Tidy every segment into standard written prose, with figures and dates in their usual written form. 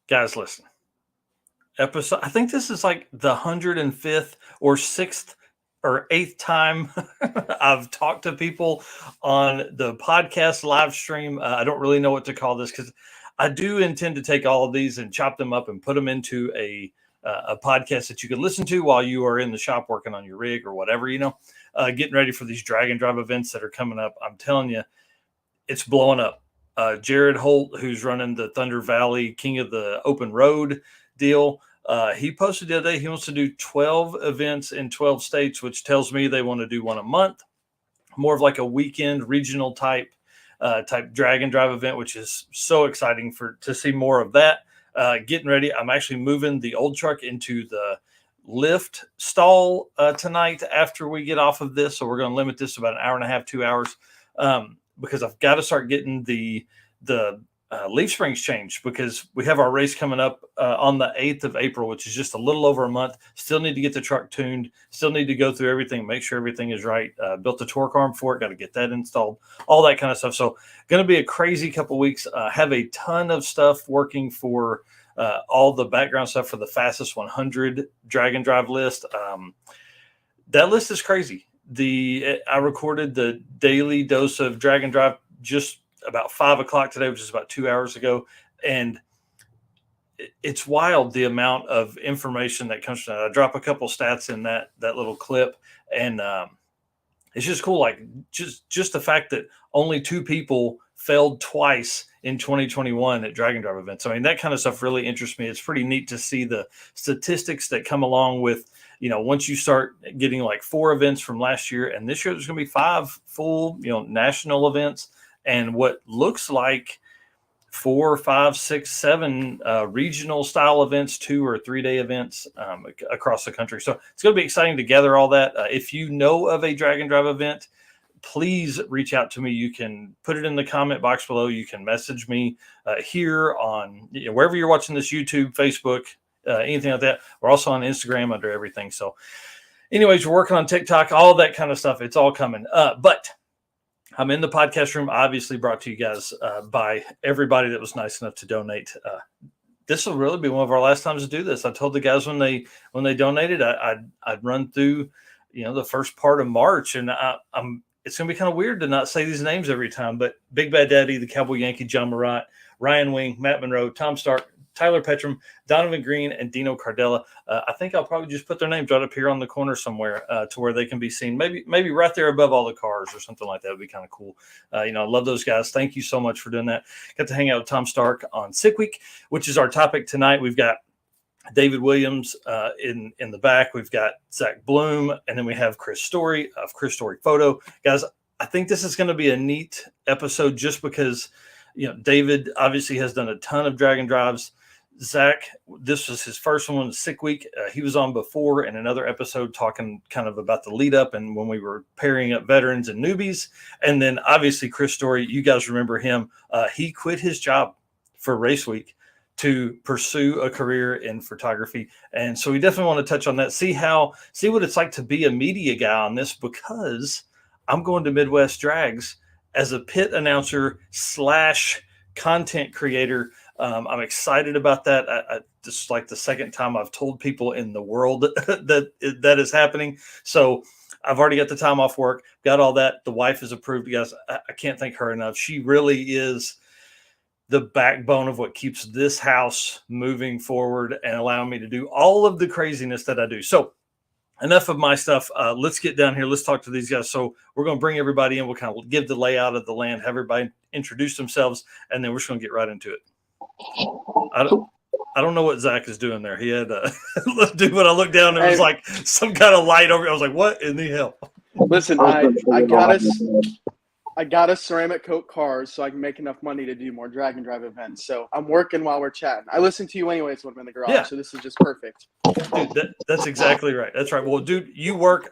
Guys, listen. Episode. I think this is like the 105th or 6th or 8th time I've talked to people on the podcast live stream. I don't really know what to call this because I do intend to take all of these and chop them up and put them into a podcast that you can listen to while you are in the shop working on your rig or whatever, getting ready for these drag and drive events that are coming up. I'm telling you, it's blowing up. Jared Holt, who's running the Thunder Valley King of the Open Road deal, he posted the other day he wants to do 12 events in 12 states, which tells me they want to do one a month, more of like a weekend regional type drag and drive event, which is so exciting to see more of that. Getting ready. I'm actually moving the old truck into the lift stall tonight after we get off of this. So we're going to limit this to about an hour and a half, 2 hours. Because I've got to start getting the leaf springs changed because we have our race coming up on the 8th of April, which is just a little over a month. Still need to get the truck tuned. Still need to go through everything, make sure everything is right. Built the torque arm for it. Got to get that installed, all that kind of stuff. So going to be a crazy couple weeks. Have a ton of stuff working for all the background stuff for the fastest 100 drag and drive list. That list is crazy. I recorded the daily dose of drag and drive just about 5 o'clock today, which is about 2 hours ago. And it's wild the amount of information that comes from that. I drop a couple stats in that little clip, and it's just cool. Like just the fact that only 2 people failed twice in 2021 at drag and drive events. I mean, that kind of stuff really interests me. It's pretty neat to see the statistics that come along with, once you start getting like 4 events from last year, and this year there's going to be 5 full, national events, and what looks like 4, 5, 6, 7 regional style events, 2 or 3 day events across the country. So it's going to be exciting to gather all that. If you know of a drag and drive event, please reach out to me. You can put it in the comment box below. You can message me here on wherever you're watching this, YouTube, Facebook, anything like that. We're also on Instagram under everything. So anyways, we're working on TikTok, all that kind of stuff. It's all coming. But I'm in the podcast room, obviously brought to you guys by everybody that was nice enough to donate. This will really be one of our last times to do this. I told the guys when they donated, I'd run through, the first part of March, and it's going to be kind of weird to not say these names every time, but Big Bad Daddy, the Cowboy Yankee, John Murat, Ryan Wing, Matt Monroe, Tom Stark, Tyler Petram, Donovan Green, and Dino Cardella. I think I'll probably just put their names right up here on the corner somewhere to where they can be seen. Maybe right there above all the cars or something like that would be kind of cool. I love those guys. Thank you so much for doing that. Got to hang out with Tom Stark on Sick Week, which is our topic tonight. We've got David Williams in the back. We've got Zach Bloom, and then we have Chris Story of Chris Story Photo. Guys, I think this is going to be a neat episode just because, David obviously has done a ton of drag and drives. Zach, this was his first one, Sick Week. He was on before in another episode talking kind of about the lead up and when we were pairing up veterans and newbies. And then obviously Chris Story, you guys remember him. He quit his job for Race Week to pursue a career in photography. And so we definitely want to touch on that, see what it's like to be a media guy on this, because I'm going to Midwest Drags as a pit announcer / content creator. I'm excited about that. This is like the second time I've told people in the world that is happening. So I've already got the time off work, got all that. The wife is approved. You guys, I can't thank her enough. She really is the backbone of what keeps this house moving forward and allowing me to do all of the craziness that I do. So enough of my stuff. Let's get down here. Let's talk to these guys. So we're going to bring everybody in. We'll kind of give the layout of the land, have everybody introduce themselves, and then we're just going to get right into it. I don't know what Zach is doing there. He had dude, when I looked down, there was like some kind of light over. I was like, what in the hell? Listen, I got a ceramic coat cars so I can make enough money to do more drag and drive events. So I'm working while we're chatting. I listen to you anyways when I'm in the garage. Yeah. So this is just perfect. Dude, that's exactly right. That's right. Well, dude, you work,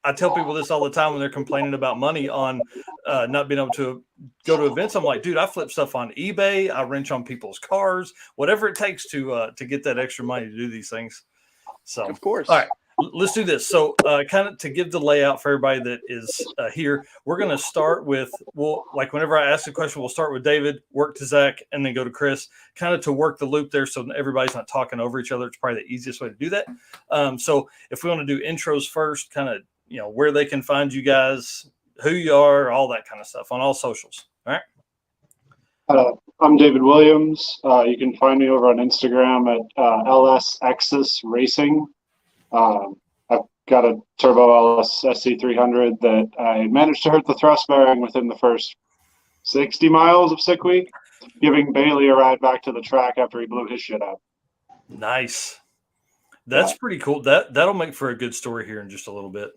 I tell people this all the time when they're complaining about money on not being able to go to events. I'm like, dude, I flip stuff on eBay. I wrench on people's cars, whatever it takes to get that extra money to do these things. So, of course. All right. let's do this. So, kind of to give the layout for everybody that is here, we're going to start with, like whenever I ask a question, we'll start with David, work to Zach, and then go to Chris, kind of to work the loop there so everybody's not talking over each other. It's probably the easiest way to do that. So, if we want to do intros first, kind of, where they can find you guys, who you are, all that kind of stuff on all socials. All right. I'm David Williams. You can find me over on Instagram at LSXis Racing. I've got a turbo LS SC300 that I managed to hurt the thrust bearing within the first 60 miles of sick week, giving Bailey a ride back to the track after he blew his shit up. Nice. That's pretty cool. That'll make for a good story here in just a little bit.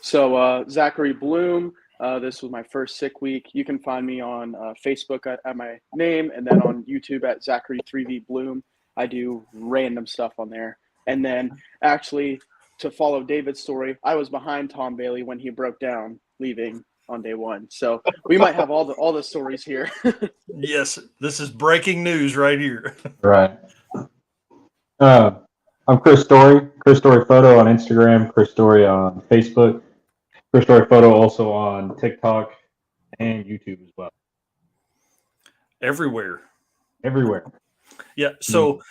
So Zachary Bloom, this was my first sick week. You can find me on Facebook at my name, and then on YouTube at Zachary 3V Bloom. I do random stuff on there. And then actually, to follow David's story, I was behind Tom Bailey when he broke down leaving on day one. So we might have all the stories here. Yes, this is breaking news right here. Right. I'm Chris Story. Chris Story Photo on Instagram. Chris Story on Facebook. Chris Story Photo also on TikTok and YouTube as well. Everywhere. Yeah. So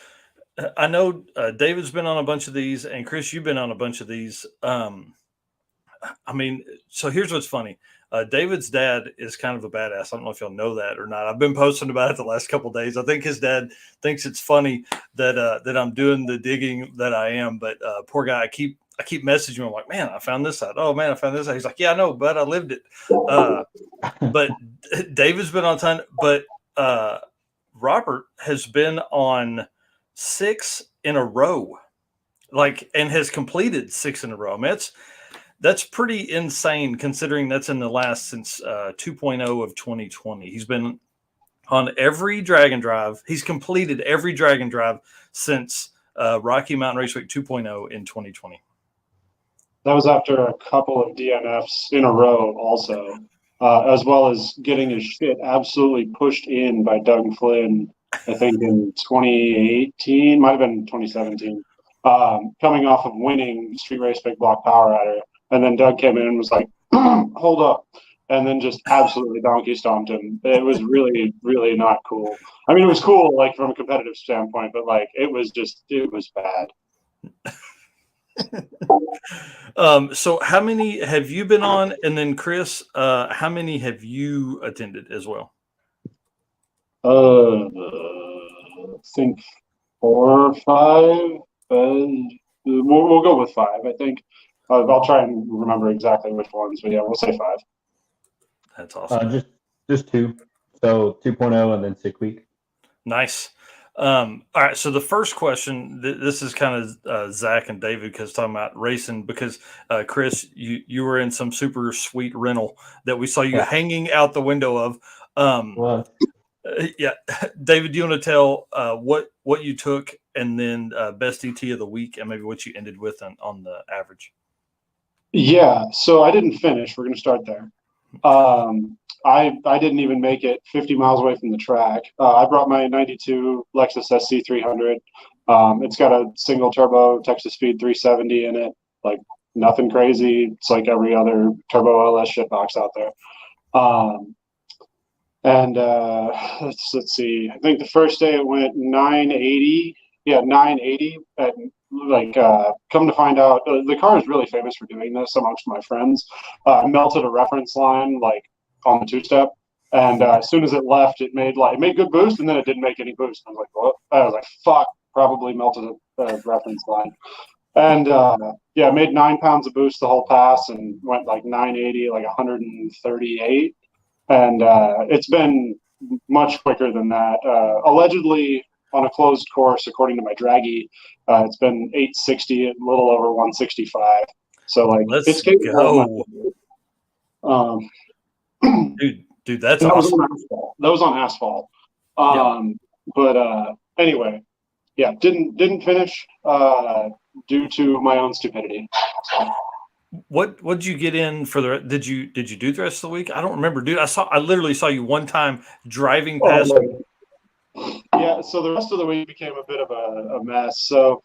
I know David's been on a bunch of these, and Chris, you've been on a bunch of these. So here's what's funny. David's dad is kind of a badass. I don't know if y'all know that or not. I've been posting about it the last couple of days. I think his dad thinks it's funny that I'm doing the digging that I am, but poor guy, I keep messaging him. I'm like, man, I found this out. Oh man, I found this out. He's like, yeah, I know, but I lived it. But David's been on a ton, but Robert has been on 6 in a row, and has completed 6 in a row. I mean, that's pretty insane considering that's in the last since 2.0 of 2020. He's been on every drag and drive. He's completed every drag and drive since Rocky Mountain Raceway 2.0 in 2020. That was after a couple of DNFs in a row also, as well as getting his shit absolutely pushed in by Doug Flynn, I think in 2018, might have been 2017, coming off of winning Street Race Big Block Power Rider. And then Doug came in and was like, hold up. And then just absolutely donkey stomped him. It was really, really not cool. I mean, it was cool, from a competitive standpoint, but it was bad. So how many have you been on? And then Chris, how many have you attended as well? I think 4 or 5. We'll go with 5, I think. I'll try and remember exactly which ones, but yeah, we'll say 5. That's awesome. Just 2. So 2.0 and then sick week. Nice. All right. So the first question, this is kind of Zach and David, because talking about racing, because Chris, you were in some super sweet rental that we saw you hanging out the window of. Yeah. David, do you want to tell what you took, and then best ET of the week, and maybe what you ended with on the average? Yeah. So I didn't finish. We're going to start there. I didn't even make it 50 miles away from the track. I brought my 92 Lexus SC300. It's got a single turbo Texas Speed 370 in it, nothing crazy. It's like every other turbo LS shitbox out there. Let's see. I think the first day it went 980. Yeah, 980. And come to find out, the car is really famous for doing this amongst my friends. Melted a reference line on the 2-step, and as soon as it left, it made good boost, and then it didn't make any boost. I was like, what? I was like, fuck, probably melted a reference line. And made 9 pounds of boost the whole pass, and went 980, 138. And it's been much quicker than that. Allegedly, on a closed course, according to my draggy, it's been 860, a little over 165. So let's go. Dude, that's awesome. That was on asphalt. But anyway, yeah, didn't finish due to my own stupidity. What'd you get in for the? Did you do the rest of the week? I don't remember, dude. I literally saw you one time driving past. Yeah, so the rest of the week became a bit of a mess. So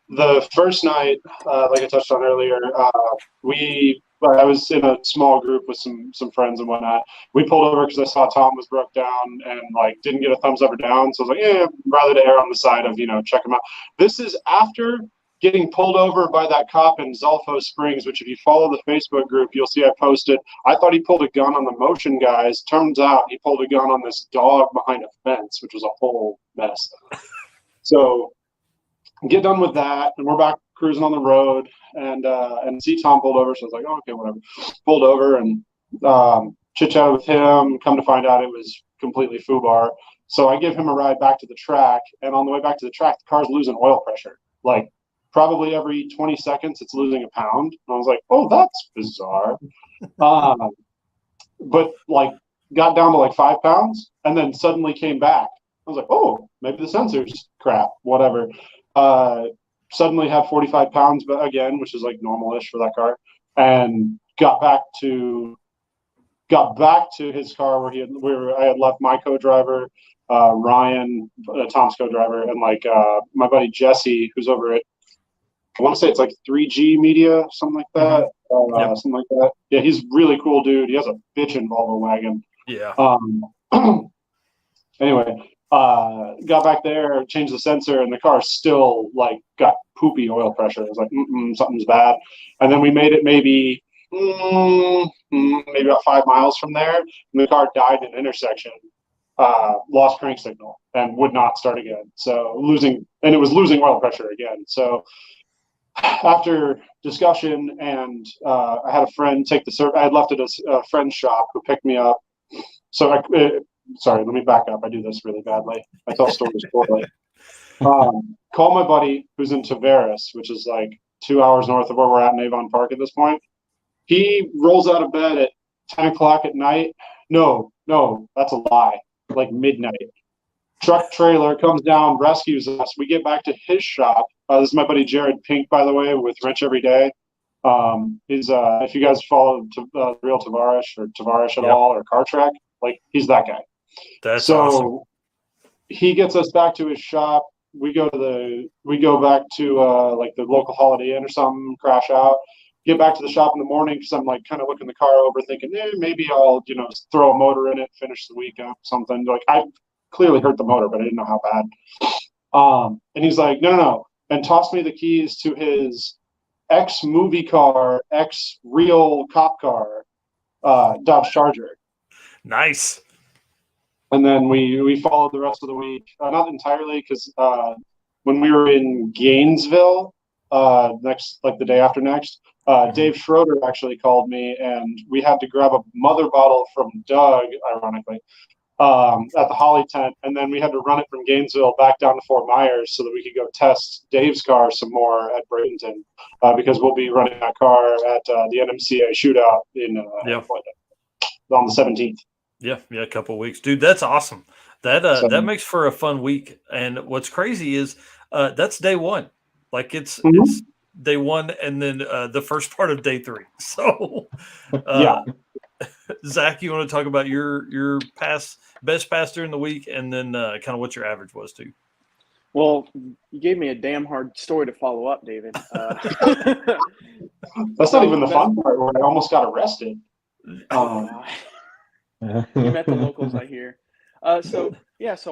the first night, like I touched on earlier, I was in a small group with some friends and whatnot. We pulled over because I saw Tom was broke down and like didn't get a thumbs up or down. So I was like, yeah, rather to err on the side of, check him out. This is after getting pulled over by that cop in Zolfo Springs, which if you follow the Facebook group, you'll see I posted. I thought he pulled a gun on the motion guys. Turns out he pulled a gun on this dog behind a fence, which was a whole mess. So get done with that, and we're back cruising on the road, and see Tom pulled over. So I was like, oh, okay, whatever. Pulled over and chit-chatted with him. Come to find out it was completely foobar. So I give him a ride back to the track, and on the way back to the track, the car's losing oil pressure. Like, probably every 20 seconds, it's losing a pound. And I was like, oh, that's bizarre. But, like, got down to, like, 5 pounds, and then suddenly came back. I was like, oh, maybe the sensor's crap, whatever. Suddenly had 45 pounds again, which is, like, normal-ish for that car, and got back to his car where I had left my co-driver, Ryan, Tom's co-driver, and, like, my buddy Jesse, who's over at, I want to say it's like 3G Media, something like that. Yep. Something like that. Yeah, he's really cool dude. He has a bitchin' Volvo wagon. Yeah. Anyway, got back there, changed the sensor, and the car still like got poopy oil pressure. It was like, something's bad. And then we made it maybe about 5 miles from there, and the car died in an intersection. Lost crank signal and would not start again. So it was losing oil pressure again. So after discussion and I had a friend take the service. I had left at a friend's shop who picked me up. So sorry, let me back up. I do this really badly. I tell stories poorly. Call my buddy who's in Tavares, which is like 2 hours north of where we're at in Avon Park at this point. He rolls out of bed at 10 o'clock at night. No, that's a lie. Like midnight. Truck trailer comes down, rescues us. We get back to his shop. This is my buddy Jared Pink, by the way, with Wrench Every Day. He's if you guys follow Real Tavares or Tavares at all or Car Trek, like he's that guy. That's so awesome. He gets us back to his shop. We go back to like the local Holiday Inn or something, crash out. Get back to the shop in the morning because I'm like kind of looking the car over, thinking, maybe I'll throw a motor in it, finish the week up, something. Like I clearly hurt the motor, but I didn't know how bad. And he's like, no, and tossed me the keys to his ex-movie car, ex-real cop car, Dodge Charger. Nice. And then we followed the rest of the week, not entirely, because when we were in Gainesville, the day after next, Dave Schroeder actually called me, and we had to grab a mother bottle from Doug, ironically, at the Holly tent, and then we had to run it from Gainesville back down to Fort Myers so that we could go test Dave's car some more at Bradenton, because we'll be running that car at the NMCA shootout on the 17th. Yeah, a couple of weeks, dude. That's awesome. That makes for a fun week. And what's crazy is that's day one. Like it's day one, and then the first part of day 3. So, Zach, you want to talk about your best pass during the week, and then kind of what your average was too? Well, you gave me a damn hard story to follow up, David. That's not even the fun part where I almost got arrested. You met the locals, I hear. So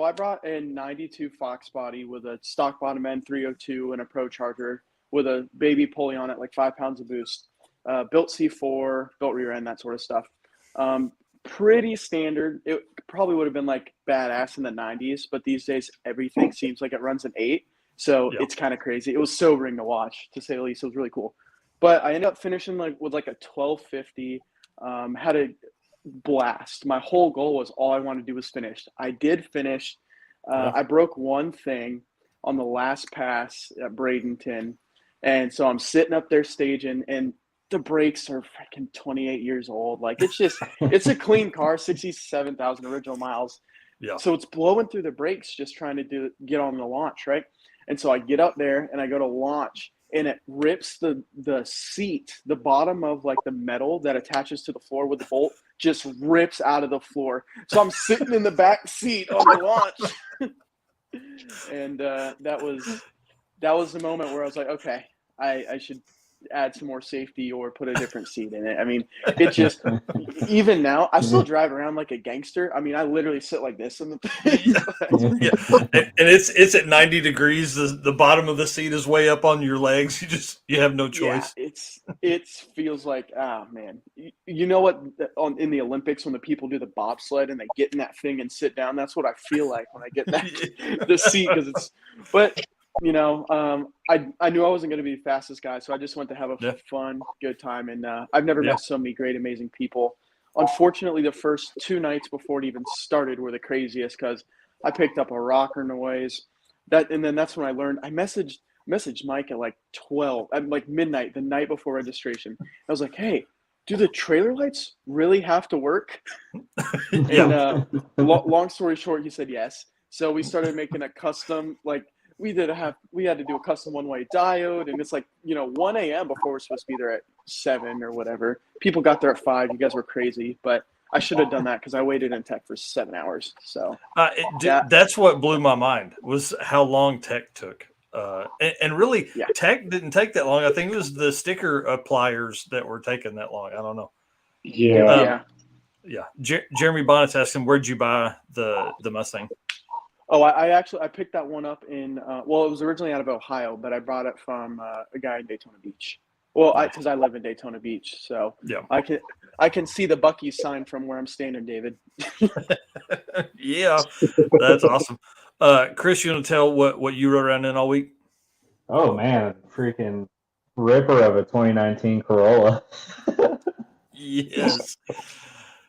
I brought a 92 Fox body with a stock bottom end 302 and a Pro Charger with a baby pulley on it, like 5 pounds of boost. Built C4, built rear end, that sort of stuff. Pretty standard. It probably would have been like badass in the 90s, but these days everything seems like it runs an 8. So It's kind of crazy. It was sobering to watch, to say the least. It was really cool. But I ended up finishing with a 1250. Had a blast. My whole goal was all I wanted to do was finish. I did finish. I broke one thing on the last pass at Bradenton. And so I'm sitting up there staging, and the brakes are freaking 28 years old. Like it's a clean car, 67,000 original miles. Yeah. So it's blowing through the brakes just trying to get on the launch, right? And so I get up there and I go to launch, and it rips the seat, the bottom of like the metal that attaches to the floor with the bolt just rips out of the floor. So I'm sitting in the back seat on the launch. And that that was the moment where I was like, okay, I should add some more safety or put a different seat in it. I mean, it just, even now, I still drive around like a gangster. I mean, I literally sit like this in the thing. Yeah, and it's at 90 degrees. The bottom of the seat is way up on your legs. You have no choice. Yeah, it feels like, man, you know what? In the Olympics, when the people do the bobsled and they get in that thing and sit down, that's what I feel like when I get in that the seat because it's. But I knew I wasn't going to be the fastest guy, so I just went to have a fun, good time, and I've never met so many great, amazing people. Unfortunately, the first 2 nights before it even started were the craziest because I picked up a rocker noise. And then that's when I learned. I messaged Mike at like 12, at like midnight, the night before registration. I was like, "Hey, do the trailer lights really have to work?" And long story short, he said yes. So we started making a custom, like we had to do a custom one-way diode, and it's like 1 a.m. before we're supposed to be there at 7 or whatever. People got there at 5. You guys were crazy, but I should have done that because I waited in tech for 7 hours. So that's what blew my mind was how long tech took. And really, tech didn't take that long. I think it was the sticker appliers that were taking that long. I don't know. Yeah. Jeremy Bonnet's asking, where'd you buy the Mustang? Oh, I picked that one up in it was originally out of Ohio, but I bought it from a guy in Daytona Beach. Well, because I live in Daytona Beach, so I can see the Buc-ee's sign from where I'm standing, David. Yeah, that's awesome. Chris, you want to tell what you rode around in all week? Oh man, freaking ripper of a 2019 Corolla. Yes.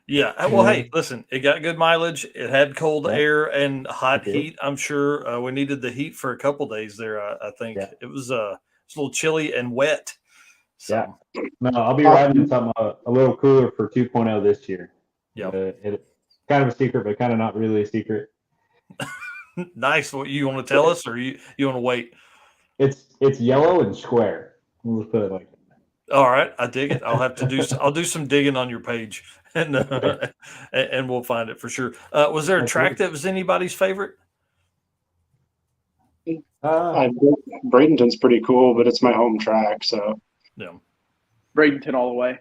Yeah. Well, hey, listen, it got good mileage. It had cold air and hot heat. I'm sure we needed the heat for a couple days there. I think it was a little chilly and wet. So. Yeah. No, I'll be riding something a little cooler for 2.0 this year. Yeah. It's kind of a secret, but kind of not really a secret. Nice. What you want to tell us, or you want to wait? It's yellow and square. We'll put it like that. All right, I dig it. I'll do some digging on your page, and we'll find it for sure. Was there a track that was anybody's favorite? Bradenton's pretty cool, but it's my home track, so yeah. Bradenton all the way.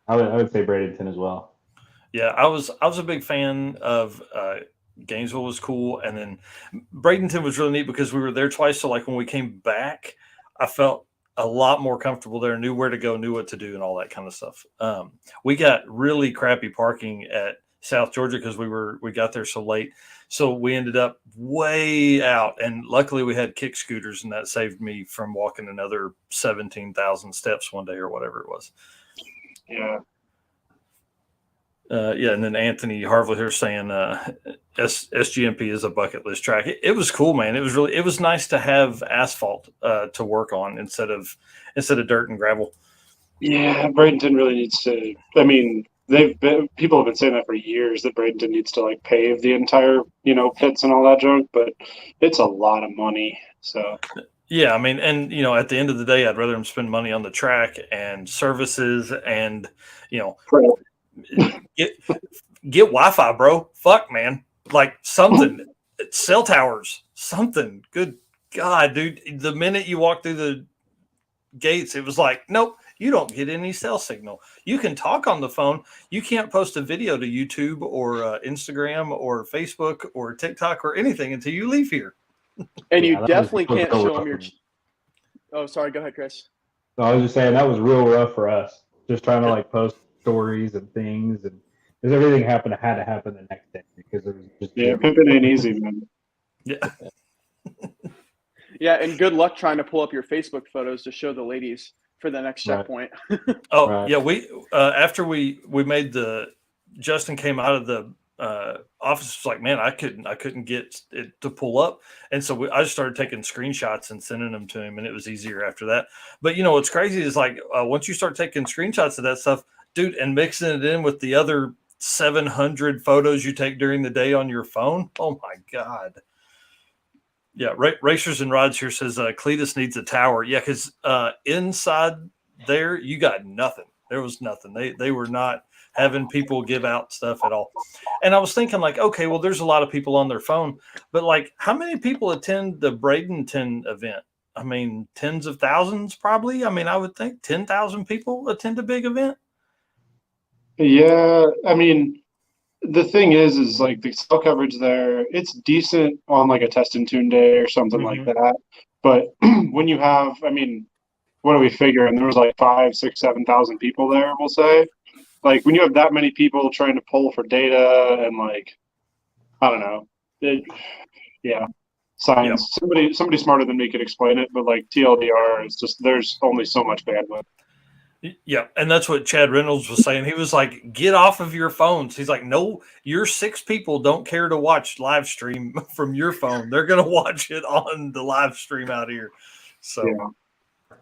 I would say Bradenton as well. Yeah, I was a big fan of Gainesville was cool, and then Bradenton was really neat because we were there twice. So like when we came back, I felt a lot more comfortable there, knew where to go, knew what to do, and all that kind of stuff. We got really crappy parking at South Georgia because we got there so late. So we ended up way out, and luckily we had kick scooters, and that saved me from walking another 17,000 steps one day or whatever it was. Yeah. And then Anthony Harville here saying SGMP is a bucket list track. It was cool, man. It was nice to have asphalt to work on instead of dirt and gravel. Yeah, Bradenton really needs to. I mean, people have been saying that for years that Bradenton needs to like pave the entire pits and all that junk, but it's a lot of money. So. Yeah, I mean, and at the end of the day, I'd rather them spend money on the track and services and get Wi-Fi, bro. Fuck, man. Like something, cell towers, something. Good God, dude. The minute you walk through the gates, it was like, nope, you don't get any cell signal. You can talk on the phone. You can't post a video to YouTube or Instagram or Facebook or TikTok or anything until you leave here. And you definitely can't show them your. Oh, sorry. Go ahead, Chris. No, I was just saying that was real rough for us. Just trying to like post stories and things, and because everything had to happen the next day because it was just pimping ain't easy, man. Yeah. Yeah, and good luck trying to pull up your Facebook photos to show the ladies for the next checkpoint. Yeah, we after we made Justin came out of the office, was like, man, I couldn't get it to pull up, and so I just started taking screenshots and sending them to him, and it was easier after that. But what's crazy is like once you start taking screenshots of that stuff, dude, and mixing it in with the other 700 photos you take during the day on your phone, oh my God. Yeah, Racers and Rods here says Cletus needs a tower. Yeah, because inside there you got nothing. There was nothing. They were not having people give out stuff at all. And I was thinking, like, okay, well, there's a lot of people on their phone, but like, how many people attend the Bradenton event? I mean, tens of thousands, probably. I mean, I would think 10,000 people attend a big event. Yeah, I mean, the thing is like the cell coverage there, it's decent on like a test and tune day or something like that. But when you have, I mean, what do we figure? And there was like 5, 6, 7,000 people there, we'll say. Like when you have that many people trying to pull for data and like, I don't know, science. Yep. Somebody smarter than me could explain it, but like TLDR is just there's only so much bandwidth. Yeah, and that's what Chad Reynolds was saying. He was like, "Get off of your phones." He's like, "No, your 6 people don't care to watch live stream from your phone. They're going to watch it on the live stream out here." So,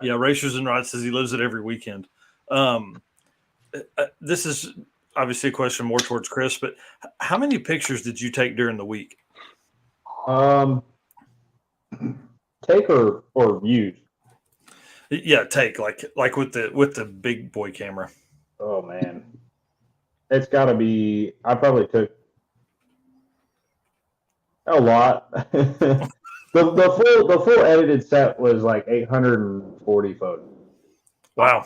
yeah, Racers and Rods says he lives it every weekend. This is obviously a question more towards Chris, but how many pictures did you take during the week? Take or views? Yeah, take like with the big boy camera. Oh man, it's got to be. I probably took a lot. the full edited set was like 840 photos. Wow,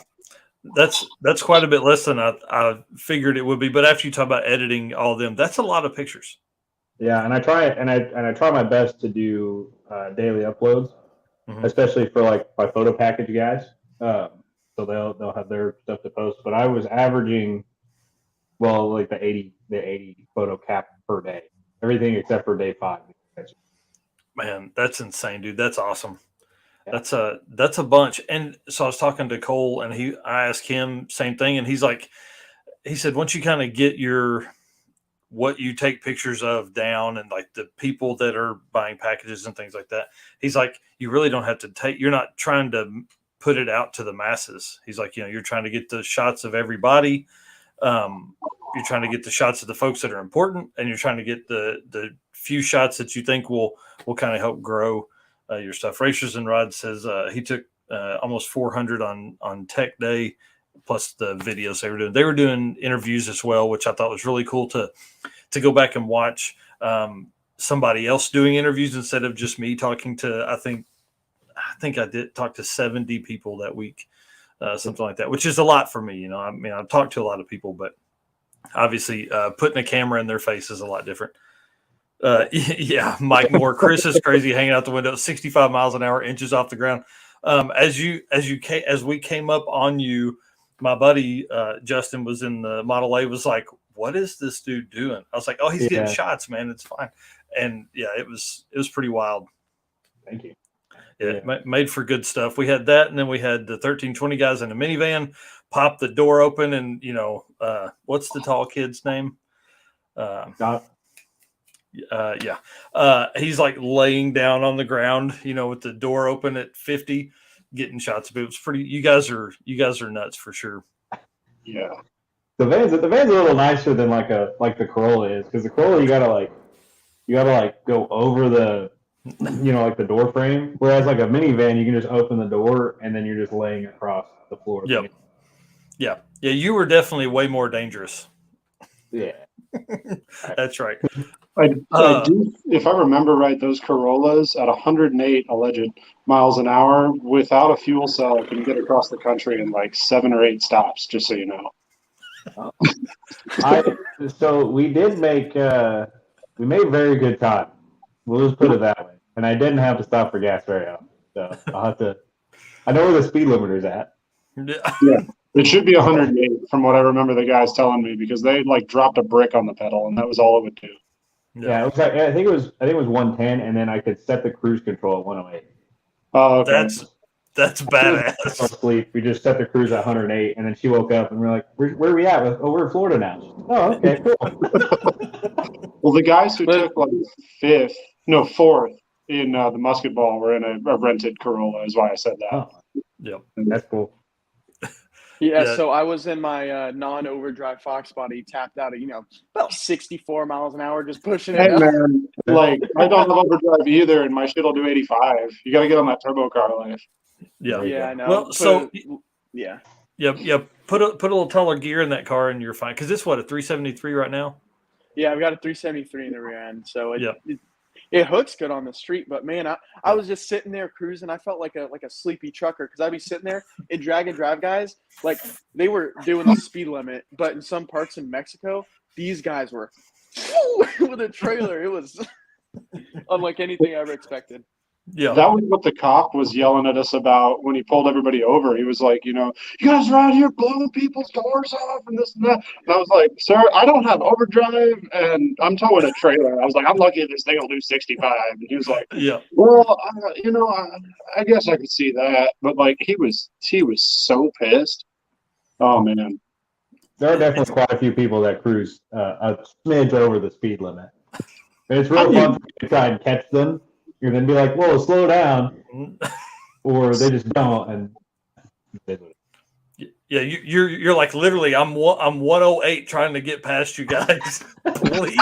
that's quite a bit less than I figured it would be. But after you talk about editing all of them, that's a lot of pictures. Yeah, and I try my best to do daily uploads. Especially for like my photo package guys, so they'll have their stuff to post. But I was averaging, well, like the 80 photo cap per day, everything except for day 5. Man, that's insane, dude. That's awesome. Yeah. That's a bunch. And so I was talking to Cole, and I asked him same thing, and he said once you kind of get what you take pictures of down and like the people that are buying packages and things like that, he's like, you really don't have to you're not trying to put it out to the masses. He's like, you're trying to get the shots of everybody. You're trying to get the shots of the folks that are important, and you're trying to get the few shots that you think will kind of help grow your stuff. Racers and Rod says he took almost 400 on Tech Day, plus the videos they were doing. They were doing interviews as well, which I thought was really cool to go back and watch somebody else doing interviews instead of just me talking to. I think I did talk to 70 people that week, something like that, which is a lot for me. I mean, I've talked to a lot of people, but obviously putting a camera in their face is a lot different. Yeah, Mike Moore, Chris is crazy hanging out the window, 65 miles an hour, inches off the ground. As we came up on you, my buddy Justin was in the Model A, was like, "What is this dude doing?" I was like, "Oh, he's getting shots, man. It's fine." And yeah, it was pretty wild. Thank you. Yeah, made for good stuff. We had that, and then we had the 1320 guys in a minivan pop the door open, and what's the tall kid's name? He's like laying down on the ground, with the door open at 50. Getting shots, but it was pretty. You guys are nuts for sure. Yeah, the van's a little nicer than like the Corolla is, because the Corolla you gotta go over the like the door frame, whereas like a minivan you can just open the door and then you're just laying across the floor. Yep. Yeah. You were definitely way more dangerous. Yeah, that's right. I do, if I remember right, those Corollas at 108 alleged miles an hour without a fuel cell can get across the country in like 7 or 8 stops, just so you know. So we did make very good time. We'll just put it that way. And I didn't have to stop for gas very often. So I know where the speed limiter's at. Yeah. It should be 108 from what I remember the guys telling me, because they like dropped a brick on the pedal and that was all it would do. Yeah, it was like, I think it was 110, and then I could set the cruise control at 108. Oh, okay. That's badass. Sleep. We just set the cruise at 108, and then she woke up, and we're like, "Where are we at?" Oh, we're in Florida now. Oh, okay, cool. Well, the guys who took like 4th in the musket ball were in a rented Corolla, is why I said that. Oh. Yep, that's cool. Yeah, so I was in my non-overdrive Fox body, tapped out at about 64 miles an hour, just pushing it. Hey man, like I don't have overdrive either, and my shit'll do 85. You got to get on that turbo car life. Yeah, I know. Well, so yeah. Yep. put a little taller gear in that car and you're fine. Because it's what, a 373 right now? Yeah, I've got a 373 in the rear end, so Yeah. it hooks good on the street. But man, I was just sitting there cruising. I felt like a sleepy trucker because I'd be sitting there and drag and drive guys like they were doing the speed limit, but in some parts in Mexico, these guys were with a trailer. It was unlike anything I ever expected. Yeah. That was what the cop was yelling at us about when he pulled everybody over. He was like, you guys are out here blowing people's doors off and this and that. And I was like, sir, I don't have overdrive and I'm towing a trailer. I was like, I'm lucky this thing will do 65. And he was like, Yeah. well, I guess I could see that. But like, he was so pissed. Oh man. There are definitely quite a few people that cruise a smidge over the speed limit. And it's real fun to try and catch them. You're gonna be like, "Whoa, slow down," or they just don't. And yeah, you're like literally, I'm 108 trying to get past you guys. Please.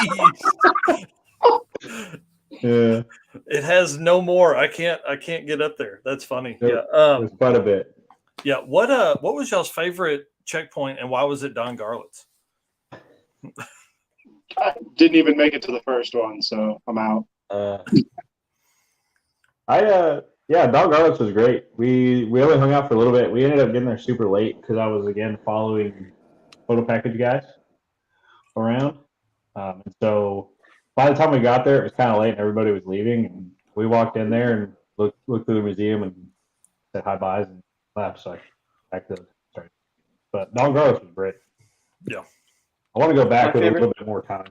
yeah, It has no more. I can't get up there. That's funny. there's quite a bit. Yeah. What was y'all's favorite checkpoint and why was it Don Garlett's? I didn't even make it to the first one, so I'm out. Dog Garlics was great. We only hung out for a little bit. We ended up getting there super late because I was again following photo package guys around. And so by the time we got there, it was kind of late and everybody was leaving. And we walked in there and looked through the museum and said hi byes and left. So back to sorry. But Dog Garlics was great. Yeah. I want to go back with a little bit more time.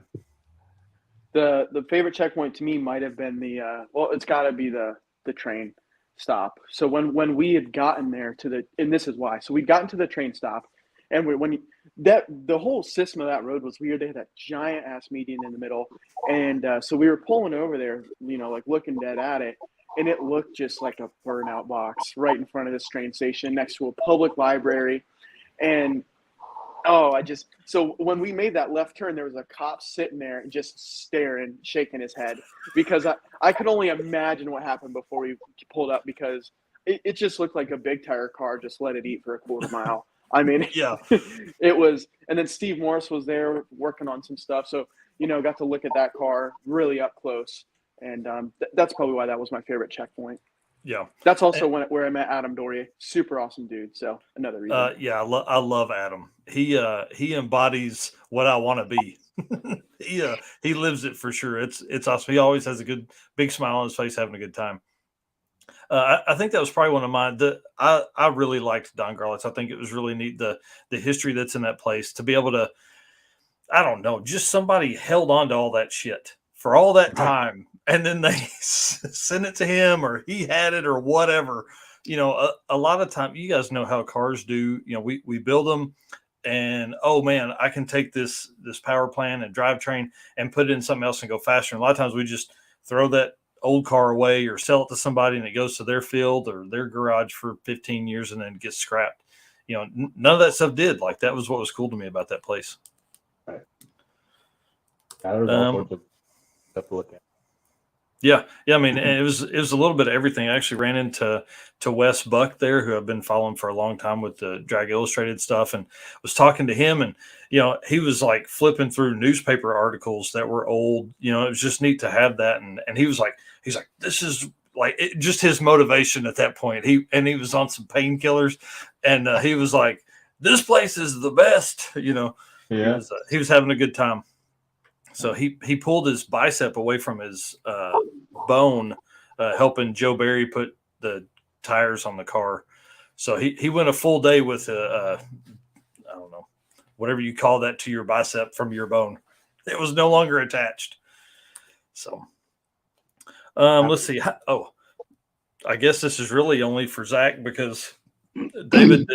The favorite checkpoint to me might have been it's got to be the train stop. So when we had gotten there and this is why. So we'd gotten to the train stop, and the whole system of that road was weird. They had that giant ass median in the middle, and so we were pulling over there, like looking dead at it, and it looked just like a burnout box right in front of this train station next to a public library, and so when we made that left turn, there was a cop sitting there and just staring, shaking his head because I could only imagine what happened before we pulled up because it just looked like a big tire car just let it eat for a quarter mile. I mean, yeah, it was. And then Steve Morris was there working on some stuff. So, got to look at that car really up close. And that's probably why that was my favorite checkpoint. Yeah. That's also where I met Adam Doria. Super awesome dude. So another reason. I love Adam. He embodies what I want to be. He lives it for sure. It's awesome. He always has a good big smile on his face, having a good time. I think that was probably one of mine. I really liked Don Garlett's. I think it was really neat the history that's in that place to be able to. I don't know, just somebody held on to all that shit for all that time. And then they sent it to him or he had it or whatever, a lot of time, you guys know how cars do, we build them and, oh man, I can take this power plant and drivetrain and put it in something else and go faster. And a lot of times we just throw that old car away or sell it to somebody and it goes to their field or their garage for 15 years and then gets scrapped. None of that stuff did. Like that was what was cool to me about that place. Right. There's all sorts of stuff to look at. Yeah. I mean, and it was a little bit of everything. I actually ran into Wes Buck there, who I've been following for a long time with the Drag Illustrated stuff, and was talking to him. And he was like flipping through newspaper articles that were old. It was just neat to have that. And he was like, this is like just his motivation at that point. He was on some painkillers, and he was like, this place is the best. Yeah. He was having a good time. So he pulled his bicep away from his bone, helping Joe Barry put the tires on the car. So he went a full day with I don't know, whatever you call that to your bicep from your bone. It was no longer attached. So let's see. I guess this is really only for Zach because David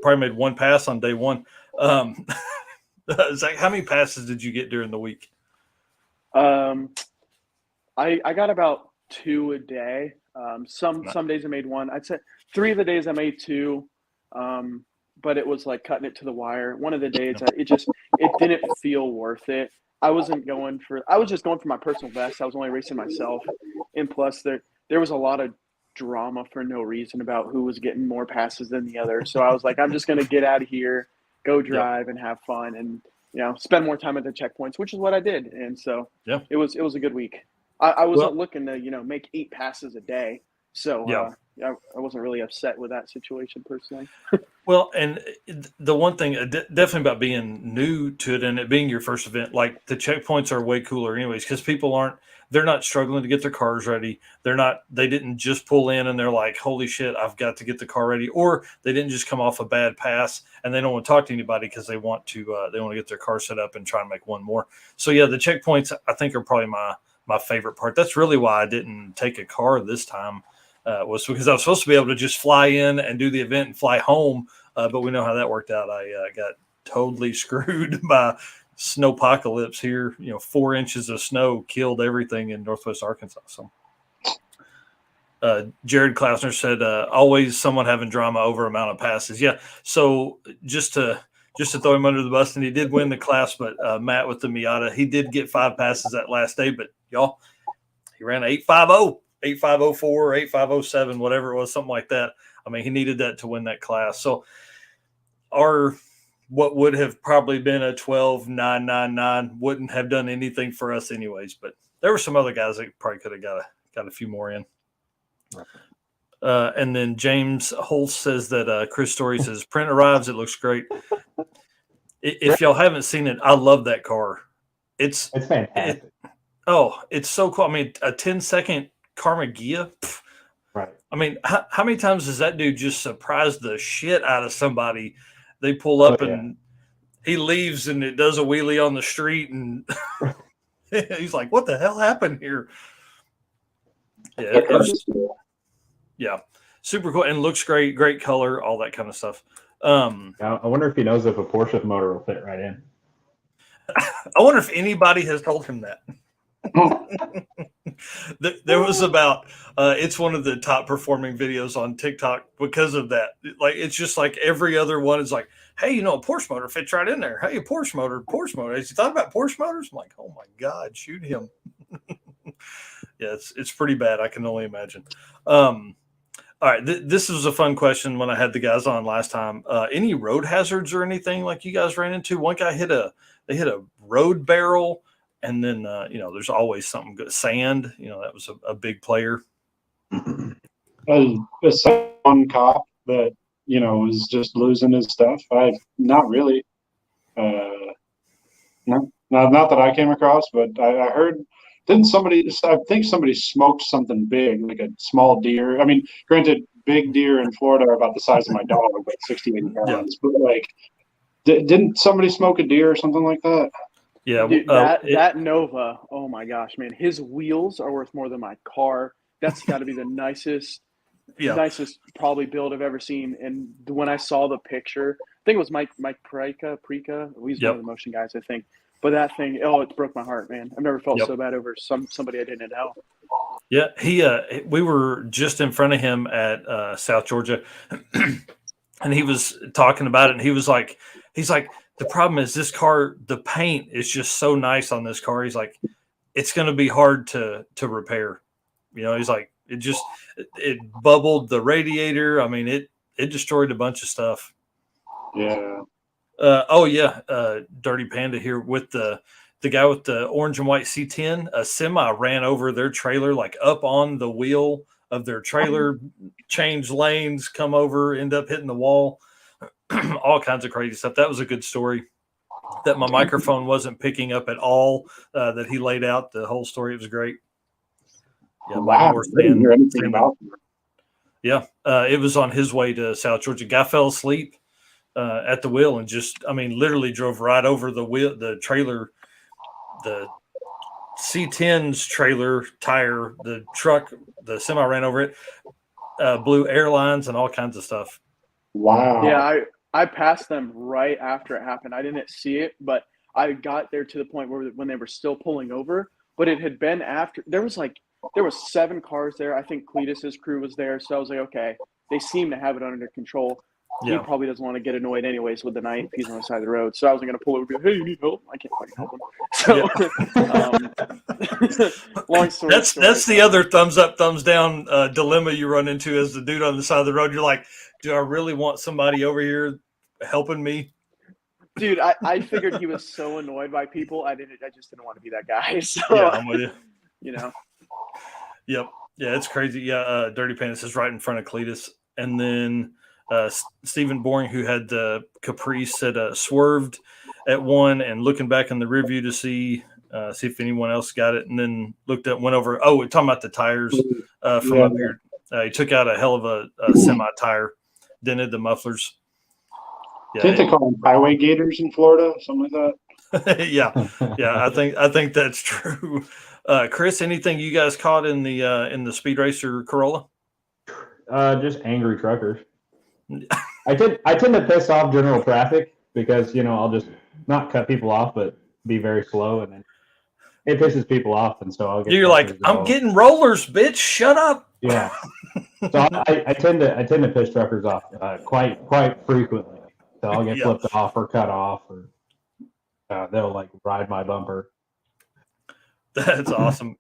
probably made one pass on day one. Zach, how many passes did you get during the week? I got about 2 a day. Some days I made 1. I'd say 3 of the days I made 2, but it was like cutting it to the wire. One of the days it didn't feel worth it. I was just going for my personal best. I was only racing myself, and plus there was a lot of drama for no reason about who was getting more passes than the other. So I was like, I'm just going to get out of here, go drive and have fun and, spend more time at the checkpoints, which is what I did. And so it was a good week. I wasn't looking to, make 8 passes a day. So I wasn't really upset with that situation personally. Well, and the one thing definitely about being new to it and it being your first event, like the checkpoints are way cooler anyways, because they're not struggling to get their cars ready. They didn't just pull in and they're like, holy shit, I've got to get the car ready. Or they didn't just come off a bad pass and they don't want to talk to anybody because they want to get their car set up and try and make one more. So yeah, the checkpoints I think are probably my favorite part. That's really why I didn't take a car this time. Was because I was supposed to be able to just fly in and do the event and fly home. But we know how that worked out. I got totally screwed by snowpocalypse here. 4 inches of snow killed everything in Northwest Arkansas. So Jared Klausner said, always someone having drama over amount of passes. Yeah. So just to throw him under the bus, and he did win the class, but Matt with the Miata, he did get 5 passes that last day, but y'all, he ran 8.50. 8504, 8507, whatever it was, something like that. I mean, he needed that to win that class. So what would have probably been a 12.999 wouldn't have done anything for us anyways. But there were some other guys that probably could have got a few more in. And then James Holtz says that Chris Story says print arrives. It looks great. If y'all haven't seen it, I love that car. It's fantastic. It's so cool. I mean, a 10-second Karma Gia. Right. I mean, how many times does that dude just surprise the shit out of somebody? They pull up and he leaves and it does a wheelie on the street and he's like, what the hell happened here? Yeah, super cool and looks great color, all that kind of stuff. I wonder if he knows if a Porsche motor will fit right in. I wonder if anybody has told him that. There was about it's one of the top performing videos on TikTok because of that. Like it's just like every other one is like, hey, a Porsche motor fits right in there. Hey, a Porsche motor. Has you thought about Porsche motors? I'm like, oh my God, shoot him. Yeah, it's pretty bad. I can only imagine. All right, this was a fun question when I had the guys on last time. Any road hazards or anything like you guys ran into? One guy hit a road barrel. And then, there's always something good. Sand, that was a big player. One cop that, was just losing his stuff. Not really. No, not that I came across, but I heard, I think somebody smoked something big, like a small deer. I mean, granted, big deer in Florida are about the size of my dog, like 60, 80 pounds. Yeah. But, like, didn't somebody smoke a deer or something like that? Yeah, dude, that Nova, oh my gosh, man, his wheels are worth more than my car. That's got to be the nicest probably build I've ever seen. And when I saw the picture, I think it was Mike Preka. He's one of the motion guys, I think. But that thing, it broke my heart, man. I've never felt so bad over somebody I didn't know. Yeah, we were just in front of him at South Georgia, and he was talking about it, and he's like. The problem is this car, the paint is just so nice on this car. He's like, it's going to be hard to repair. He's like, it bubbled the radiator. I mean, it destroyed a bunch of stuff. Yeah. Dirty Panda here with the guy with the orange and white C10. A semi ran over their trailer, like up on the wheel of their trailer, changed lanes, come over, end up hitting the wall. All kinds of crazy stuff. That was a good story that my microphone wasn't picking up at all, that he laid out the whole story. It was great. Yeah. Wow. I didn't hear anything about that. Yeah. It was on his way to South Georgia. Guy fell asleep at the wheel and literally drove right over the trailer, the C10's trailer tire, the truck, the semi ran over it, blew airlines and all kinds of stuff. Wow. Yeah, I passed them right after it happened. I didn't see it, but I got there to the point when they were still pulling over. But it had been after there was 7 cars there. I think Cletus's crew was there, so I was like, okay, they seem to have it under control. Yeah. He probably doesn't want to get annoyed anyways with the knife. He's on the side of the road, so I wasn't going to pull over and be like, hey, you need help? I can't fucking help him. So, Long story That's the other thumbs up, thumbs down dilemma you run into as the dude on the side of the road. You're like, do I really want somebody over here helping me? Dude, I figured he was so annoyed by people. I just didn't want to be that guy. So Yeah, I'm with you. you know. Yep. Yeah, it's crazy. Yeah, Dirty Penis is right in front of Cletus. And then Stephen Boring, who had the Caprice, said swerved at one and looking back in the review to see if anyone else got it. And then went over. Oh, we're talking about the tires from up here. He took out a hell of a semi tire, dented the mufflers. I think they call them highway gators in Florida, something like that. yeah. I think that's true. Chris, anything you guys caught in the Speed Racer Corolla? Just angry truckers. I tend to piss off general traffic because I'll just not cut people off, but be very slow, and then it pisses people off, and so I'll get. You're like, I'm getting rollers, bitch. Shut up. Yeah. So I tend to piss truckers off quite frequently. So I'll get flipped off or cut off, or they'll like ride my bumper. That's awesome.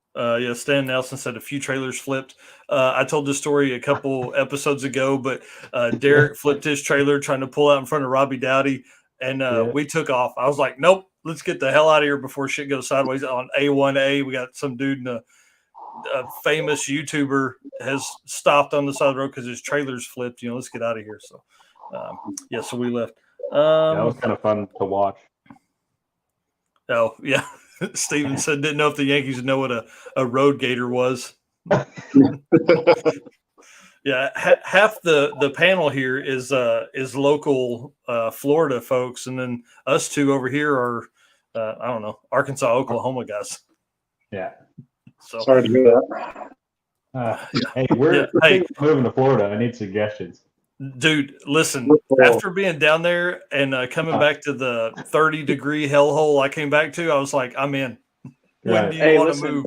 Stan Nelson said a few trailers flipped. I told this story a couple episodes ago, but Derek flipped his trailer trying to pull out in front of Robbie Dowdy, and we took off. I was like, nope, let's get the hell out of here before shit goes sideways. On A1A, we got some dude, a famous YouTuber, has stopped on the side of the road because his trailer's flipped. Let's get out of here. So, so we left. That was kind of fun to watch. Oh, yeah. Steven said didn't know if the Yankees know what a road gator was. Yeah, half the panel here is local Florida folks, and then us two over here are I don't know, Arkansas, Oklahoma guys. Yeah. So sorry to hear that. Hey, we're moving to Florida. I need suggestions. Dude, listen, after being down there and coming back to the 30-degree hellhole I came back to, I was like, I'm in. When do you want to move?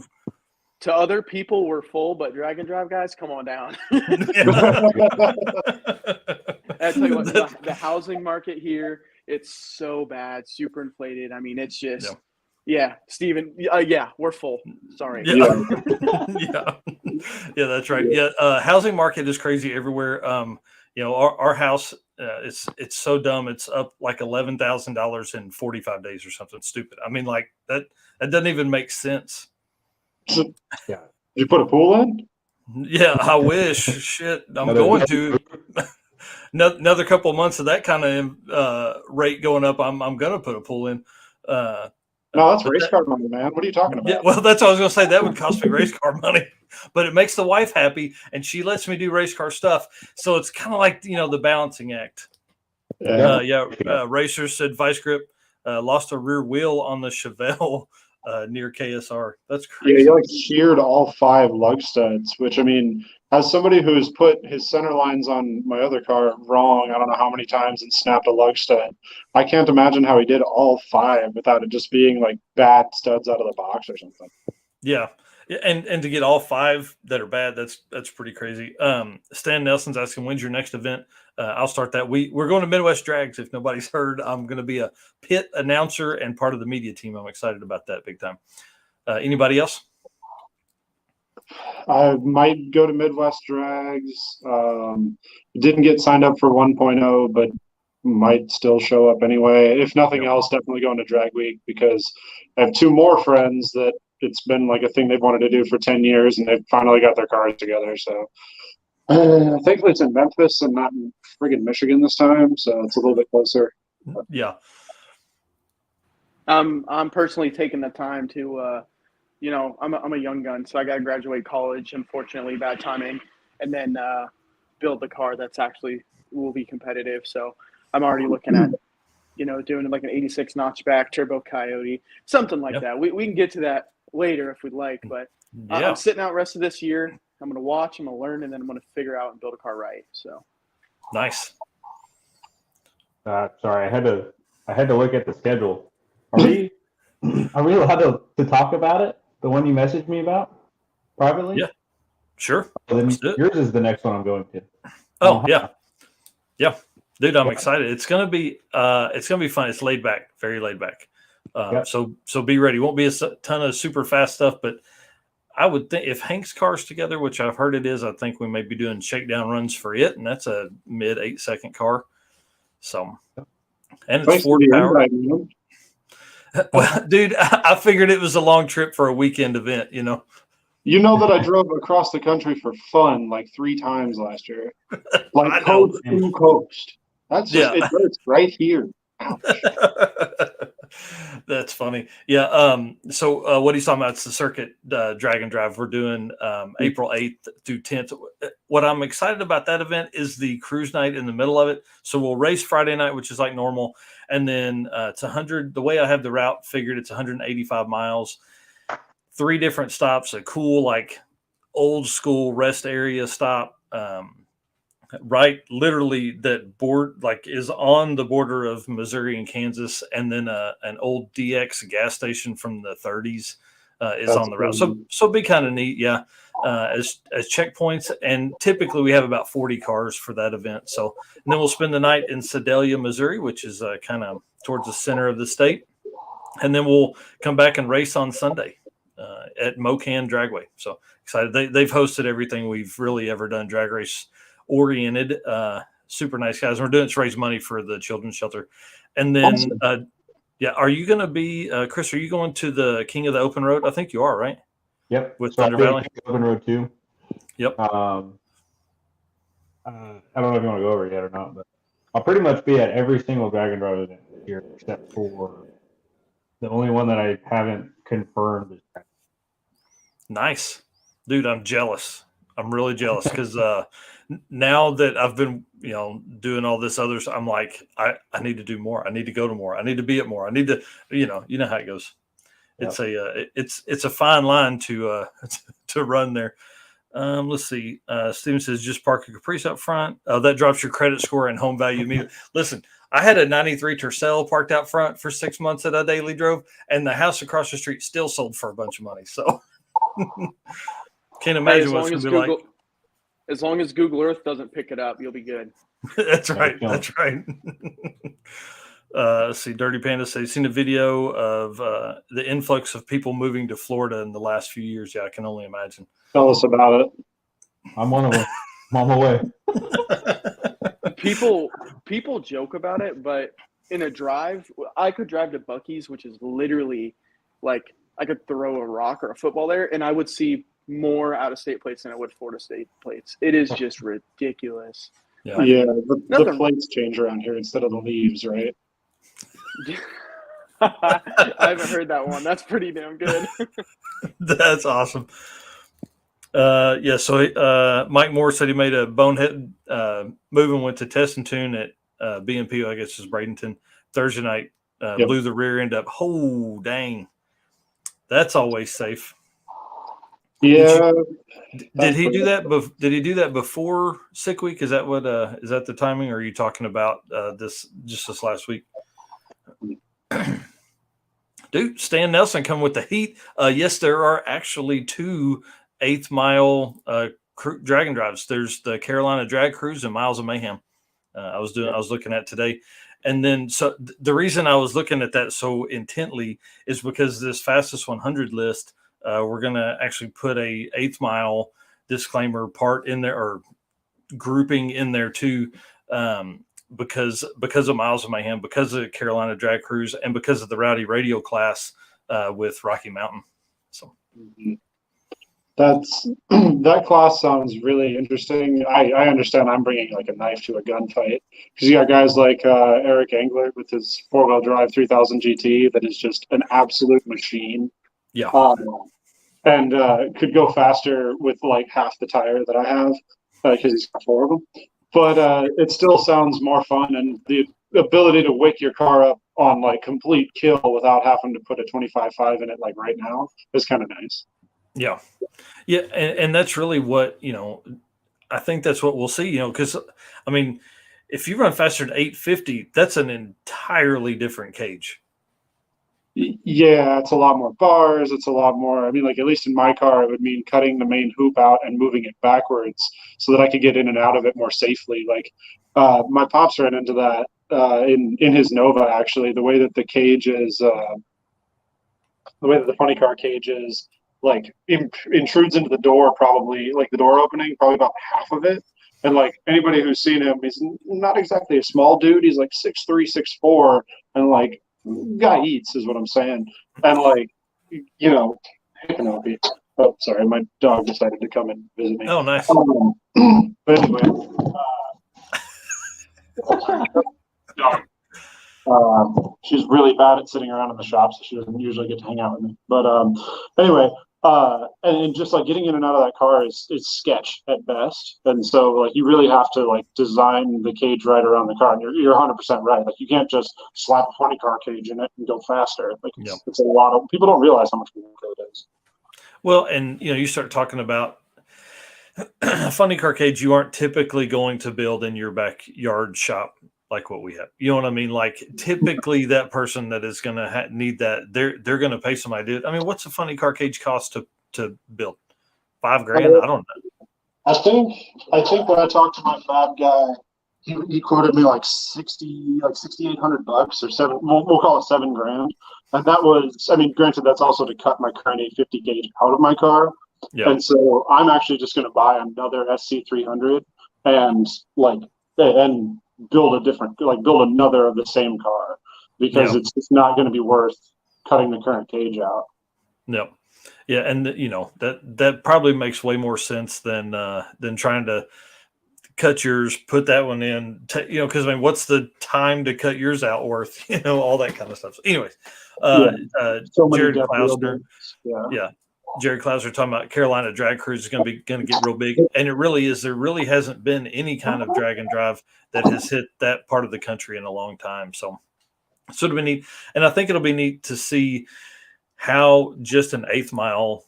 To other people, we're full, but drag and drive guys, come on down. I tell you what, the housing market here, it's so bad, super inflated. I mean, it's just, Steven, we're full. Sorry. Yeah, that's right. Yeah, housing market is crazy everywhere. Our house, it's so dumb. It's up like $11,000 in 45 days or something stupid. I mean, like that doesn't even make sense. So, you put a pool in? Yeah, I wish. Shit, I'm going to. Another couple of months of that kind of rate going up, I'm going to put a pool in. No, that's race car money, man. What are you talking about? Yeah, well, that's what I was going to say. That would cost me race car money, but it makes the wife happy, and she lets me do race car stuff. So it's kind of like the balancing act. Racer said Vice Grip lost a rear wheel on the Chevelle near KSR. That's crazy. Yeah, he sheared all 5 lug studs, which, I mean, as somebody who's put his center lines on my other car wrong, I don't know how many times, and snapped a lug stud, I can't imagine how he did all 5 without it just being like bad studs out of the box or something. Yeah. And to get all 5 that are bad, that's pretty crazy. Stan Nelson's asking, when's your next event? I'll start that. We're going to Midwest Drags. If nobody's heard, I'm going to be a pit announcer and part of the media team. I'm excited about that big time. Anybody else? I might go to Midwest Drags. Didn't get signed up for 1.0, but might still show up anyway. If nothing else, definitely going to Drag Week because I have 2 more friends that it's been like a thing they've wanted to do for 10 years, and they've finally got their cars together. So thankfully it's in Memphis and not in friggin' Michigan this time, so it's a little bit closer. Yeah. I'm personally taking the time to I'm a young gun, so I got to graduate college, unfortunately, bad timing, and then build the car that's actually will be competitive. So I'm already looking at, doing like an 86 notchback turbo Coyote, something like that. We can get to that later if we'd like, but I'm sitting out the rest of this year. I'm going to watch, I'm going to learn, and then I'm going to figure out and build a car right. So nice. Sorry, I had to look at the schedule. Are we allowed to talk about it? The one you messaged me about privately? Yeah, sure. Well, then yours is the next one I'm going to. Oh yeah, dude, I'm excited. It's gonna be fun. It's laid back, very laid back. Yep. So be ready. Won't be a ton of super fast stuff, but I would think if Hank's car's together, which I've heard it is, I think we may be doing shakedown runs for it, and that's a mid 8-second car. So, and it's Ford powered. Well, dude, I figured it was a long trip for a weekend event. You know that I drove across the country for fun like 3 times last year, like coast to coast. That's just it hurts right here. Ouch. That's funny. Yeah. So what he's talking about, it's the circuit drag and drive. We're doing April 8th through 10th. What I'm excited about that event is the cruise night in the middle of it. So we'll race Friday night, which is like normal. And then it's 100. The way I have the route figured, it's 185 miles, 3 different stops, a cool, like old school rest area stop. Right, literally that board like is on the border of Missouri and Kansas, and then an old DX gas station from the 30s is on the route. So be kind of neat, yeah. As checkpoints, and typically we have about 40 cars for that event. So, and then we'll spend the night in Sedalia, Missouri, which is kind of towards the center of the state, and then we'll come back and race on Sunday at Mocan Dragway. So excited! They've hosted everything we've really ever done drag race oriented, super nice guys. We're doing it to raise money for the children's shelter. And then awesome. Are you going to be Chris, are you going to the King of the Open Road? I think you are, right? Yep. With Thunder Valley Open Road too. Yep. I don't know if you want to go over it yet or not, but I'll pretty much be at every single drag and drive event this year except for the only one that I haven't confirmed. Nice, dude. I'm jealous. I'm really jealous because now that I've been, doing all this others, I'm like, I need to do more. I need to go to more. I need to be at more. I need to, you know how it goes. It's it's a fine line to run there. Let's see. Steven says just park a Caprice up front. That drops your credit score and home value immediately. Listen, I had a 93 Tercel parked out front for 6 months that I daily drove, and the house across the street still sold for a bunch of money. So can't imagine what it's going to be like. As long as Google Earth doesn't pick it up, you'll be good. That's right. That's right. Let's see. Dirty Panda says, seen a video of the influx of people moving to Florida in the last few years. Yeah, I can only imagine. Tell us about it. I'm one of them. I'm on my way. People joke about it, but in a drive, I could drive to Buc-ee's, which is literally like I could throw a rock or a football there, and I would see more out-of-state plates than I would Florida sate plates. It is just ridiculous. Yeah, the plates change around here instead of the leaves, right? I haven't heard that one. That's pretty damn good. That's awesome. So Mike Moore said he made a bonehead move and went to test and tune at BMP, I guess is Bradenton, Thursday night. Blew the rear end up. Oh, dang. That's always safe. Yeah. Did he do that? Did he do that before sick week? Is that what? Is that the timing? Or are you talking about this last week? Dude, Stan Nelson coming with the heat. Yes, there are actually 2 8th mile drag and drives. There's the Carolina Drag Cruise and Miles of Mayhem. I was looking at today. And then, so the reason I was looking at that so intently is because this fastest 100 list, we're going to actually put a 8th mile disclaimer part in there or grouping in there too, because of Miles of Mayhem, because of Carolina Drag Cruise, and because of the Rowdy Radio class with Rocky Mountain. So that class sounds really interesting. I understand I'm bringing like a knife to a gunfight because you got guys like Eric Engler with his 4-wheel drive 3000 GT that is just an absolute machine. Yeah. And could go faster with like half the tire that I have because he's got 4 of them. But it still sounds more fun, and the ability to wick your car up on like complete kill without having to put a 25.5 in it like right now is kind of nice. Yeah. Yeah. And that's really what, I think that's what we'll see, because, I mean, if you run faster than 850, that's an entirely different cage. Yeah, it's a lot more bars. It's a lot more, I mean, like at least in my car, it would mean cutting the main hoop out and moving it backwards so that I could get in and out of it more safely. Like my pops ran into that in his Nova, actually. The way that the cage is the funny car cage is, like, intrudes into the door, probably, like, the door opening, probably about half of it. And, like, anybody who's seen him, he's not exactly a small dude. He's like 6'3", 6'4", and, like, guy eats is what I'm saying. And, like, you know, Penelope. Oh, sorry, my dog decided to come and visit me. Oh, nice. But anyway, dog. She's really bad at sitting around in the shop, so she doesn't usually get to hang out with me. But anyway, and just like getting in and out of that car is sketch at best. And so like you really have to like design the cage right around the car. And you're 100% right. Like you can't just slap a funny car cage in it and go faster. Like it's a lot of people don't realize how much work it is. Well, and you start talking about a funny car cage, you aren't typically going to build in your backyard shop like what we have. You know what I mean? Like typically that person that is going to need that, they're going to pay somebody to do it. I mean, what's a funny car cage cost to build? $5,000? I don't know. I think when I talked to my fab guy, he quoted me like $6,800 or seven. We'll call it $7,000. And that was, I mean, granted, that's also to cut my current 850 gauge out of my car. Yeah. And so I'm actually just going to buy another SC300 and build another of the same car because it's not going to be worth cutting the current cage out. No. Yeah. And that probably makes way more sense than trying to cut yours, put that one in, because I mean, what's the time to cut yours out worth, all that kind of stuff. So anyways, Jared Klausner. Yeah. Jared Klausner talking about Carolina drag cruise is going to get real big. And it really is. There really hasn't been any kind of drag and drive that has hit that part of the country in a long time. So it'll be neat. And I think it'll be neat to see how just an 8th mile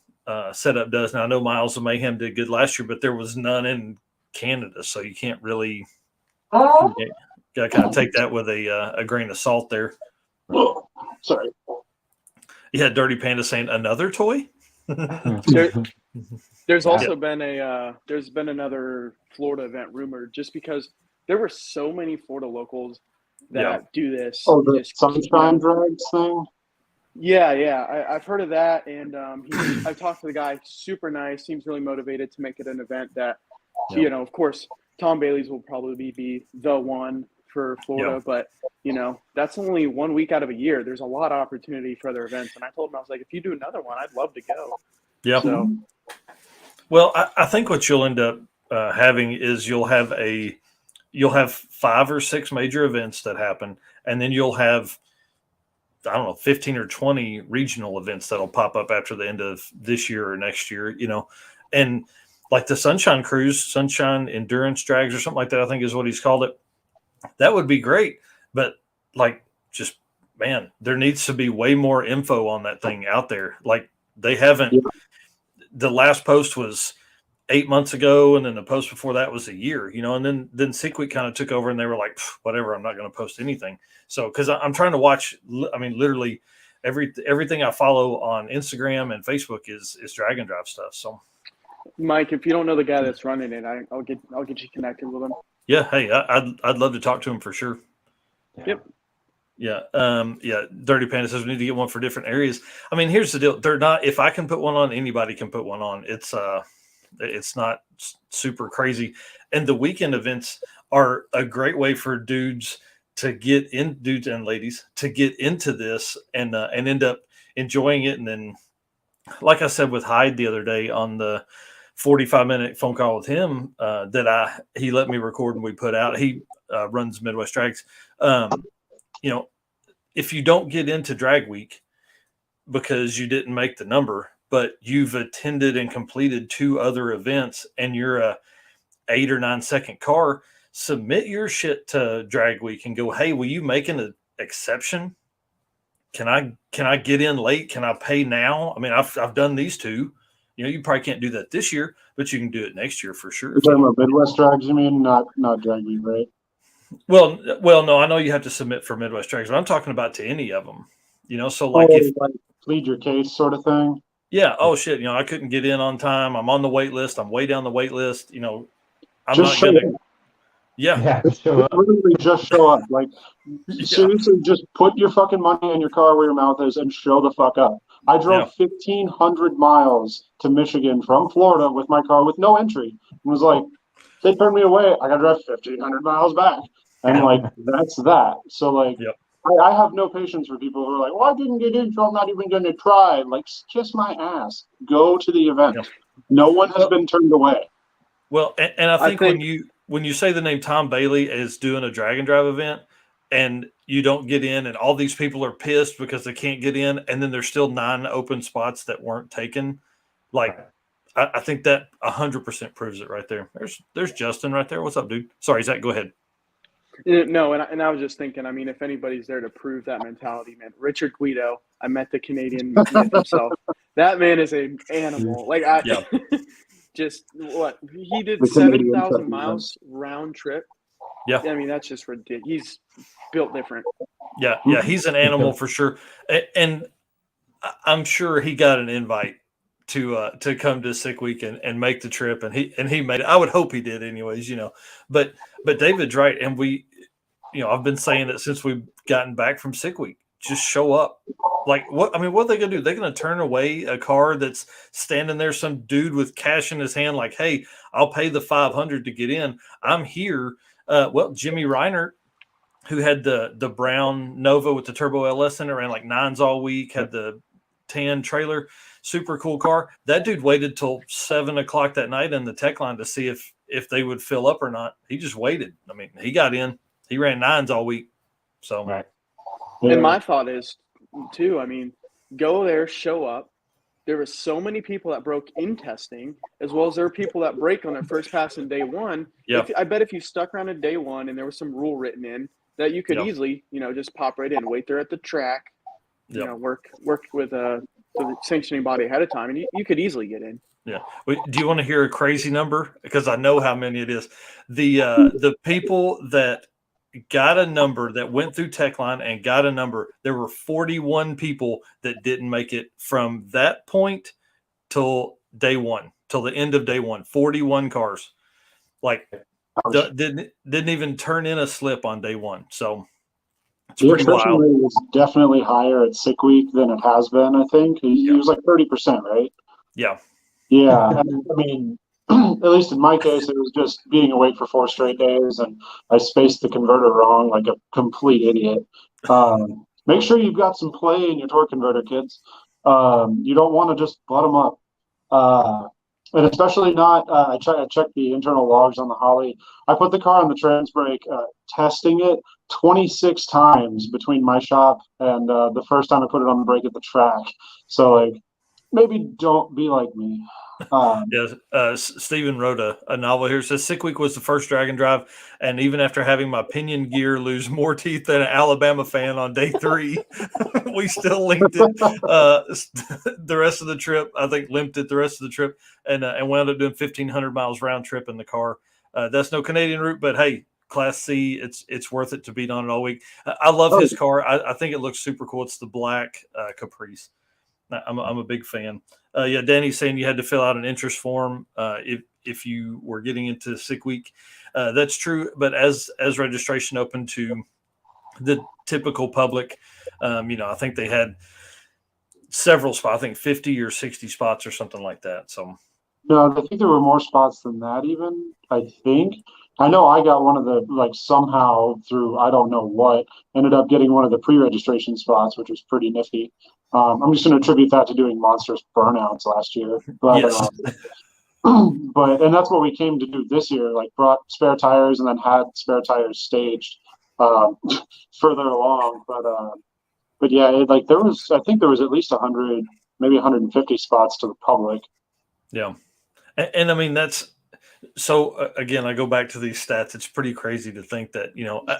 setup does. Now I know Miles of Mayhem did good last year, but there was none in Canada. So you can't really got to kind of take that with a grain of salt there. Sorry. Yeah. Dirty Panda saying another toy. There's also been there's been another Florida event rumored just because there were so many Florida locals that do this. Oh, the Sunshine Drags thing? Yeah. I've heard of that, and I've talked to the guy. Super nice. Seems really motivated to make it an event that, of course, Tom Bailey's will probably be the one for Florida, but that's only 1 week out of a year. There's a lot of opportunity for other events, and I told him, I was like, if you do another one, I'd love to go. Yeah. So, well, I think what you'll end up having is you'll have 5 or 6 major events that happen, and then you'll have 15 or 20 regional events that'll pop up after the end of this year or next year. And like the Sunshine Cruise, Sunshine Endurance Drags or something like that, I think is what he's called it. That would be great, but there needs to be way more info on that thing out there. Like they haven't. Yeah. The last post was 8 months ago, and then the post before that was a year. And then Sequit kind of took over, and they were like, whatever, I'm not going to post anything. So because I'm trying to watch, I mean, literally everything I follow on Instagram and Facebook is drag and drive stuff. So, Mike, if you don't know the guy that's running it, I'll get you connected with him. Yeah, hey, I'd love to talk to him for sure. Yep. Yeah. Dirty Panda says we need to get one for different areas. I mean, here's the deal. They're not, if I can put one on, anybody can put one on. It's not super crazy. And the weekend events are a great way for dudes and ladies to get into this and end up enjoying it. And then, like I said with Hyde the other day on the 45-minute phone call with him he let me record and we put out. He runs Midwest Drags. If you don't get into Drag Week because you didn't make the number, but you've attended and completed 2 other events and you're a 8 or 9 second car, submit your shit to Drag Week and go, hey, will you make an exception? Can I get in late? Can I pay now? I mean, I've done these 2. You probably can't do that this year, but you can do it next year for sure. You're talking about Midwest Drags, you mean? Not Drag Week, right? Well, no, I know you have to submit for Midwest Drags, but I'm talking about to any of them. So like plead your case sort of thing. Yeah. Oh shit. I couldn't get in on time. I'm on the wait list. I'm way down the wait list. I'm just not gonna. Yeah. Literally just show up. Like seriously, just put your fucking money in your car where your mouth is and show the fuck up. I drove 1,500 miles to Michigan from Florida with my car with no entry. It was like, they turned me away. I got to drive 1,500 miles back. And like, that's that. So like, I have no patience for people who are like, well, I didn't get in, so I'm not even going to try. Like, kiss my ass. Go to the event. No one has been turned away. Well, and I think when you say the name Tom Bailey is doing a drag and drive event and you don't get in and all these people are pissed because they can't get in and then there's still 9 open spots that weren't taken, like I think that 100% proves it right there. There's Justin right there. What's up, dude? Sorry, Zach, go ahead. No, and I was just thinking, I mean, if anybody's there to prove that mentality, man, Richard Guido, I met the Canadian myth himself. That man is an animal. Like, just what? He did 7,000 miles round trip. Yeah. I mean, that's just ridiculous. He's built different. Yeah, he's an animal for sure. And I'm sure he got an invite to come to Sick Week and make the trip, and he made it. I would hope he did anyways, But David's right, and we, I've been saying it since we've gotten back from Sick Week. Just show up. Like what? I mean, what are they gonna do? They're gonna turn away a car that's standing there, some dude with cash in his hand, like, "Hey, I'll pay the $500 to get in. I'm here." Jimmy Reiner, who had the brown Nova with the turbo LS in it, ran like 9s all week, had the tan trailer, super cool car. That dude waited till 7:00 that night in the tech line to see if they would fill up or not. He just waited. I mean, he got in. He ran 9s all week. So, right. And my thought is too, I mean, go there, show up. There were so many people that broke in testing, as well as there were people that break on their first pass in day one. Yeah. I bet if you stuck around in day one and there was some rule written in, that you could easily, just pop right in, wait there at the track, work with the sanctioning body ahead of time, and you could easily get in. Yeah. Do you want to hear a crazy number? Because I know how many it is. The people that got a number that went through Techline and got a number, there were 41 people that didn't make it from that point till day one, till the end of day one. 41 cars. Like, didn't even turn in a slip on day one. So it's the pretty attrition wild. rate was definitely higher at Sick Week than it has been, I think. It was like 30%, right? Yeah. Yeah. I mean, at least in my case, it was just being awake for 4 straight days, and I spaced the converter wrong like a complete idiot. Make sure you've got some play in your torque converter, kids. You don't want to just butt them up. And especially not, I checked the internal logs on the Holly. I put the car on the trans brake, testing it 26 times between my shop and the first time I put it on the brake at the track. So, like, maybe don't be like me. Stephen wrote a novel here. It says Sick Week was the first drag and drive, and even after having my pinion gear lose more teeth than an Alabama fan on day 3, we still linked it the rest of the trip. I think limped it the rest of the trip, and wound up doing 1,500 miles round trip in the car. That's no Canadian route, but hey, Class C, it's worth it to beat on it all week. I love his car. I think it looks super cool. It's the black Caprice. I'm a big fan. Danny's saying you had to fill out an interest form if you were getting into Sick Week. That's true, but as registration opened to the typical public, I think they had several spots. I think 50 or 60 spots or something like that. So no, I think there were more spots than that. Even I think I know I got one of the, like, somehow through I don't know what, ended up getting one of the pre-registration spots, which was pretty nifty. I'm just going to attribute that to doing monstrous burnouts last year. But, yes. And that's what we came to do this year, like brought spare tires and then had spare tires staged further along. But yeah, I think there was at least 100, maybe 150 spots to the public. Yeah. And I mean, that's so again, I go back to these stats. It's pretty crazy to think that,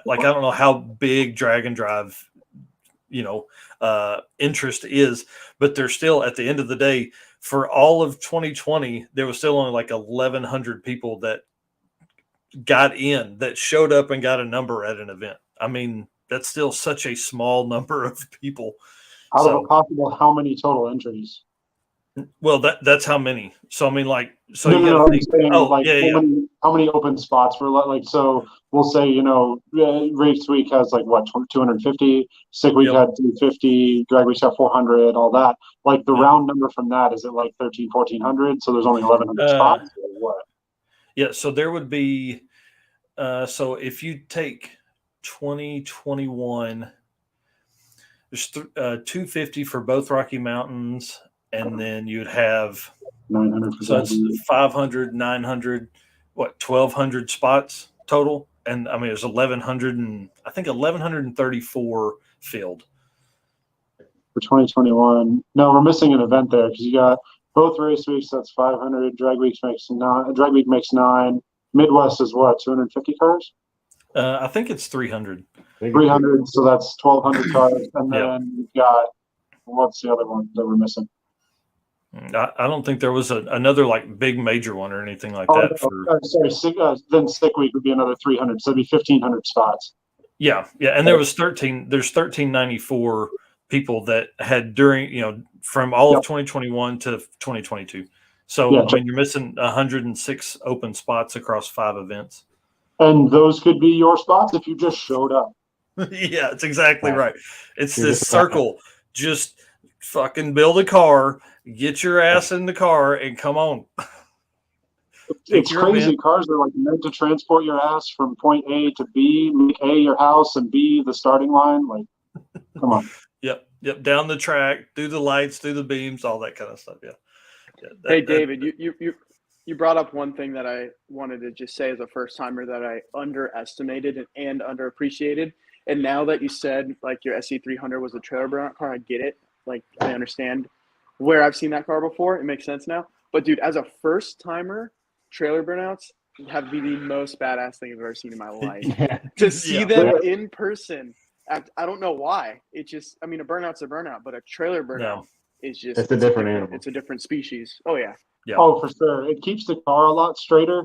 like, I don't know how big drag and drive, interest is, but there's still, at the end of the day, for all of 2020, there was still only like 1,100 people that got in, that showed up and got a number at an event. I mean, that's still such a small number of people. Out of a possible how many total entries? Well, that's how many. So I mean, like, so No, you no, got no. to I'm think. saying Oh, like yeah, yeah, how many open spots for like so we'll say race week has like what 250, sick week yep, had 250, drag weeks have 400, all that. Like the yep. round number from that is it like 13, 1400? So there's only 1100 spots or what? Yeah. So there would be. So if you take 2021, there's 250 for both Rocky Mountains, and then you'd have 900 for so drag it's week. 500, 900, what 1,200 spots total, and I mean it's 1,100 and I think 1,134 filled. For 2021. No, we're missing an event there because you got both race weeks. That's 500. Drag week makes 9. Drag week makes 9. Midwest is what 250 cars. I think it's 300. 300. So that's 1,200 cars, and Yep. then you've got what's the other one that we're missing? I don't think there was another like big major one or anything like Oh, that. no, sorry. Then sick week would be another 300. So it'd be 1,500 spots. Yeah, and there was 13. There's 1,394 people that had during from all of 2021 to 2022. So Yeah, I mean you're missing 106 open spots across 5 events. and those could be your spots if you just showed up. Yeah, it's exactly right. It's You're this just circle. Just fucking build a car, get your ass in the car, and come on. It's your crazy. event. Cars are like meant to transport your ass from point A to B, make A your house and B the starting line. Like, come on. Yep. Down the track, through the lights, through the beams, all that kind of stuff. Yeah. Hey, David, you brought up one thing that I wanted to just say as a first timer that I underestimated and underappreciated. And now that you said like your SE300 was a trailer burnout car, I get it. Like I understand where I've seen that car before. It makes sense now. But dude, as a first timer, trailer burnouts have to be the most badass thing I've ever seen in my life. To see them in person, I don't know why. It just, I mean, a burnout's a burnout, but a trailer burnout is just it's a different animal. It's a different species. Oh yeah. Yeah. Oh, for sure. It keeps the car a lot straighter.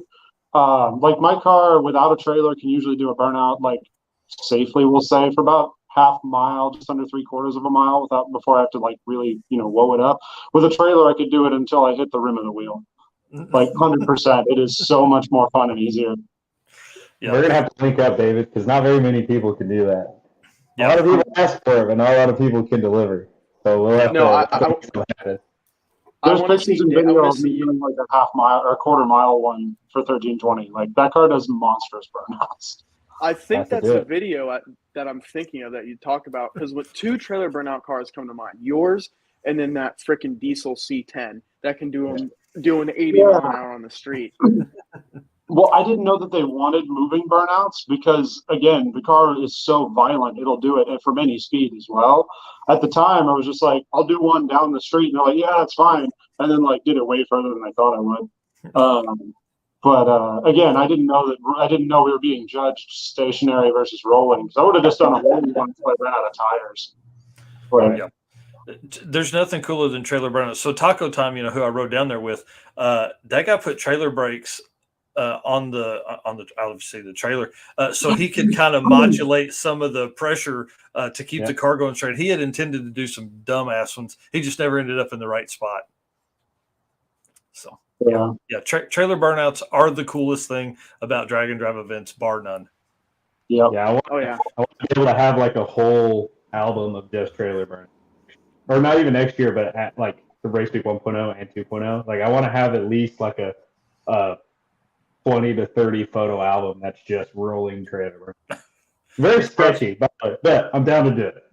Like my car without a trailer can usually do a burnout like safely, we'll say, for about half a mile, just under 3/4 of a mile before I have to like really, whoa it up. With a trailer, I could do it until I hit the rim of the wheel. Like 100%. It is so much more fun and easier. Yeah. We're gonna have to link up, David, because not very many people can do that. Yeah. A lot of people ask for it, but not a lot of people can deliver. So we'll have to. There's pictures and video of me doing like a half mile or a quarter mile one for 1320. Like that car does monstrous burnouts. I think that's the video that I'm thinking of that you talked about, because with 2 trailer burnout cars come to mind, yours and then that freaking diesel C10 that can do an 80 mile an hour on the street. Well, I didn't know that they wanted moving burnouts because, again, the car is so violent, it'll do it from any speed as well. At the time, I was just like, I'll do one down the street. And they're like, yeah, that's fine. And then, like, did it way further than I thought I would. But again, I didn't know we were being judged stationary versus rolling. Because I would have just done a rolling one until I ran out of tires. But, yeah. There's nothing cooler than trailer burnouts. So Taco Time, who I rode down there with, that guy put trailer brakes on the obviously the trailer, so he could kind of modulate some of the pressure to keep the car going straight. He had intended to do some dumbass ones. He just never ended up in the right spot. So trailer burnouts are the coolest thing about drag and drive events, bar none. I want to be able to have like a whole album of just trailer burn, or not even next year, but at like the Race Week 1.0 and 2.0. Like I want to have at least like a 20 to 30 photo album that's just rolling trailer. Very sketchy, but I'm down to do it.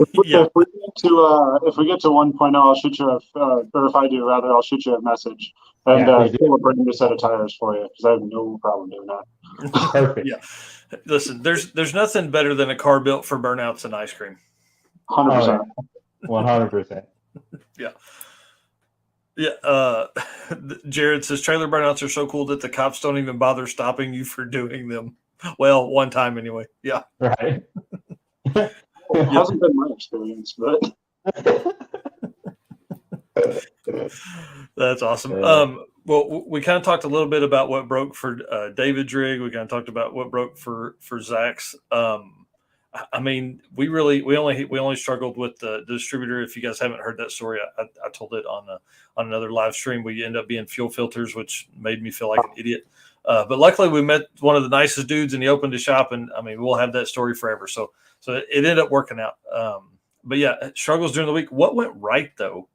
If we get to 1.0, I'll shoot you or if I do, rather, I'll shoot you a message and we'll bring a set of tires for you because I have no problem doing that. Perfect. Yeah. Listen, there's nothing better than a car built for burnouts and ice cream. 100%. 100%. Yeah. Yeah, Jared says trailer burnouts are so cool that the cops don't even bother stopping you for doing them. Well, one time anyway. Yeah. Right. It hasn't been my experience, but that's awesome. Well, we kind of talked a little bit about what broke for David's rig. We kind of talked about what broke for Zach's. I mean, we only struggled with the distributor. If you guys haven't heard that story, I told it on another live stream. We ended up being fuel filters, which made me feel like an idiot. But luckily, we met one of the nicest dudes, and he opened a shop. And I mean, we'll have that story forever. So it ended up working out. But yeah, struggles during the week. What went right though?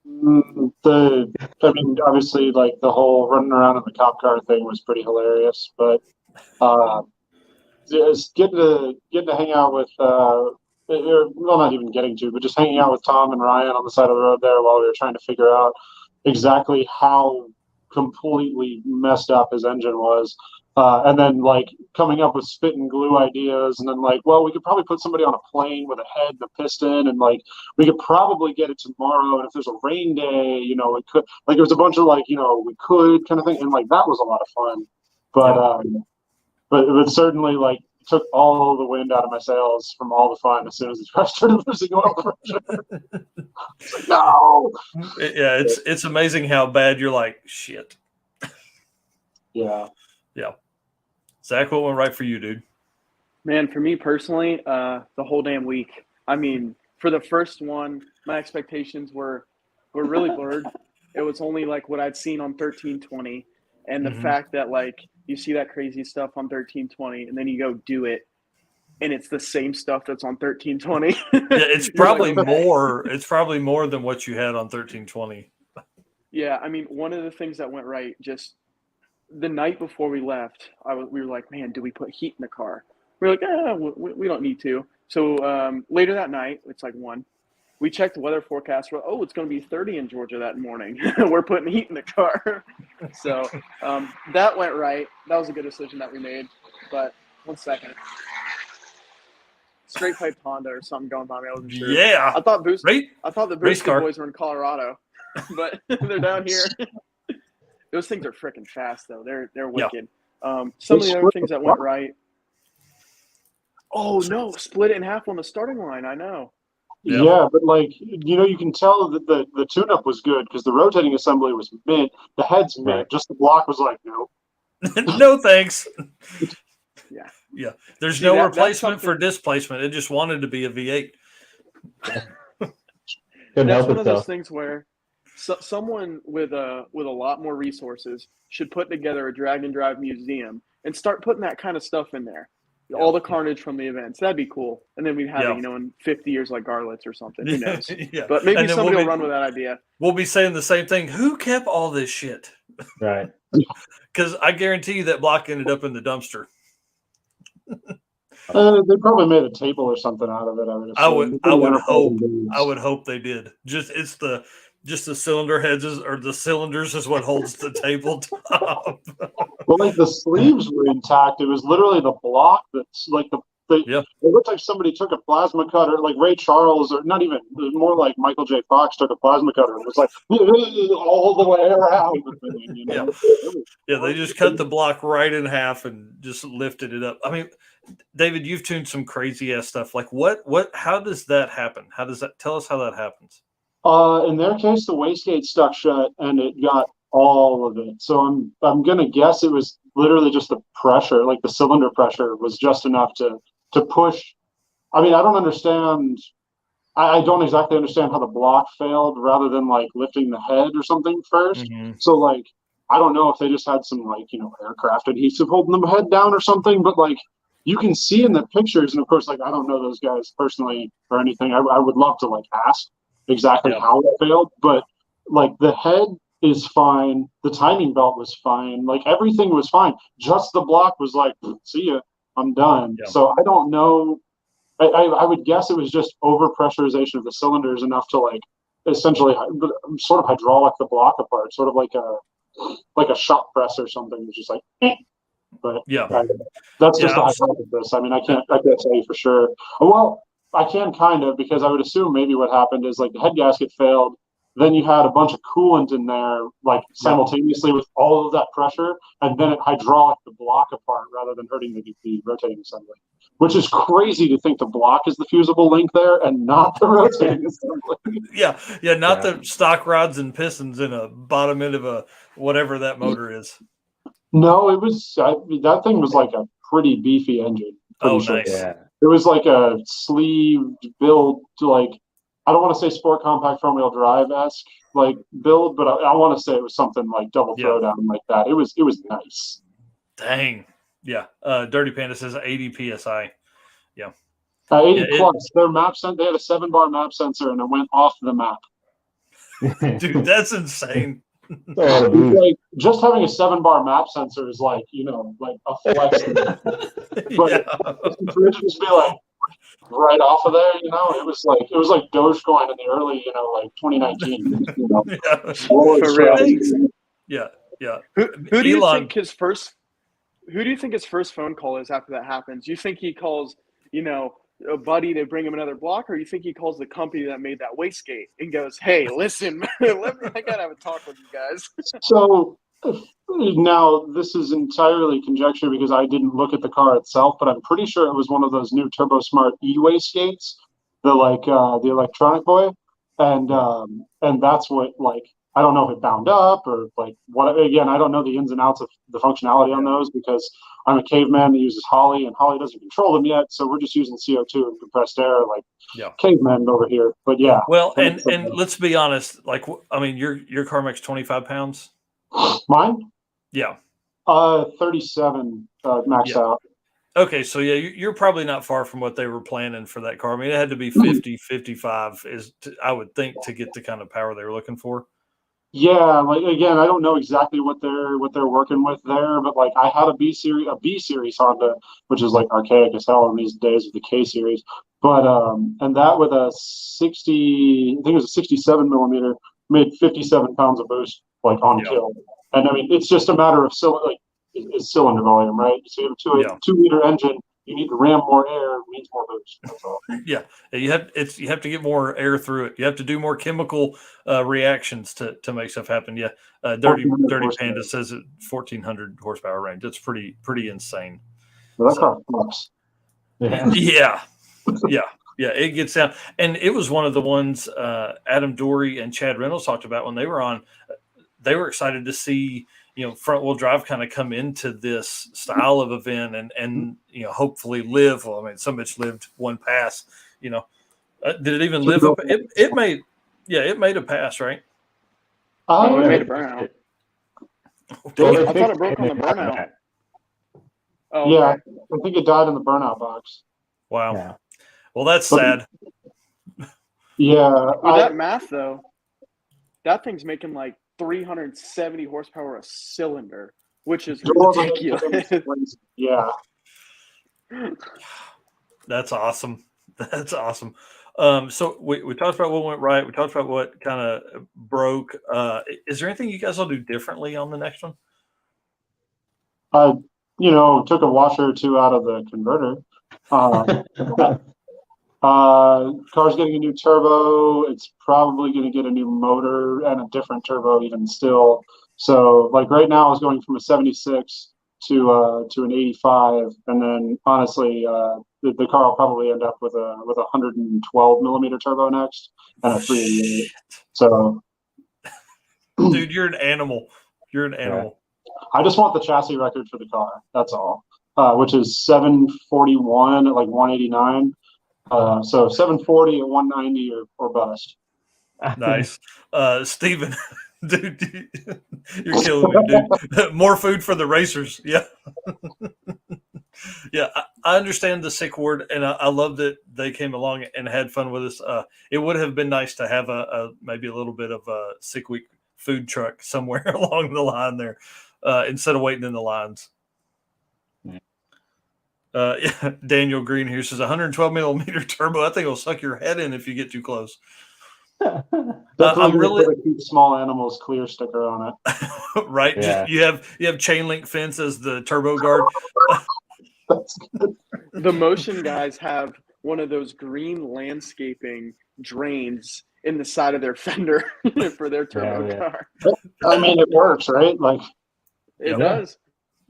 I mean, obviously, like the whole running around in the cop car thing was pretty hilarious, but just getting to hang out with, well, not even getting to, but just hanging out with Tom and Ryan on the side of the road there while we were trying to figure out exactly how completely messed up his engine was. And then like coming up with spit and glue ideas, and then like, well, we could probably put somebody on a plane with a head and a piston, and like we could probably get it tomorrow. And if there's a rain day, it could, like, it was a bunch of like, we could kind of thing, and like that was a lot of fun. But but certainly like took all the wind out of my sails from all the fun as soon as the truck started losing oil pressure. It's like, no. Yeah, it's amazing how bad you're like, shit. Yeah. Zach, what went right for you, dude? Man, for me personally, the whole damn week. I mean, for the first one, my expectations were really blurred. It was only like what I'd seen on 1320, and the fact that like you see that crazy stuff on 1320, and then you go do it, and it's the same stuff that's on 1320. Yeah, it's probably more. It's probably more than what you had on 1320. Yeah, I mean, one of the things that went right, just the night before we left, we were like, man, do we put heat in the car? We were like, we don't need to. So later that night, it's like 1, we checked the weather forecast. It's going to be 30 in Georgia that morning. We're putting heat in the car. So that went right. That was a good decision that we made. But 1 second. Straight pipe Honda or something going by me. I wasn't sure. Yeah. I thought the Boosted car boys were in Colorado, but they're down here. Those things are freaking fast, though. They're wicked. Some of the other things that went right. Oh, no. Split it in half on the starting line. I know. Yeah, but like, you can tell that the tune-up was good because the rotating assembly was mint. The head's mint. Right. Just the block was like, no. No, thanks. Yeah. There's no replacement for displacement. It just wanted to be a V8. That's one of those things where someone with a lot more resources should put together a drag and drive museum and start putting that kind of stuff in there. All the carnage from the events. That'd be cool. And then we'd have it, in 50 years like Garlitz or something. Who knows? But maybe somebody will run with that idea. We'll be saying the same thing. Who kept all this shit? Right. Because I guarantee you that block ended up in the dumpster. They probably made a table or something out of it. I would hope they did. Just the cylinder heads or the cylinders is what holds the tabletop. Well, like the sleeves were intact. It was literally the block that's like it looked like somebody took a plasma cutter, like Ray Charles, or not even, more like Michael J. Fox took a plasma cutter and was like all the way around. Yeah, they just cut the block right in half and just lifted it up. I mean, David, you've tuned some crazy ass stuff. Like how does that happen? Tell us how that happens? In their case, the wastegate stuck shut and it got all of it. So I'm gonna guess it was literally just the pressure, like the cylinder pressure was just enough to push. I mean, I don't understand. I don't exactly understand how the block failed rather than like lifting the head or something first. Mm-hmm. So like, I don't know if they just had some like, aircraft adhesive holding the head down or something, but like you can see in the pictures. And of course, like, I don't know those guys personally or anything. I would love to like ask exactly how it failed, but like the head is fine, the timing belt was fine, like everything was fine, just the block was like, see ya, I'm done. So I don't know. I would guess it was just over pressurization of the cylinders enough to like essentially sort of hydraulic the block apart, sort of like a shop press or something. It's just like but that's just the hypothesis. I mean, I can't tell you for sure. Well, I can kind of, because I would assume maybe what happened is like the head gasket failed, then you had a bunch of coolant in there, like simultaneously with all of that pressure, and then it hydraulic the block apart rather than hurting the rotating assembly, which is crazy to think the block is the fusible link there and not the rotating assembly. Not the stock rods and pistons in a bottom end of a whatever that motor is. No, it was that thing was like a pretty beefy engine. Oh, Pretty sure. nice. Yeah. It was like a sleeved build to like, I don't want to say sport compact front wheel drive esque like build, but I want to say it was something like double Yeah. throwdown like that. It was nice. Dang. Yeah. Dirty Panda says 80 psi. 80 Yeah, plus. Their map they had a 7-bar map sensor and it went off the map. Dude, that's insane. Like just having a 7-bar map sensor is like, like a flex. But Yeah. for it to just be like right off of there, it was like Dogecoin in the early, like 2019. Yeah. For real. Thanks. Yeah. Yeah. Who do you Elon- think his first? Who do you think his first phone call is after that happens? You think he calls, a buddy to bring him another block, or you think he calls the company that made that wastegate and goes, "Hey, listen, I gotta have a talk with you guys." So now this is entirely conjecture because I didn't look at the car itself, but I'm pretty sure it was one of those new Turbo Smart e-wastegates, the electronic boy, and that's what I don't know if it bound up or what. Again, I don't know the ins and outs of the functionality on those because I'm a caveman that uses Holly, and Holly doesn't control them yet, so we're just using CO2 and compressed air cavemen over here. But yeah. Well, and let's be honest. Your car makes 25 pounds. Mine? Yeah. 37 maxed out. Okay, so yeah, you're probably not far from what they were planning for that car. I mean, it had to be 50, 55 I would think, to get the kind of power they were looking for. Yeah, again, I don't know exactly what they're working with there, but I had a B series Honda, which is archaic as hell in these days with the K series. But and that with a 60, I think it was a 67 millimeter, made 57 pounds of boost on kill. And I mean, it's just a matter of cylinder volume, right? So you have a 2-liter engine. You need to ram more air, means more boost. That's all. Yeah, you have to get more air through it. You have to do more chemical reactions to make stuff happen. Yeah, Dirty Panda says it 1,400 horsepower range. That's pretty insane. Well, that car fucks. Yeah. It gets down, and it was one of the ones Adam Dorey and Chad Reynolds talked about when they were on. They were excited to see front wheel drive kind of come into this style of event and hopefully live. Well, I mean, some bitch lived one pass. Did it even live up? It made a pass, right? It made a burnout. I thought it broke on the burnout. Oh, yeah, okay. I think it died in the burnout box. Wow. Yeah. Well, that's sad. Yeah. With that math, though, that thing's making 370 horsepower a cylinder, which is ridiculous. Yeah. That's awesome. That's awesome. So we talked about what went right. We talked about what kind of broke. Is there anything you guys will do differently on the next one? Took a washer or two out of the converter. Car's getting a new turbo. It's probably going to get a new motor and a different turbo even still. So right now I was going from a 76 to an 85, and then honestly the car will probably end up with a 112 millimeter turbo next and a 388. So dude, you're an animal. You're an animal. I just want the chassis record for the car. That's all. Which is 741 at 189. So 740 at 190 or bust. Nice. Steven, dude, you're killing me, dude. More food for the racers. Yeah. Yeah, I understand the sick word, and I love that they came along and had fun with us. It would have been nice to have maybe a little bit of a sick week food truck somewhere along the line there instead of waiting in the lines. Daniel Green here says 112 millimeter turbo. I think it'll suck your head in if you get too close. I'm really put a keep small animals clear sticker on it. Right? Yeah. Just, you have chain link fence as the turbo guard. The motion guys have one of those green landscaping drains in the side of their fender for their turbo car. I mean, it works, right? It does.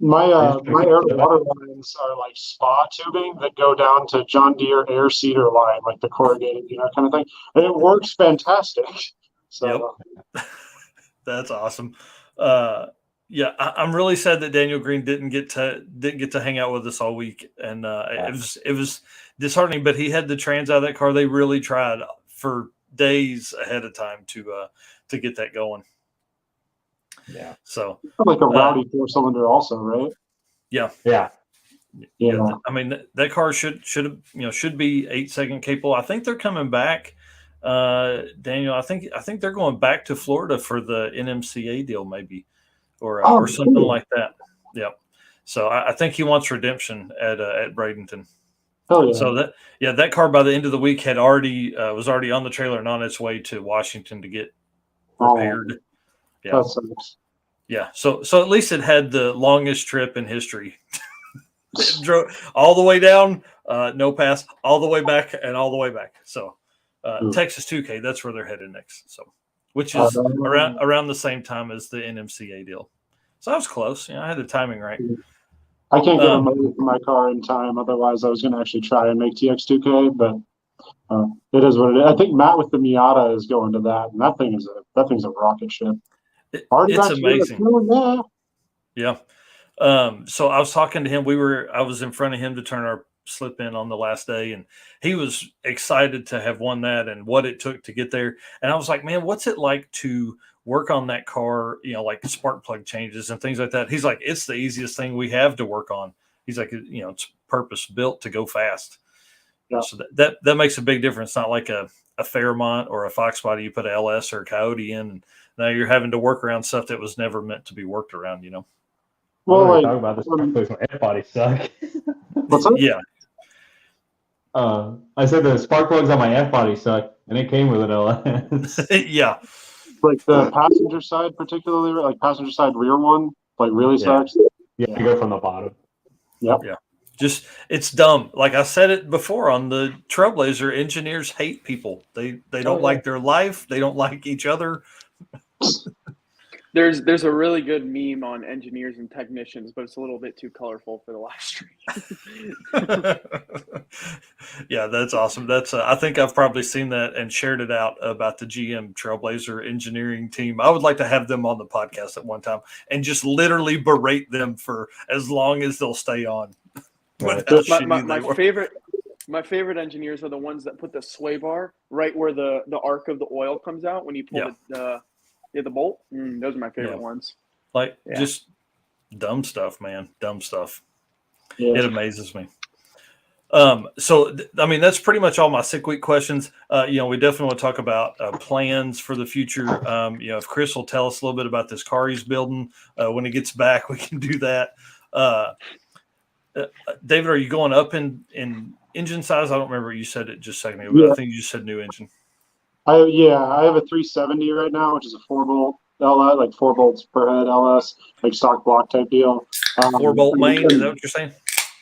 My air to water lines are spa tubing that go down to John Deere air seeder line, the corrugated, kind of thing. And it works fantastic. So Yep. That's awesome. Yeah, I'm really sad that Daniel Green didn't get to hang out with us all week, and it was disheartening. But he had the trans out of that car. They really tried for days ahead of time to get that going. Yeah. So like a rowdy 4-cylinder, also, right? Yeah. I mean, that car should be 8-second capable. I think they're coming back, Daniel. I think they're going back to Florida for the NMCA deal, maybe. Or something like that. Yeah. So I think he wants redemption at Bradenton. Oh yeah. So that car by the end of the week had was already on the trailer and on its way to Washington to get repaired. Yeah. That sucks. Yeah. So at least it had the longest trip in history. It drove all the way down, no pass, all the way back and all the way back. So Texas 2K, that's where they're headed next. So. Which is around the same time as the NMCA deal. So I was close. I had the timing right. I can't get a motor for my car in time. Otherwise, I was going to actually try and make TX2K, but it is what it is. I think Matt with the Miata is going to that, and that thing's a rocket ship. It's amazing. Yeah. So I was talking to him. I was in front of him to turn our slip in on the last day, and he was excited to have won that and what it took to get there. And I was like, man, what's it like to work on that car, like spark plug changes and things like that? He's like, it's the easiest thing we have to work on. He's like, it's purpose built to go fast. Yeah. So that makes a big difference. Not like a Fairmont or a Fox body you put an LS or a Coyote in, and now you're having to work around stuff that was never meant to be worked around. Well, talk about this spark plugs. My F body suck. What's that? Yeah. I said the spark plugs on my F body suck, and it came with an LS. Yeah. Like the passenger side, particularly, like passenger side rear one, like really sucks. Yeah, you go from the bottom. Yep. Yeah. Just it's dumb. Like I said it before on the Trailblazer, engineers hate people. They don't like their life. They don't like each other. There's a really good meme on engineers and technicians, but it's a little bit too colorful for the live stream. Yeah, that's awesome. That's I think I've probably seen that and shared it out about the GM Trailblazer engineering team. I would like to have them on the podcast at one time and just literally berate them for as long as they'll stay on. Right. My favorite engineers are the ones that put the sway bar right where the arc of the oil comes out when you pull the bolt. Those are my favorite ones. Just dumb stuff, man. Dumb stuff. Yeah. It amazes me. So, I mean, that's pretty much all my sick week questions. We definitely want to talk about plans for the future. If Chris will tell us a little bit about this car he's building, when he gets back, we can do that. David, are you going up in engine size? I don't remember. You said it just a second ago, but I think you just said new engine. I have a 370 right now, which is a 4-bolt LS, like 4 bolts per head LS, like stock block type deal. 4-bolt main, is that what you're saying?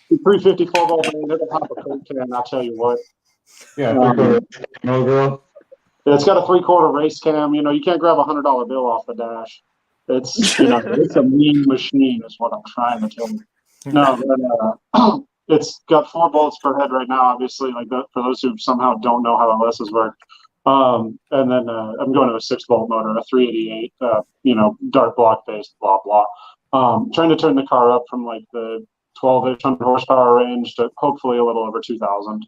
350 4-bolt main, it'll pop a coke can, I'll tell you what. Yeah, it's got a 3/4 race cam. You can't grab $100 bill off the dash. It's it's a mean machine, is what I'm trying to tell you. No, but, it's got 4 bolts per head right now. Obviously, like that, for those who somehow don't know how LSs work. And then I'm going to a 6-bolt motor, a 388, dark block based, blah blah. Trying to turn the car up from like the 12-ish 100 horsepower range to hopefully a little over 2,000.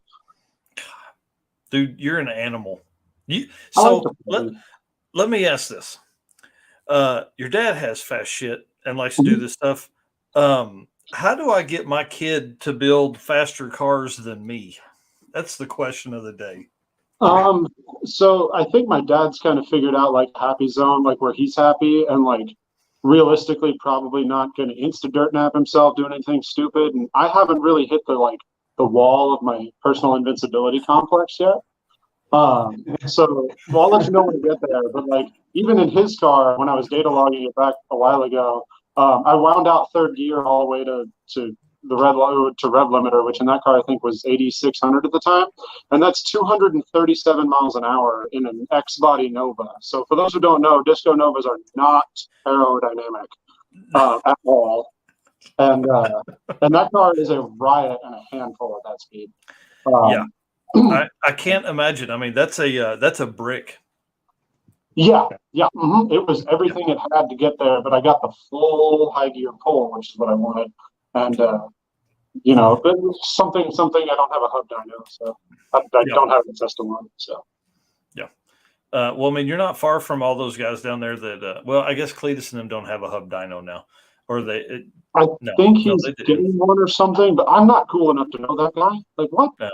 Dude, you're an animal. Let me ask this. Your dad has fast shit and likes to do this stuff. How do I get my kid to build faster cars than me? That's the question of the day. So I think my dad's kind of figured out like happy zone, like where he's happy, and like realistically probably not going to insta dirt nap himself doing anything stupid. And I haven't really hit the wall of my personal invincibility complex yet. So I'll let you know when we get there. But like even in his car, when I was data logging it back a while ago, I wound out third gear all the way to the rev limiter, which in that car I think was 8,600 at the time, and that's 237 miles an hour in an X body Nova. So for those who don't know, Disco Novas are not aerodynamic at all, and that car is a riot and a handful at that speed. I can't imagine. I mean, that's a brick. Yeah, yeah. It was everything it had to get there, but I got the full high gear pull, which is what I wanted. And but it's something I don't have a hub dyno, so I Yeah. don't have access to one. So Yeah. Well, I mean, you're not far from all those guys down there that, well, I guess Cletus and them don't have a hub dyno now. Or I think no, he's they do. getting one or something, but I'm not cool enough to know that guy. Like, what? No.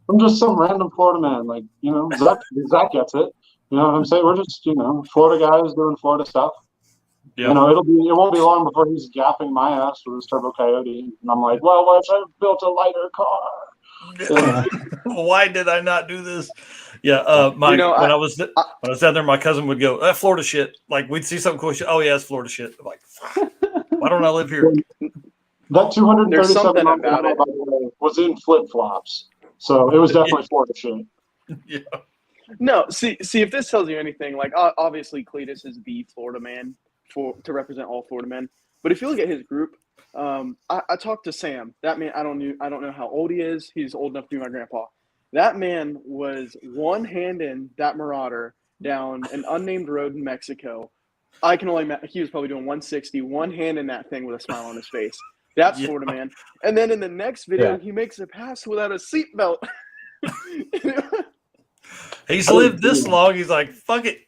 I'm just some random Florida man. Like, Zach gets it. You know what I'm saying? We're just, Florida guys doing Florida stuff. Yeah. It won't be long before he's gapping my ass with his Turbo Coyote. And I'm like, well, what if I built a lighter car? Why did I not do this? Yeah, when I was down there, my cousin would go, "That Florida shit." Like we'd see something cool. Oh yeah, it's Florida shit. I'm like, why don't I live here? That 237 There's something mile about it. by the way, was in flip flops, so it was definitely Florida shit. Yeah. No, see if this tells you anything, like obviously Cletus is the Florida man to represent all Florida men. But if you look at his group, I talked to Sam. That man, I don't know how old he is. He's old enough to be my grandpa. That man was one-handing that Marauder down an unnamed road in Mexico. I can only imagine he was probably doing 160, one-handing that thing with a smile on his face. That's Florida man. And then in the next video, he makes a pass without a seatbelt. He's lived this long. He's like, fuck it.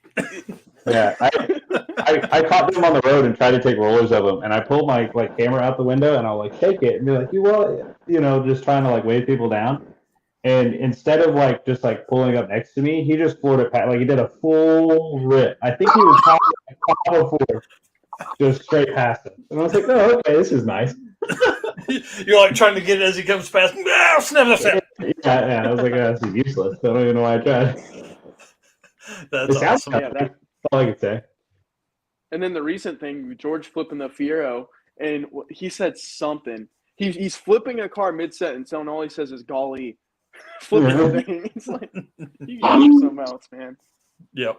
Yeah, I caught them on the road and tried to take rollers of them, and I pulled my camera out the window and I'll take it and be like, just trying to wave people down. And instead of just pulling up next to me, he just floored it he did a full rip. I think he was probably 504, just straight past him. And I was like, oh, okay, this is nice. You're trying to get it as he comes past. Snap. Yeah, I was like, this is useless. I don't even know why I tried. That's awesome. That's all I could say. And then the recent thing, George flipping the Fiero, and he said something. He's flipping a car mid-sentence, and all he says is "golly," flipping the thing. It's like you got something else, man. Yeah.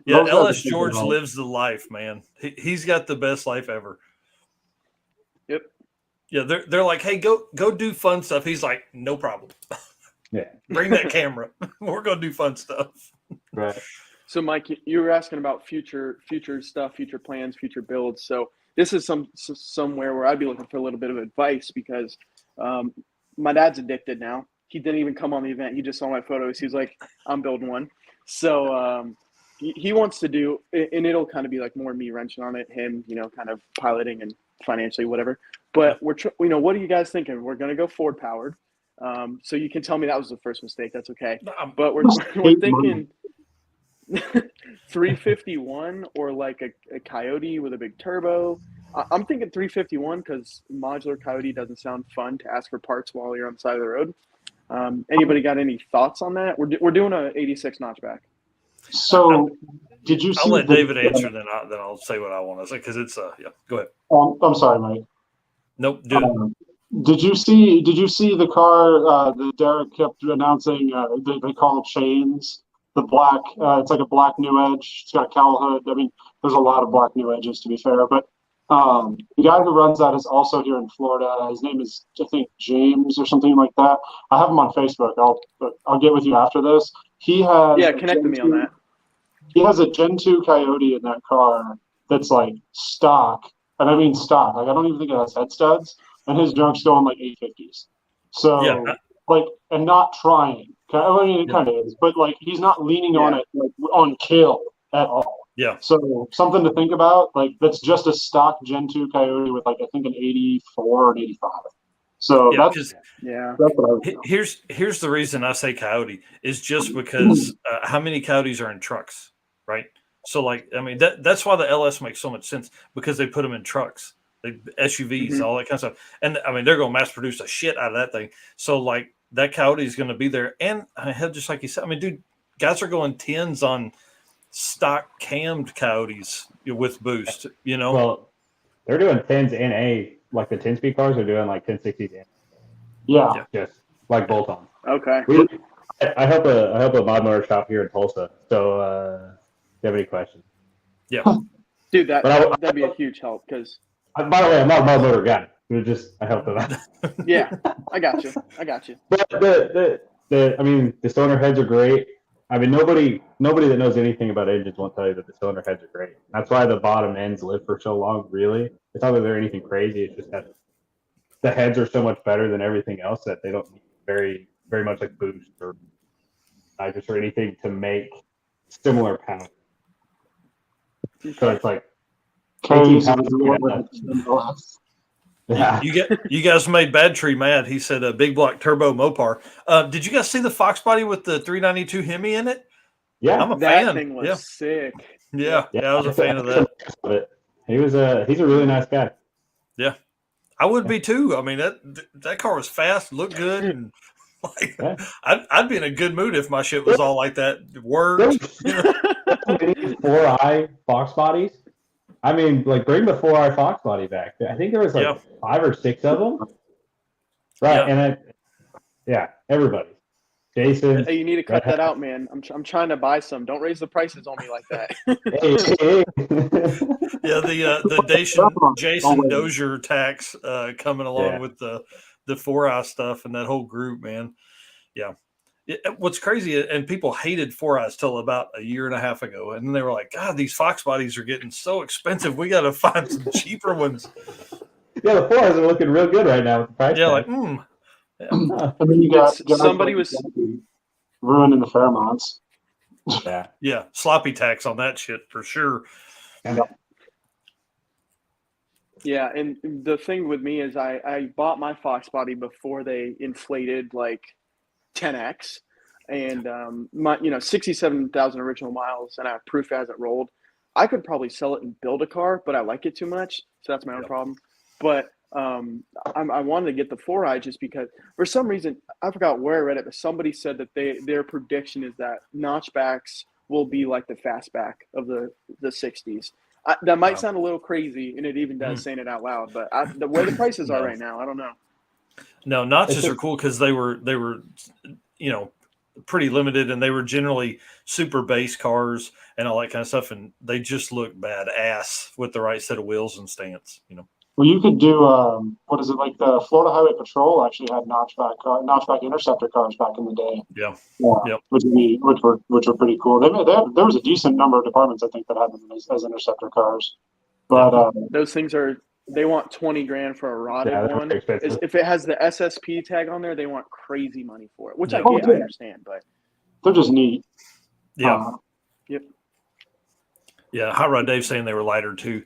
LS George lives the life, man. He's got the best life ever. Yep. Yeah, they're like, hey, go do fun stuff. He's like, no problem. Yeah. Bring that camera. We're gonna do fun stuff. Right. So, Mike, you were asking about future stuff, future plans, future builds. So this is somewhere where I'd be looking for a little bit of advice because my dad's addicted now. He didn't even come on the event. He just saw my photos. He's like, I'm building one. So he wants to do, and it'll kind of be more me wrenching on it, him, kind of piloting and financially, whatever. But what are you guys thinking? We're going to go Ford powered. So you can tell me that was the first mistake. That's okay. But we're thinking 351 or a Coyote with a big turbo. I'm thinking 351 because modular Coyote doesn't sound fun to ask for parts while you're on the side of the road. Anybody got any thoughts on that? We're doing a 86 notchback. So did you see? I'll let David answer, then I'll say what I want to say because it's Go ahead. I'm sorry, Mike. Nope. Dude. Did you see the car that Derek kept announcing? They call chains. The black, it's like a black new edge. It's got a cowl hood. I mean, there's a lot of black new edges to be fair, but the guy who runs that is also here in Florida. His name is, I think, James or something like that. I have him on Facebook. I'll get with you after this. He has connect with me on that. He has a Gen 2 Coyote in that car that's stock, and I mean stock. I don't even think it has head studs, and his junk's going 850s. So and not trying. I mean, it kind of is, but he's not leaning on it on kill at all. Yeah. So something to think about. That's just a stock Gen 2 Coyote with I think an 84 or an 85. So that's what I would do. Here's the reason I say Coyote is just because how many Coyotes are in trucks, right? So that's why the LS makes so much sense because they put them in trucks, SUVs, all that kind of stuff, and I mean they're going to mass produce a shit out of that thing. So that Coyote is going to be there, and just like you said, I mean, dude, guys are going 10s on stock cammed Coyotes with boost. Well, they're doing 10s and the 10-speed cars are doing 1060s. Yeah. Just bolt-on. Okay. I help a mod motor shop here in Tulsa. So, if you have any questions? Yeah. Dude, that'd be a huge help because. By the way, I'm not a mod motor guy. I help them out. Yeah, I got you. But the cylinder heads are great. I mean, nobody that knows anything about engines won't tell you that the cylinder heads are great. That's why the bottom ends live for so long. Really, it's not that they're anything crazy. It's just that the heads are so much better than everything else that they don't need very much like boost or nitrous or anything to make similar power. So it's like 18 pounds. Yeah. You guys made Bad Tree mad. He said a big block turbo Mopar. Did you guys see the Fox body with the 392 Hemi in it? Yeah, I'm a that fan. thing was sick. Yeah, I was a fan of that. He's a really nice guy. Yeah, I would be too. I mean that car was fast, looked good, and like I'd be in a good mood if my shit was all like that. Worked. 4i Fox bodies. I mean, like bring the 4i Fox body back. I think there was like 5 or 6 of them. Right, and everybody. Jason, hey, you need to cut that out, man. I'm trying to buy some. Don't raise the prices on me like that. Yeah, the Jason Dozier tax coming along with the 4i stuff and that whole group, man. Yeah. What's crazy, and people hated 4i's till about a year and a half ago, and then they were like, God, these Fox bodies are getting so expensive. We got to find some cheaper ones. Yeah, the 4i's are looking real good right now with the price tag. I mean, you got somebody was ruining the Fairmonts. Yeah, sloppy tax on that shit for sure. Yeah, and the thing with me is I bought my Fox body before they inflated like 10x, and my 67,000 original miles, and I have proof it hasn't rolled. I could probably sell it and build a car, but I like it too much, so that's my own problem. But I wanted to get the 4i just because for some reason I forgot where I read it, but somebody said that their prediction is that notchbacks will be like the fastback of the 60s. That might sound a little crazy, and it even does saying it out loud. But the way the prices are right now, I don't know. No, notches are cool because they were pretty limited, and they were generally super base cars and all that kind of stuff, and they just look badass with the right set of wheels and stance. Well, you could do what is it, like the Florida Highway Patrol actually had notchback interceptor cars back in the day. Yeah. Which were pretty cool. There was a decent number of departments I think that had them as interceptor cars, but those things they want $20,000 for a rotted one. If it has the SSP tag on there, they want crazy money for it, which I get, I understand, but they're just neat. Yeah. Yep. Yeah, Hot Rod Dave saying they were lighter too.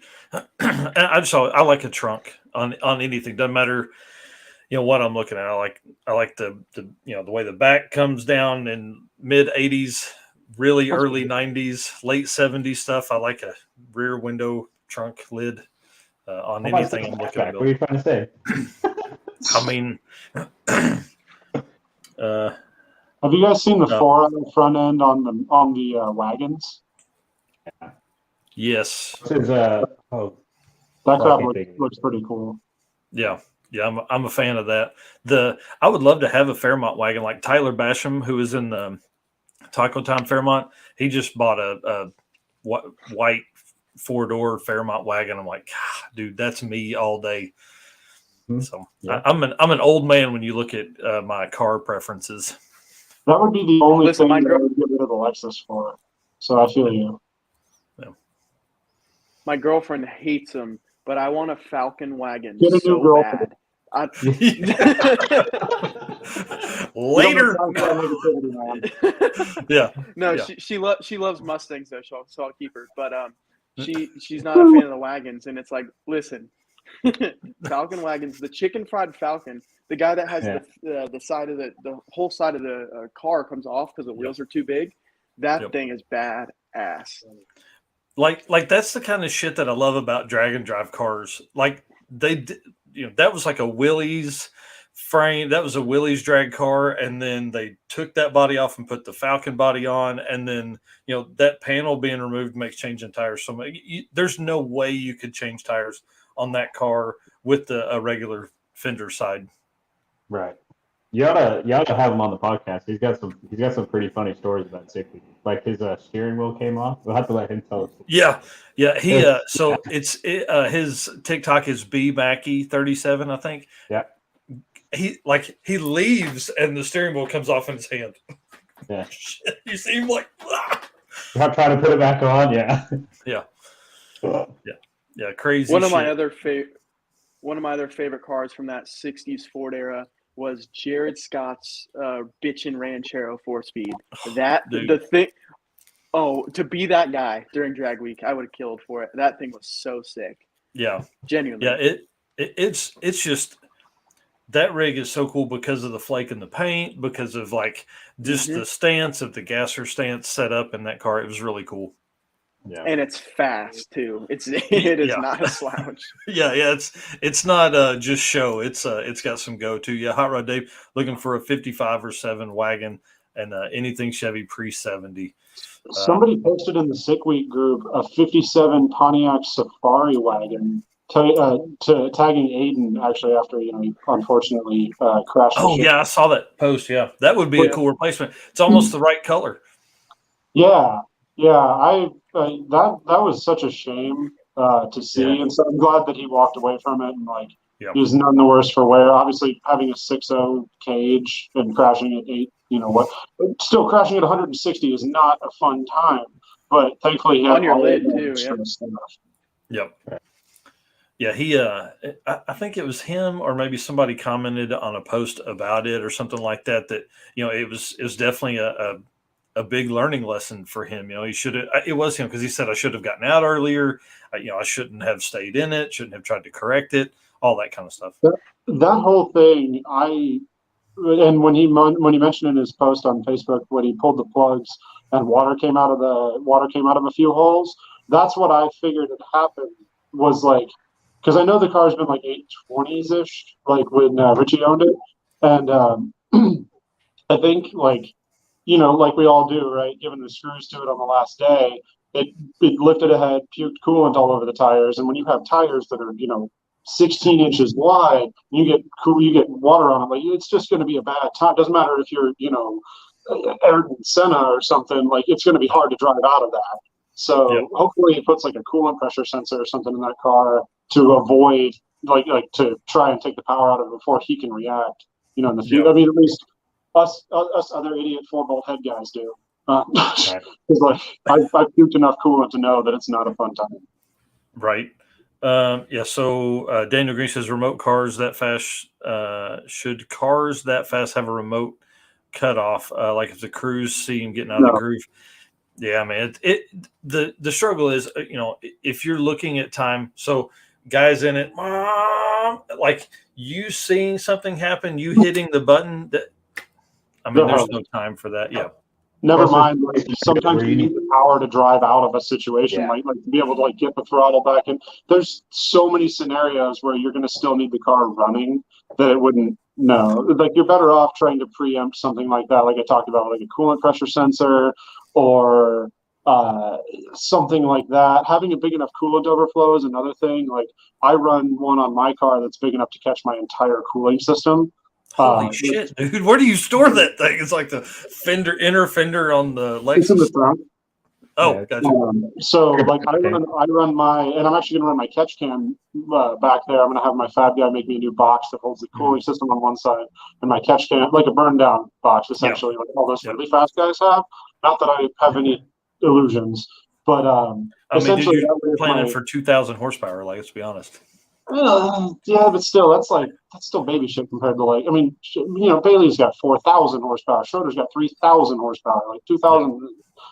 And I like a trunk on anything. Doesn't matter, what I'm looking at. I like the the way the back comes down in mid 80s, really early 90s, late 70s stuff. I like a rear window trunk lid on anything I'm looking at. What are you trying to say? I mean, have you guys seen the 4i front end on the wagons? Yes. That crap looks pretty cool. Yeah, I'm a fan of that. I would love to have a Fairmont wagon like Tyler Basham, who is in the Taco Time Fairmont. He just bought a white 4-door Fairmont wagon. I'm like, God, dude, that's me all day. So I'm an old man when you look at my car preferences. That would be the only thing I would get rid of the Lexus for. So I feel you. My girlfriend hates them, but I want a Falcon wagon so bad. Later. Yeah. No, yeah. She loves Mustangs though, so I'll keep her. But she's not a fan of the wagons, and it's like, listen, Falcon wagons, the chicken fried Falcon, the guy that has the side of the whole side of the car comes off because the wheels are too big. That thing is badass. Like that's the kind of shit that I love about drag and drive cars. Like that was like a Willys frame. That was a Willys drag car, and then they took that body off and put the Falcon body on, and then that panel being removed makes changing tires so much. There's no way you could change tires on that car with a regular fender side. Right. You ought to have him on the podcast. He's got some pretty funny stories about 60. Like his steering wheel came off. We'll have to let him tell us. Yeah. He so it's his TikTok is B Mackey 37, I think. Yeah. He leaves and the steering wheel comes off in his hand. Yeah. You seem like, I'm trying to put it back on. Yeah. yeah, yeah, crazy. One of shit. my other favorite cars from that '60s Ford era was Jared Scott's bitchin' Ranchero 4-speed. That Dude. the thing. Oh, to be that guy during drag week, I would have killed for it. That thing was so sick. Yeah, Genuinely. yeah. It's just that rig is so cool because of the flake in the paint, because of like just the stance of the gasser stance set up in that car. It was really cool. Yeah. And it's fast too. It is Yeah. not a slouch. Yeah, it's not just show. It's got some go to. Yeah, Hot Rod Dave looking for a 55 or 7 wagon and anything Chevy pre-70. Somebody posted in the Sick Week group a 57 Pontiac Safari wagon tagging Aiden actually after he unfortunately crashed. Oh yeah, I saw that post. Yeah, that would be a cool replacement. It's almost the right color. Yeah, I that was such a shame to see, and so I'm glad that he walked away from it and like he was none the worse for wear. Obviously, having a 6.0 cage and crashing at 8, still crashing at 160 is not a fun time. But thankfully, he had on your all lid of that too. extra Yeah. stuff. Yep. Yeah, he. I think it was him, or maybe somebody commented on a post about it, or something like that. That it was definitely a big learning lesson for him. He should have. It was him because he said I should have gotten out earlier. I shouldn't have stayed in it. Shouldn't have tried to correct it. All that kind of stuff. That whole thing, and when he mentioned in his post on Facebook when he pulled the plugs and water came out of a few holes. That's what I figured had happened. Was like, because I know the car's been like 820s ish, like when Richie owned it, and I think like we all do, right? Given the screws to it on the last day, it lifted ahead, puked coolant all over the tires, and when you have tires that are 16 inches wide, you get water on them. Like it's just going to be a bad time. Doesn't matter if you're Ayrton Senna or something. Like it's going to be hard to drive out of that. So hopefully he puts like a coolant pressure sensor or something in that car to avoid like to try and take the power out of it before he can react. In the future. I mean, at least us other idiot 4-bolt head guys do. Because like I've puked enough coolant to know that it's not a fun time. Right. So Daniel Green says remote cars that fast. Should cars that fast have a remote cutoff? Like if the Cruise see him getting out of the groove. Yeah, man. The struggle is, if you're looking at time, so guys in it, like you seeing something happen, you hitting the button. There's no time for that. Yeah. Never mind. Like sometimes you need the power to drive out of a situation, like to be able to like get the throttle back. And there's so many scenarios where you're going to still need the car running that it wouldn't. No, like you're better off trying to preempt something like that, like I talked about, like a coolant pressure sensor or something like that. Having a big enough coolant overflow is another thing. Like I run one on my car that's big enough to catch my entire cooling system. Holy shit, dude! Where do you store that thing? It's like the inner fender on the Lexus. It's in the front. Oh, gotcha. So like I run my, and I'm actually gonna run my catch cam back there. I'm gonna have my fab guy make me a new box that holds the cooling system on one side and my catch cam, like a burn down box, essentially, like all those really fast guys have. Not that I have any illusions, but essentially, dude, you're planning for 2,000 horsepower. Like, let's be honest. Yeah, but still, that's still baby shit compared to like, I mean, Bailey's got 4,000 horsepower. Schroeder's got 3,000 horsepower. Like 2,000,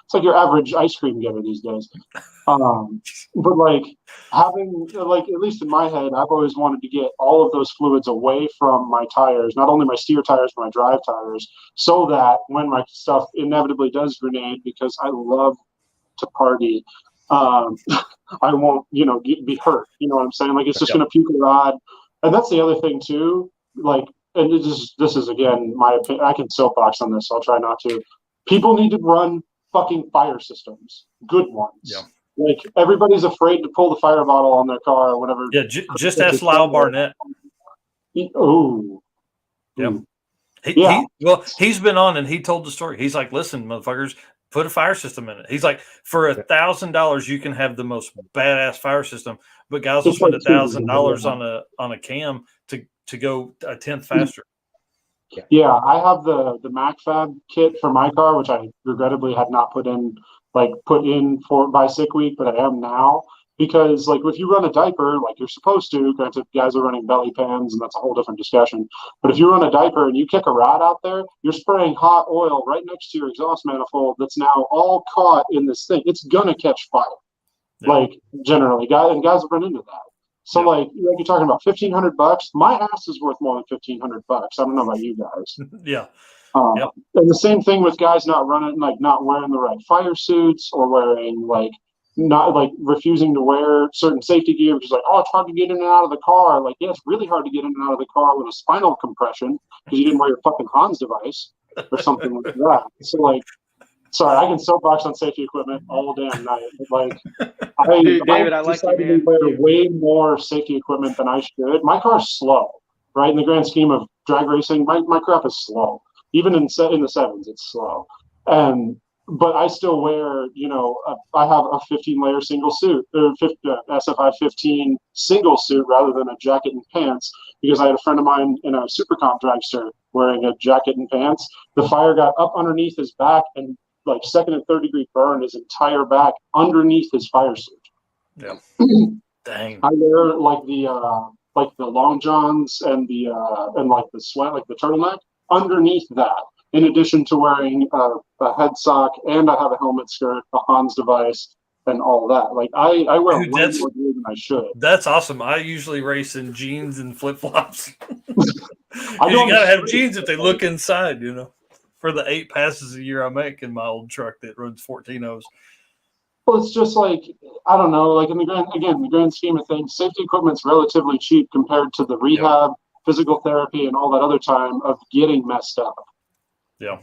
it's like your average ice cream getter these days. But like having, like at least in my head, I've always wanted to get all of those fluids away from my tires, not only my steer tires, but my drive tires, so that when my stuff inevitably does grenade, because I love to party. I won't, be hurt. You know what I'm saying? Like it's just going to puke a rod. And that's the other thing too. Like, and this is again my opinion. I can soapbox on this, so I'll try not to. People need to run fucking fire systems, good ones. Yeah. Like everybody's afraid to pull the fire bottle on their car or whatever. Yeah, just ask Lyle Barnett. He's been on and he told the story. He's like, listen, motherfuckers, put a fire system in it. He's like, for $1,000, you can have the most badass fire system, but guys will spend $1,000 on a cam to go a tenth faster. Yeah, I have the MacFab kit for my car, which I regrettably had not put in for by sick week, but I am now. Because like if you run a diaper like you're supposed to, granted guys are running belly pans and that's a whole different discussion. But if you run a diaper and you kick a rat out there, you're spraying hot oil right next to your exhaust manifold that's now all caught in this thing. It's gonna catch fire. Yeah. Like generally, guys have run into that. So like you're talking about $1,500. My ass is worth more than $1,500. I don't know about you guys. Yeah. And the same thing with guys not wearing the right fire suits or wearing not refusing to wear certain safety gear, which is oh, it's hard to get in and out of the car. Like, yeah, it's really hard to get in and out of the car with a spinal compression because you didn't wear your fucking Hans device or something like that. So sorry, I can soapbox on safety equipment all damn night. But David, I decided to wear way more safety equipment than I should. My car's slow, right? In the grand scheme of drag racing, my crap is slow. Even in the sevens, it's slow. But I still wear, I have a 15-layer single suit, or SFI 15 single suit rather than a jacket and pants, because I had a friend of mine in a super comp dragster wearing a jacket and pants. The fire got up underneath his back and second and third degree burned his entire back underneath his fire suit. Yeah. Dang. I wear the long johns and the sweat, the turtleneck underneath that. In addition to wearing a head sock, and I have a helmet skirt, a Hans device, and all that. I wear way more gear than I should. That's awesome. I usually race in jeans and flip flops. You gotta have jeans if they look inside, for the 8 passes a year I make in my old truck that runs 14Os. Well, it's just I don't know, in the grand scheme of things, safety equipment's relatively cheap compared to the rehab, physical therapy, and all that other time of getting messed up. Yeah.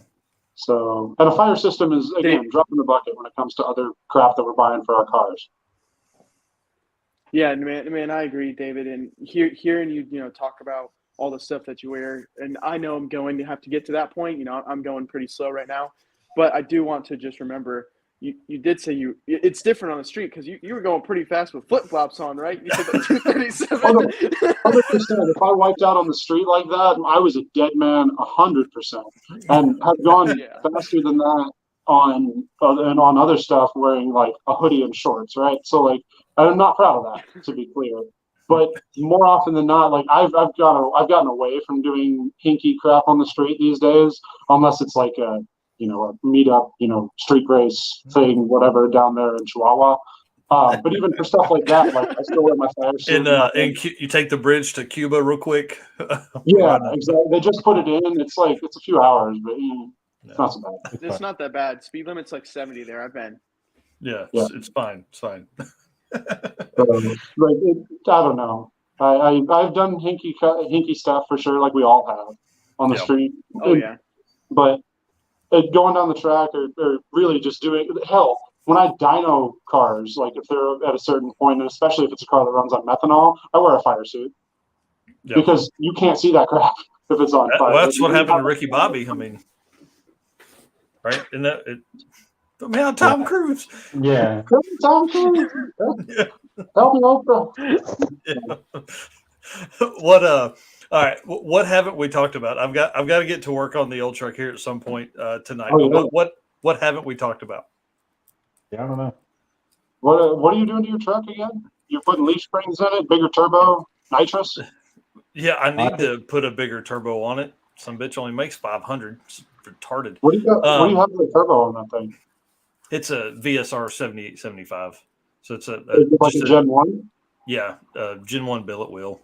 So, and a fire system is, again, dropping the bucket when it comes to other crap that we're buying for our cars. Yeah, man, I agree, David. And hearing you, talk about all the stuff that you wear, and I know I'm going to have to get to that point. I'm going pretty slow right now, but I do want to just remember you did say it's different on the street because you were going pretty fast with flip flops on, right? You said 237. 100%. If I wiped out on the street like that, I was a dead man 100%, and have gone faster than that on other stuff wearing a hoodie and shorts, right? So I'm not proud of that, to be clear. But more often than not, I've gotten away from doing hinky crap on the street these days, unless it's a meetup, street race thing, whatever, down there in Chihuahua. But even for stuff like that, I still wear my fire suit. And you take the bridge to Cuba real quick. Yeah, exactly. They just put it in. It's it's a few hours, but it's not so bad. It's not that bad. Speed limit's 70 there. I've been. Yeah, it's fine. It's fine. I don't know. I've done hinky stuff for sure, we all have on the street. Oh yeah. But going down the track or really just doing when I dyno cars, if they're at a certain point, and especially if it's a car that runs on methanol, I wear a fire suit because you can't see that crap if it's on fire. Well, that's what happened to Ricky Bobby. I mean, right? And Tom Cruise. Yeah. Tom Cruise. Help me, Oprah. All right. What haven't we talked about? I've got to get to work on the old truck here at some point tonight. What haven't we talked about? Yeah, I don't know. What are you doing to your truck again? You're putting leaf springs in it, bigger turbo, nitrous? Yeah, I need to put a bigger turbo on it. Some bitch only makes 500. It's retarded. What do you have for a turbo on that thing? It's a VSR 7875. So it's a Gen 1? Yeah, Gen 1 billet wheel.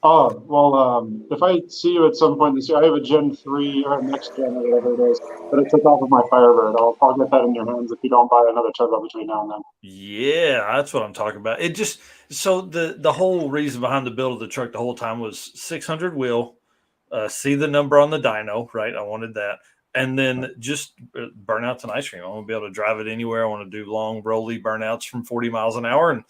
Oh, well, if I see you at some point this year, I have a Gen 3 or next gen or whatever it is that I took off of my Firebird. I'll get that in your hands if you don't buy another turbo between now and then. Yeah, that's what I'm talking about. It just so the whole reason behind the build of the truck the whole time was 600 wheel, see the number on the dyno, right? I wanted that. And then just burnouts and ice cream. I want to be able to drive it anywhere. I want to do long, rolly burnouts from 40 miles an hour and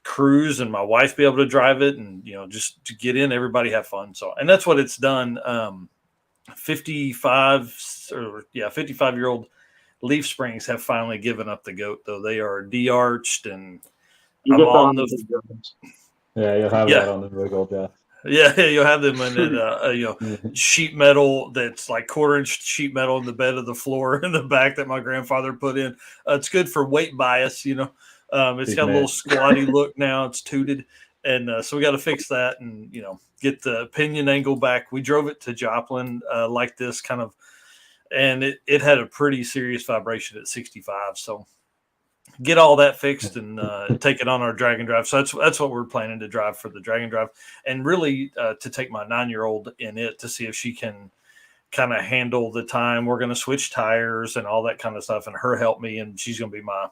cruise, and my wife be able to drive it, and just to get in, everybody have fun. So, and that's what it's done. 55-year-old leaf springs have finally given up the goat, though. They are de-arched, and Yeah, you'll have that on the rig old Jeff. Yeah, you'll have them in that sheet metal that's like 1/4-inch sheet metal in the bed of the floor in the back that my grandfather put in. It's good for weight bias, It's got a little squatty look now. It's tooted, and so we got to fix that and get the pinion angle back. We drove it to Joplin like this kind of, and it had a pretty serious vibration at 65. So get all that fixed and take it on our drag and drive. So that's what we're planning to drive for the drag and drive, and really to take my 9-year-old in it to see if she can kind of handle the time. We're going to switch tires and all that kind of stuff, and her help me, and she's going to be my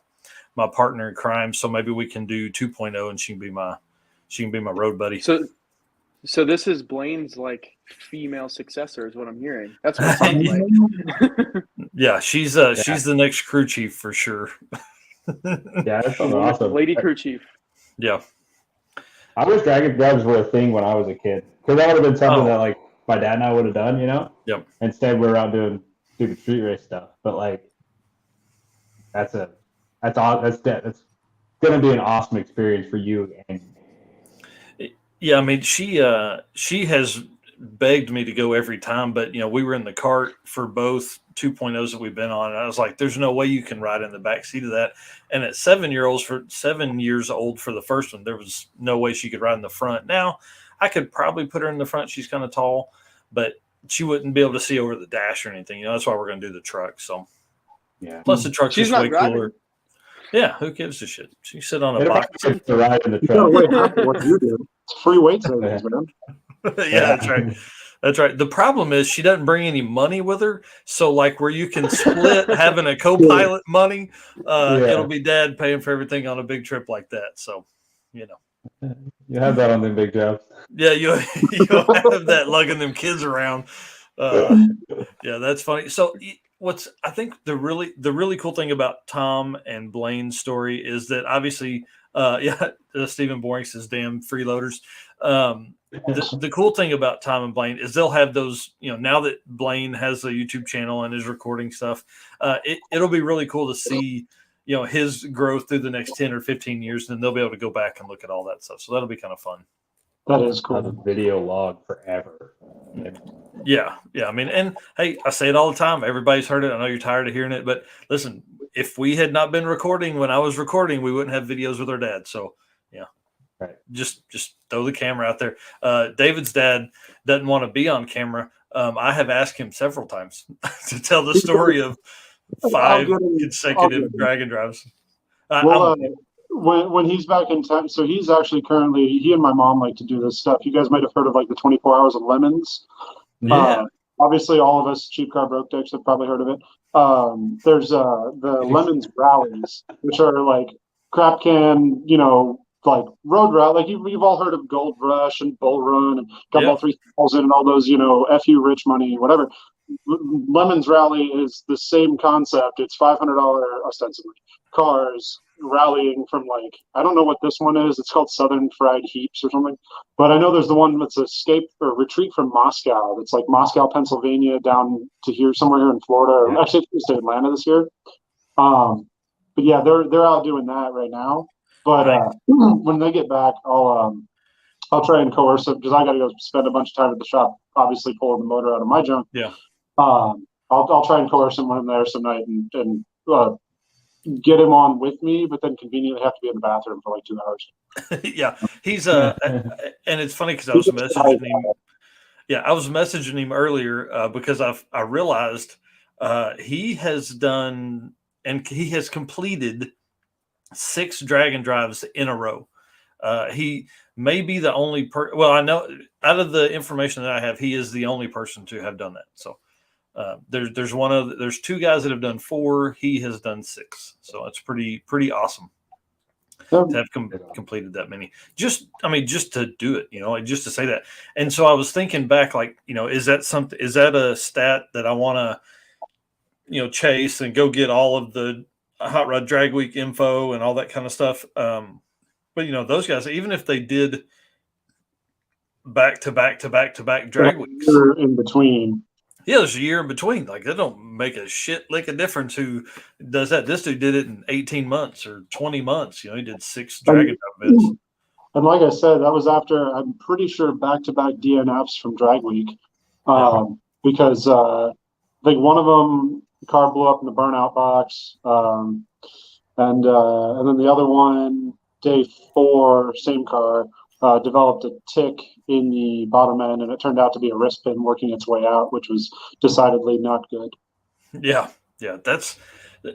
partner in crime. So maybe we can do 2.0, and she can be my road buddy. So this is Blaine's like female successor, is what I'm hearing. That's what it sounds like. Yeah, she's the next crew chief for sure. Yeah, that's awesome. Lady crew chief. Yeah. I wish drag drives were a thing when I was a kid, because that would have been something that like my dad and I would have done, Yep. Instead, we're out doing stupid street race stuff. But like, that's gonna be an awesome experience for you. And yeah, I mean, she has begged me to go every time, but we were in the cart for both 2.0s that we've been on, and I was like, there's no way you can ride in the back seat of that. And at 7 years old for the first one, there was no way she could ride in the front. Now I could probably put her in the front. She's kind of tall, but she wouldn't be able to see over the dash or anything. That's why we're going to do the truck. So yeah, plus the truck's She's just way driving. cooler. Yeah, who gives a shit? She sit on a box. To ride in the You gotta truck. wait half of what you do. It's free weight savings, man. Yeah, that's right. That's right. The problem is she doesn't bring any money with her. So like where you can split having a co-pilot money, it'll be dad paying for everything on a big trip like that. So, You have that on them big jobs. yeah, you'll have that lugging them kids around. Yeah, that's funny. So I think the really cool thing about Tom and Blaine's story is that obviously, Stephen Boring says, "Damn freeloaders." The cool thing about Tom and Blaine is they'll have those, now that Blaine has a YouTube channel and is recording stuff, it'll be really cool to see, his growth through the next 10 or 15 years, and then they'll be able to go back and look at all that stuff. So that'll be kind of fun. That is cool. Have a video log forever. Yeah. I mean, and hey, I say it all the time. Everybody's heard it. I know you're tired of hearing it, but listen, if we had not been recording when I was recording, we wouldn't have videos with our dad. So yeah. Right. Just throw the camera out there. David's dad doesn't want to be on camera. I have asked him several times to tell the story of 5 consecutive drag drives. When he's back in town, so he's actually he and my mom like to do this stuff. You guys might have heard of like the 24 Hours of Lemons. Yeah. Obviously, all of us cheap car broke dicks have probably heard of it. There's the Lemons rallies, which are like crap can, like road route. Like you've all heard of Gold Rush and Bull Run and Gumball 3000 and all those, FU Rich Money, whatever. Lemons Rally is the same concept. It's $500 ostensibly cars rallying from like, I don't know what this one is. It's called Southern Fried Heaps or something. But I know there's the one that's escape or retreat from Moscow. That's like Moscow, Pennsylvania down to somewhere here in Florida. Or actually, it's to Atlanta this year. But yeah, they're out doing that right now. But when they get back, I'll try and coerce them because I got to go spend a bunch of time at the shop, obviously pulling the motor out of my junk. Yeah. I'll try and coerce him when I'm there some night and get him on with me, but then conveniently have to be in the bathroom for like 2 hours. Yeah, he's and it's funny because I was messaging him. Yeah, I was messaging him earlier because I realized he has done and he has completed 6 drag and drives in a row. He may be the only well, I know out of the information that I have, he is the only person to have done that. So there's 2 guys that have done 4. He has done 6. So it's pretty awesome to have completed that many. Just to do it, like just to say that. And so I was thinking back, like, is that a stat that I want to, chase and go get all of the Hot Rod Drag Week info and all that kind of stuff. But those guys, even if they did back to back drag weeks in between. Yeah, there's a year in between. Like, that don't make a shit lick of difference who does that. This dude did it in 18 months or 20 months. He did 6 drag and drop bits. And like I said, that was after, I'm pretty sure, back-to-back DNFs from Drag Week. Because I think one of them, the car blew up in the burnout box. And then the other one, day 4, same car, developed a tick in the bottom end, and it turned out to be a wrist pin working its way out, which was decidedly not good. Yeah.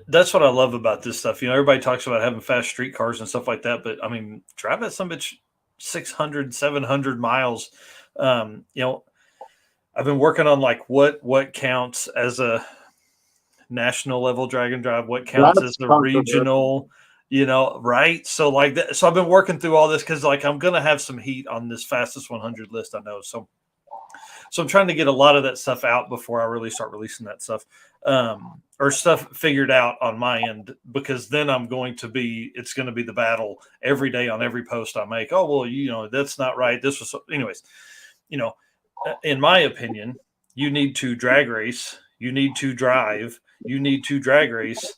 That's what I love about this stuff. Everybody talks about having fast street cars and stuff like that, but I mean, drive that some bitch 600, 700 miles. I've been working on like what counts as a national level drag and drive, what counts as a regional, right? So like that. So I've been working through all this because like I'm gonna have some heat on this fastest 100 list, I know. So I'm trying to get a lot of that stuff out before I really start releasing that stuff, or stuff figured out on my end, because then it's going to be the battle every day on every post I make. Oh, well, that's not right. This was, anyways, in my opinion, you need to drag race, you need to drive, you need to drag race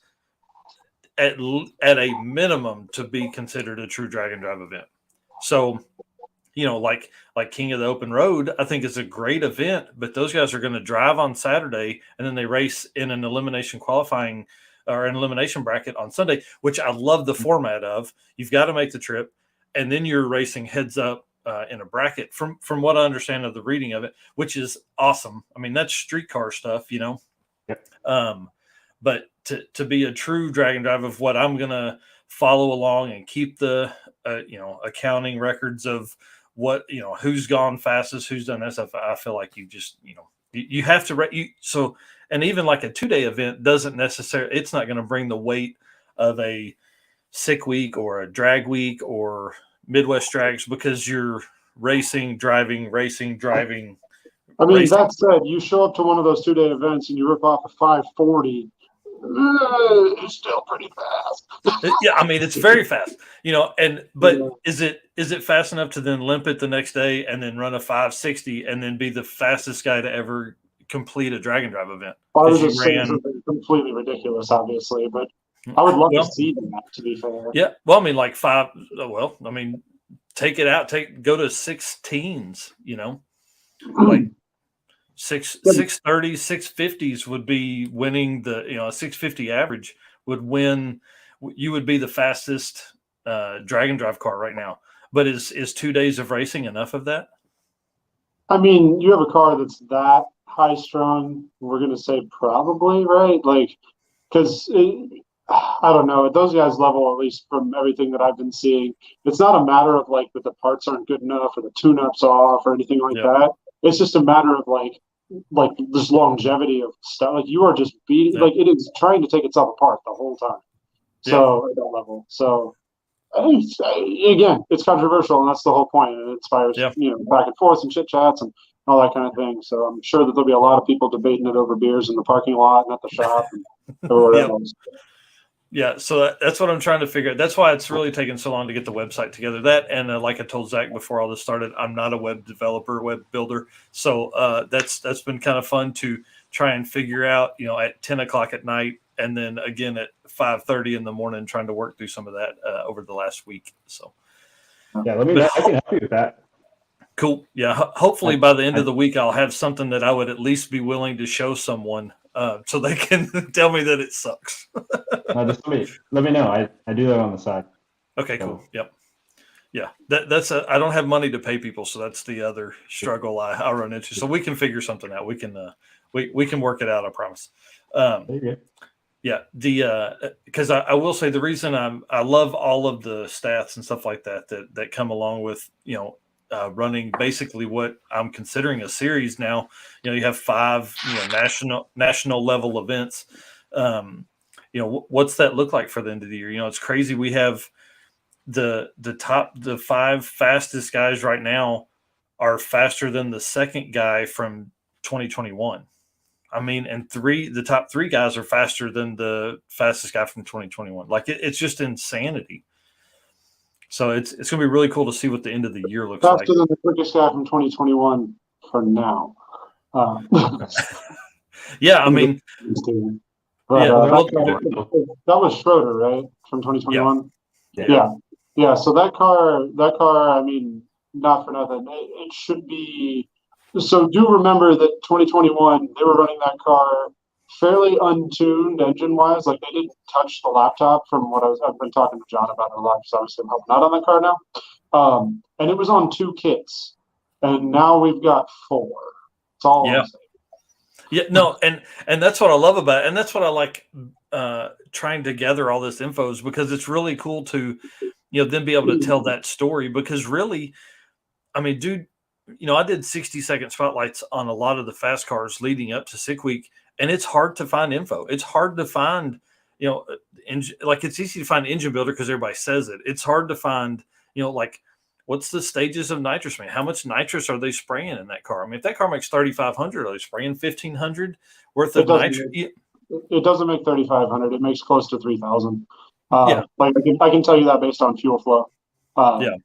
at a minimum to be considered a true drag and drive event. So, like King of the Open Road, I think is a great event, but those guys are going to drive on Saturday and then they race in an elimination qualifying or an elimination bracket on Sunday, which I love the format of. You've got to make the trip, and then you're racing heads up in a bracket from what I understand of the reading of it, which is awesome. I mean, that's streetcar stuff, Yep. But to be a true drag and drive of what I'm going to follow along and keep the, accounting records of what, who's gone fastest, who's done that stuff. I feel like you just, you have to, and even like a 2-day event doesn't necessarily, it's not going to bring the weight of a sick week or a drag week or Midwest drags, because you're racing, driving. I mean, that said, you show up to one of those 2-day events and you rip off a 540. It's still pretty fast. Yeah, I mean, it's very fast, but is it fast enough to then limp it the next day and then run a 560 and then be the fastest guy to ever complete a drag and drive event? I was just saying something completely ridiculous, obviously, but I would love to see that, to be fair. Yeah, well, I mean, like take it out, go to 16s, like 630s, 650s would be winning the, 650 average would win. You would be the fastest drag and drive car right now. But is 2 days of racing enough of that? I mean, you have a car that's that high strung. We're going to say probably, right? Like, because I don't know, at those guys' level, at least from everything that I've been seeing, it's not a matter of like that the parts aren't good enough or the tune-ups off or anything like that. It's just a matter of like this longevity of stuff. Like you are just beating, like it is trying to take itself apart the whole time. So at that level. So again, it's controversial, and that's the whole point. And it inspires, back and forth and chit chats and all that kind of thing. So I'm sure that there'll be a lot of people debating it over beers in the parking lot and at the shop or whatever else. Yeah, so that's what I'm trying to figure out. That's why it's really taken so long to get the website together. That, and like I told Zach before all this started, I'm not a web developer, web builder. So that's been kind of fun to try and figure out, at 10 o'clock at night, and then again at 5:30 in the morning, trying to work through some of that over the last week. So yeah, I can help you with that. Cool. Yeah, hopefully by the end of the week, I'll have something that I would at least be willing to show someone. So they can tell me that it sucks. No, just let me know. I do that on the side. Okay, cool. Yep. Yeah, that's I don't have money to pay people, so that's the other struggle I run into. So we can figure something out. We can we can work it out. I promise. Yeah, because I will say the reason I love all of the stats and stuff like that come along with running basically what I'm considering a series now. You have 5 national level events. What's that look like for the end of the year? It's crazy. We have the 5 fastest guys right now are faster than the second guy from 2021. I mean, and the top 3 guys are faster than the fastest guy from 2021. Like it's just insanity. So it's going to be really cool to see what the end of the year looks like. Faster than the quickest guy from 2021 for now. Yeah, I mean, that was Schroeder, right, from 2021. Yeah. Yeah, so that car, I mean, not for nothing. It should be. So do remember that 2021, they were running that car fairly untuned engine-wise. Like they didn't touch the laptop from what I've been talking to John about it a lot because obviously I'm helping out on that car now. And it was on 2 kits, and now we've got 4. It's all Yeah. I'm saying. Yeah, no, and that's what I love about it, and that's what I like trying to gather all this info is because it's really cool to then be able to tell that story because really, I mean, dude, I did 60-second spotlights on a lot of the fast cars leading up to Sick Week, and it's hard to find info. It's hard to find, like it's easy to find engine builder because everybody says it. It's hard to find, like what's the stages of nitrous? I mean, how much nitrous are they spraying in that car? I mean, if that car makes 3,500, are they spraying 1,500 worth of nitrous? It doesn't make 3,500. It makes close to 3,000. Yeah. Like I can tell you that based on fuel flow. Yeah.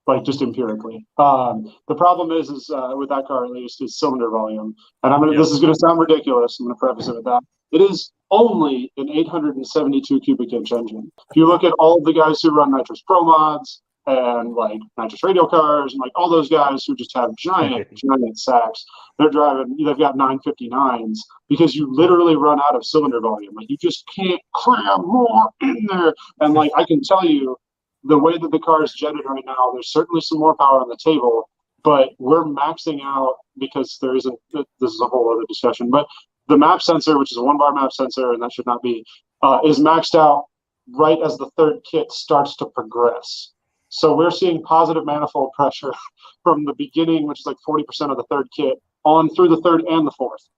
Like just empirically. The problem is with that car at least is cylinder volume. And this is gonna sound ridiculous. I'm gonna preface it with that. It is only an 872 cubic inch engine. If you look at all of the guys who run nitrous pro mods and like nitrous radial cars and like all those guys who just have giant sacks, they've got 959s because you literally run out of cylinder volume. Like you just can't cram more in there. And like I can tell you, the way that the car is jetted right now, there's certainly some more power on the table, but we're maxing out because there isn't. This is a whole other discussion, but the map sensor, which is a 1-bar map sensor, and that should not be, is maxed out right as the 3rd kit starts to progress. So we're seeing positive manifold pressure from the beginning, which is like 40% of the 3rd kit, on through the 3rd and the 4th.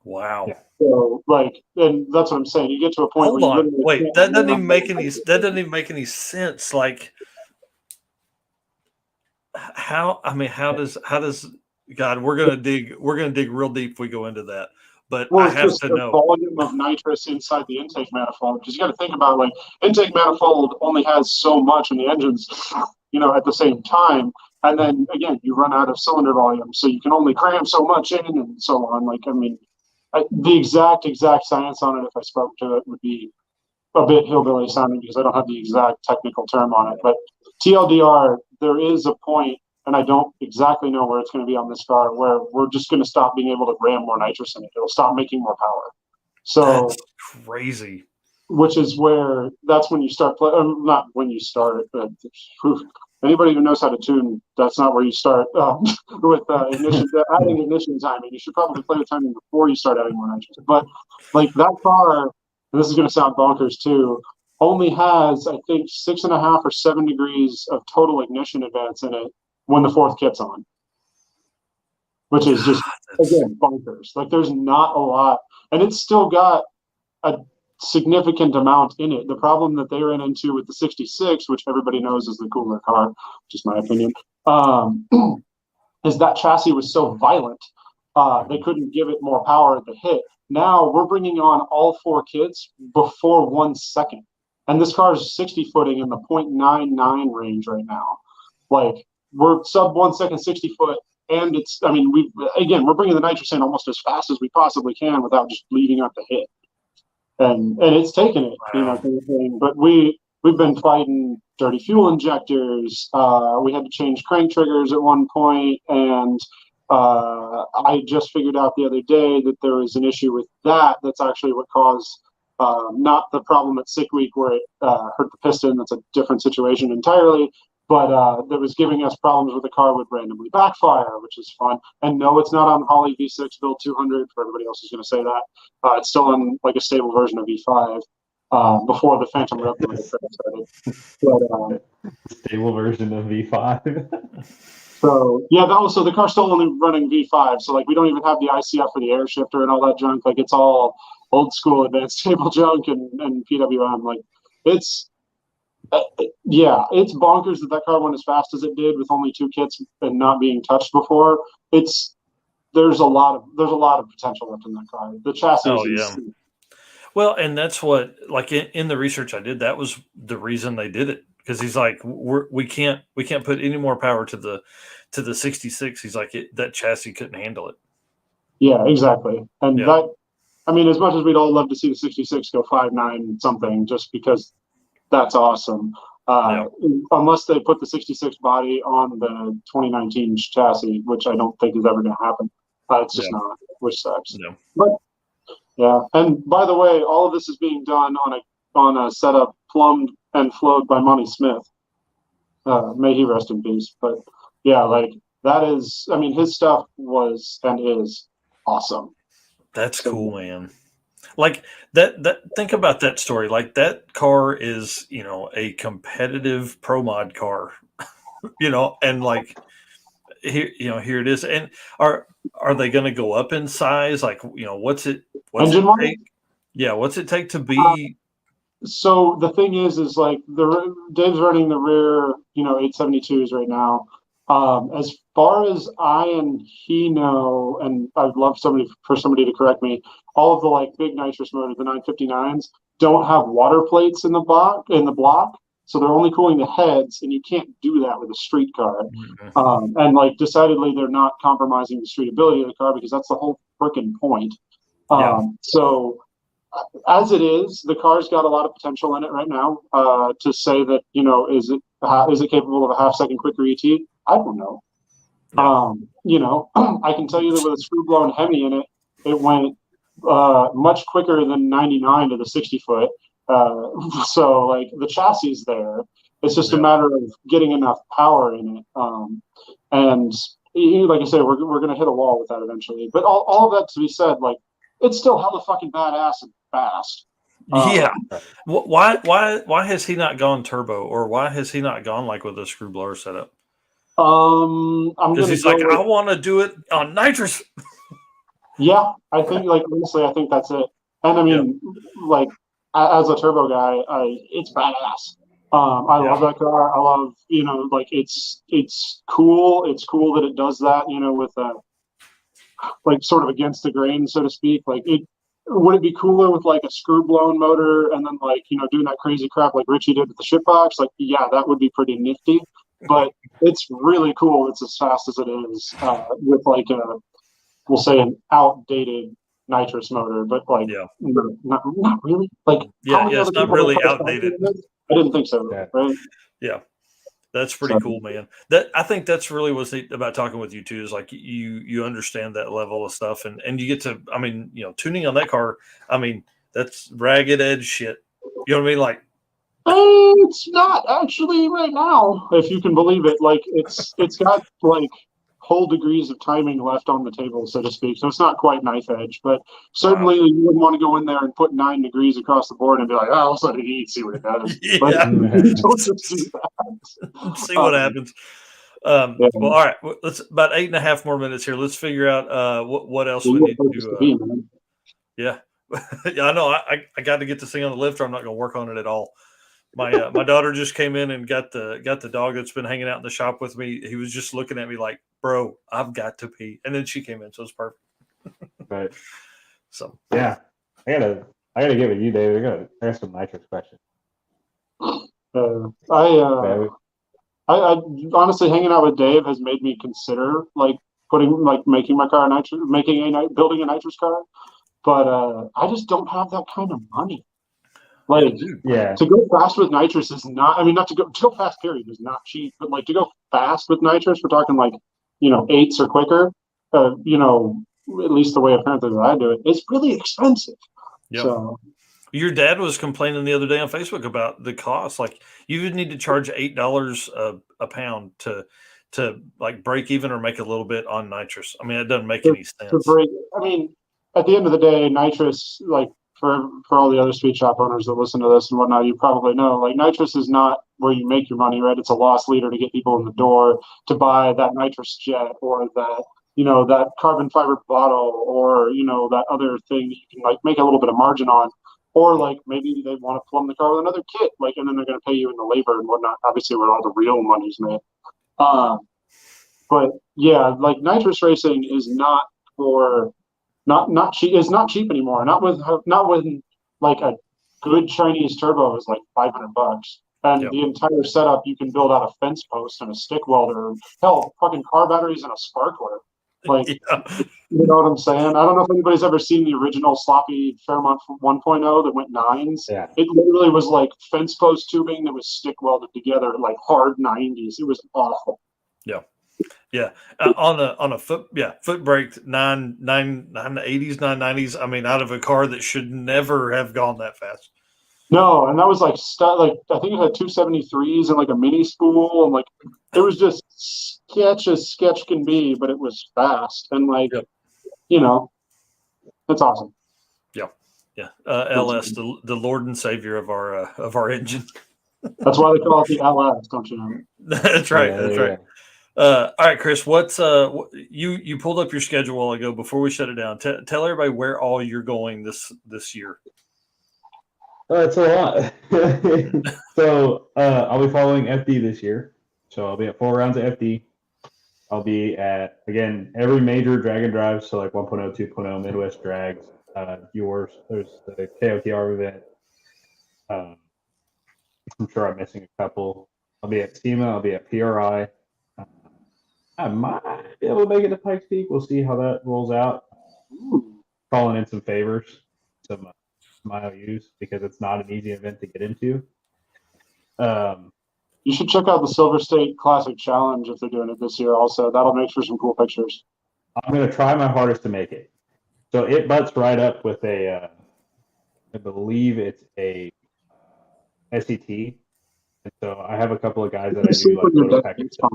Wow. Yeah. So and that's what I'm saying. You get to a point Hold where on. Wait, that doesn't even make any sense. Like how does God, we're gonna dig real deep if we go into that. But well, I it's have just to the know. volume of nitrous inside the intake manifold, because you got to think about like intake manifold only has so much in the engines, at the same time, and then again you run out of cylinder volume, so you can only cram so much in, and so on. Like I mean, the exact science on it, if I spoke to it, would be a bit hillbilly sounding because I don't have the exact technical term on it. But TLDR, there is a point, and I don't exactly know where it's going to be on this car, where we're just going to stop being able to ram more nitrous in it. It'll stop making more power. So that's crazy. Which is where that's when you start not when you start, but anybody who knows how to tune, that's not where you start with ignition, adding ignition timing. You should probably play with timing before you start adding more nitrous. But like that car, and this is going to sound bonkers too, only has I think 6.5 or 7 degrees of total ignition advance in it when the 4th kit's on, which is just again bonkers. Like there's not a lot, and it's still got a significant amount in it. The problem that they ran into with the 66, which everybody knows is the cooler car, just my opinion, is that chassis was so violent, they couldn't give it more power at the hit. Now we're bringing on all 4 kits before 1 second. And this car is 60 footing in the 0.99 range right now. Like we're sub 1 second, 60 foot. And we're bringing the nitrous in almost as fast as we possibly can without just leaving out the hit. And it's taken it, kind of thing. But we've been fighting dirty fuel injectors. We had to change crank triggers at one point, and I just figured out the other day that there was an issue with that. That's actually what caused not the problem at Sick Week where it hurt the piston. That's a different situation entirely. But that was giving us problems with the car would randomly backfire, which is fun. And no, it's not on Holley V6 build 200 for everybody else who's going to say that. It's still on like a stable version of V5 before the Phantom Replica started. But, stable version of V5. So yeah, also the car's still only running V5, so like we don't even have the ICF for the air shifter and all that junk. Like it's all old school advanced table junk and PWM. Like it's it's bonkers that car went as fast as it did with only 2 kits and not being touched before. There's a lot of potential left in that car. The chassis is well, and that's what like in the research I did, that was the reason they did it, because he's like we can't put any more power to the 66. He's like that chassis couldn't handle it. Yeah, exactly. And that, I mean, as much as we'd all love to see the 66 go 5.9 something, just because that's awesome. Unless they put the 66 body on the 2019 chassis, which I don't think is ever going to happen. It's just not, which sucks. Yeah. But yeah, and by the way, all of this is being done on a setup plumbed and flowed by Monty Smith. May he rest in peace. But yeah, like that is, I mean, his stuff was and is awesome. That's cool, man. Like that think about that story. Like that car is, a competitive pro mod car, and like here it is. And are they going to go up in size? Like, what's it take? Yeah. What's it take to be? So the thing is like Dave's running the rear, 872s right now. As far as I and he know, and I'd love for somebody to correct me, all of the like big nitrous motors, the 959s, don't have water plates in the block, so they're only cooling the heads, and you can't do that with a street car. Mm-hmm. And like decidedly, they're not compromising the streetability of the car because that's the whole freaking point. So as it is, the car's got a lot of potential in it right now. To say that, is it capable of a half-second quicker ET? I don't know. I can tell you that with a screw-blown Hemi in it, it went much quicker than 99 to the 60-foot. So, like, the chassis is there. It's just a matter of getting enough power in it. And like I said, we're going to hit a wall with that eventually. But all of that to be said, like, it's still hella fucking badass and fast. Why has he not gone turbo, or why has he not gone like with a screw blower setup? Because he's like, I want to do it on nitrous. Yeah, I think honestly, I think that's it. And I mean, like as a turbo guy, it's badass. I love that car. I love, it's cool. It's cool that it does that, with like sort of against the grain, so to speak. Like would it be cooler with like a screw blown motor and then like, doing that crazy crap like Richie did with the ship box? Like, yeah, that would be pretty nifty. But it's really cool. It's as fast as it is with like we'll say an outdated nitrous motor, but like not really. Like it's not really outdated. I didn't think so. Right? Yeah. That's pretty cool, man. I think that's really what's neat about talking with you too, is like you understand that level of stuff, and you get to, I mean, tuning on that car, I mean, that's ragged edge shit. You know what I mean? Like, it's not actually right now, if you can believe it. Like it's got like whole degrees of timing left on the table, so to speak. So it's not quite knife edge, but certainly you wouldn't want to go in there and put 9 degrees across the board and be like, oh, I'll let it eat, see what it does. But don't just do that. See what happens. Well, all right. Let's about 8.5 more minutes here. Let's figure out what else we need to do. Yeah, I know. I got to get this thing on the lift, or I'm not going to work on it at all. My daughter just came in and got the dog that's been hanging out in the shop with me. He was just looking at me like, bro, I've got to pee. And then she came in, so it's perfect. Right. So yeah, I gotta give it to you, Dave. I got some nitrous questions. I honestly, hanging out with Dave has made me consider making my car building a nitrous car, but I just don't have that kind of money. Like, to go fast with nitrous is not, I mean, not to go fast, period, is not cheap, but like to go fast with nitrous, we're talking like, 8s or quicker, at least the way apparently that I do it, it's really expensive. Yep. So, your dad was complaining the other day on Facebook about the cost. Like, you would need to charge $8 a pound to like break even or make a little bit on nitrous. I mean, it doesn't make any sense. At the end of the day, nitrous, like, for all the other speed shop owners that listen to this and whatnot, you probably know, like, nitrous is not where you make your money, right? It's a loss leader to get people in the door to buy that nitrous jet or that, that carbon fiber bottle or, that other thing that you can like make a little bit of margin on. Or like maybe they want to plumb the car with another kit, like, and then they're going to pay you in the labor and whatnot, obviously where all the real money's made. But yeah, like nitrous racing is not cheap. It's not cheap anymore. Not with like a good Chinese turbo is like $500, and the entire setup you can build out a fence post and a stick welder, hell, fucking car batteries and a sparkler. Like, Yeah. you know what I'm saying? I don't know if anybody's ever seen the original sloppy Fairmont 1.0 that went nines. Yeah. It literally was like fence post tubing that was stick welded together, like hard 90s. It was awful. Yeah, on a foot brake 980s 990s. I mean, out of a car that should never have gone that fast. No, and that was like I think it had 273s and like a mini spool, and like it was just sketch as sketch can be, but it was fast and like Yep. you know, it's awesome. Yeah, LS, the Lord and Savior of our engine. That's why they call it the LS, don't you know? That's right. Yeah, That's yeah, right. All right, Chris. What's you pulled up your schedule a while ago before we shut it down. Tell everybody where all you're going this year. That's a lot. So I'll be following FD this year. So I'll be at 4 rounds of FD. I'll be at, again, every major drag and drive, so like 1.0, 2.0, Midwest drags, yours. There's the KOTR event. I'm sure I'm missing a couple. I'll be at SEMA. I'll be at PRI. I might be able to make it to Pikes Peak. We'll see how that rolls out. Calling in some favors, some IOUs, because it's not an easy event to get into. You should check out the Silver State Classic Challenge if they're doing it this year also. That'll make for some cool pictures. I'm going to try my hardest to make it. So it butts right up with I believe it's a SET. And so I have a couple of guys that I do like photo package stuff.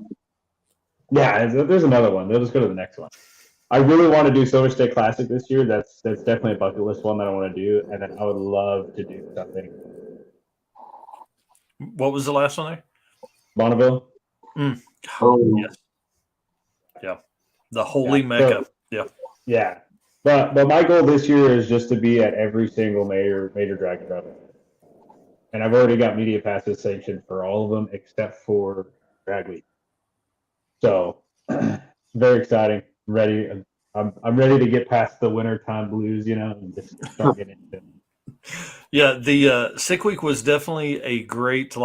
Yeah, there's another one. They'll just go to the next one. I really want to do Silver State Classic this year. That's definitely a bucket list one that I want to do. And then I would love to do something. What was the last one there? Bonneville. Oh, yes. Yeah. The holy Mecca. Yeah. But my goal this year is just to be at every single major drag and drive. And I've already got media passes sanctioned for all of them except for Drag Week. So very exciting. I'm ready. I'm ready to get past the wintertime blues, and just start getting into it. Yeah, the sick week was definitely a great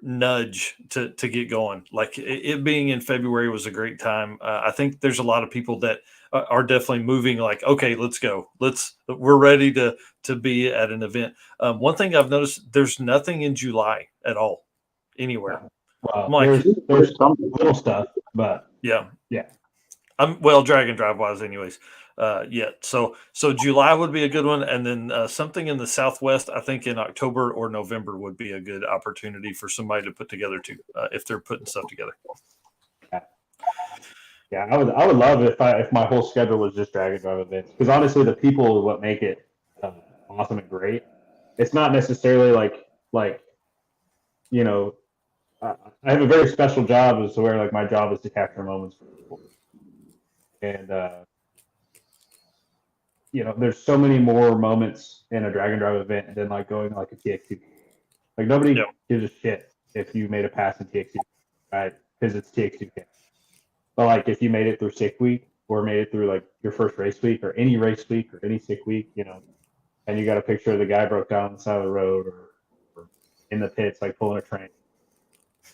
nudge to get going. Like it being in February was a great time. I think there's a lot of people that are definitely moving. Like, okay, let's go. We're ready to be at an event. One thing I've noticed: there's nothing in July at all anywhere. Well, Like, there's some little stuff, but yeah. I'm drag and drive wise, anyways. So July would be a good one, and then something in the Southwest. I think in October or November would be a good opportunity for somebody to put together too, if they're putting stuff together. Yeah, I would love it if my whole schedule was just drag and drive events, because honestly, the people are what make it awesome and great. It's not necessarily like I have a very special job, as to where like my job is to capture moments for people, and there's so many more moments in a drag and drive event than like going like a TX2. Like nobody gives a shit if you made a pass in TX2, right? Because it's TX2. But like if you made it through sick week or made it through like your first race week or any race week or any sick week, and you got a picture of the guy broke down on the side of the road or in the pits like pulling a train,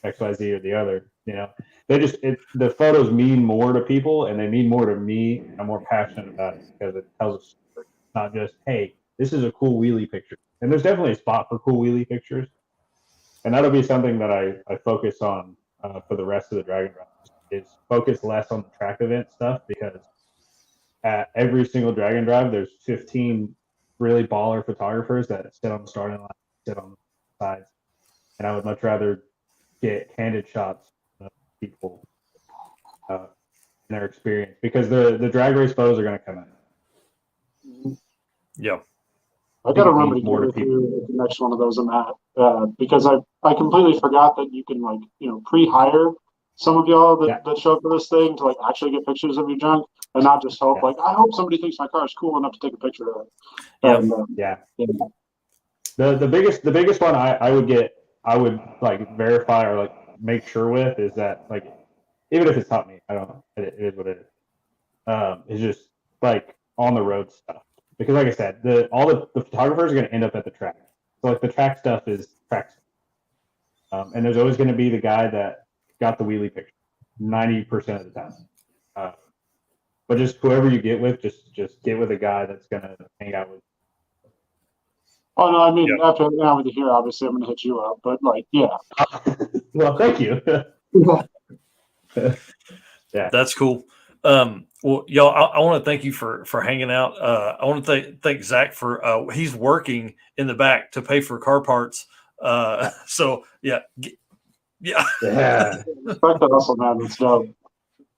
XYZ or the other, the photos mean more to people, and they mean more to me. And I'm more passionate about it because it tells a story. It's not just, hey, this is a cool wheelie picture. And there's definitely a spot for cool wheelie pictures. And that'll be something that I focus on for the rest of the drag and drive, is focus less on the track event stuff, because at every single drag and drive, there's 15 really baller photographers that sit on the starting line, sit on the sides. And I would much rather get candid shots of people in their experience, because the drag race photos are going to come out. Yeah. I got to remember to get with you at the next one of those I'm at, because I completely forgot that you can pre-hire some of y'all that show up for this thing to like actually get pictures of your junk and not just hope I hope somebody thinks my car is cool enough to take a picture of it. The biggest one I would like verify or like make sure with is that, like, even if it's not me, I don't know, it is what it is. It's just like on the road stuff, because like I said, all the photographers are going to end up at the track. So like the track stuff is track stuff. And there's always going to be the guy that got the wheelie picture. 90% of the time. But just whoever you get with, just get with a guy that's gonna hang out with. Oh no, I mean after now with you here, obviously I'm gonna hit you up. But like, yeah. Well, thank you. Yeah, That's cool. Well, y'all, I want to thank you for hanging out. I want to thank Zach for he's working in the back to pay for car parts. So yeah, yeah, Respect the hustle, man. That's dope.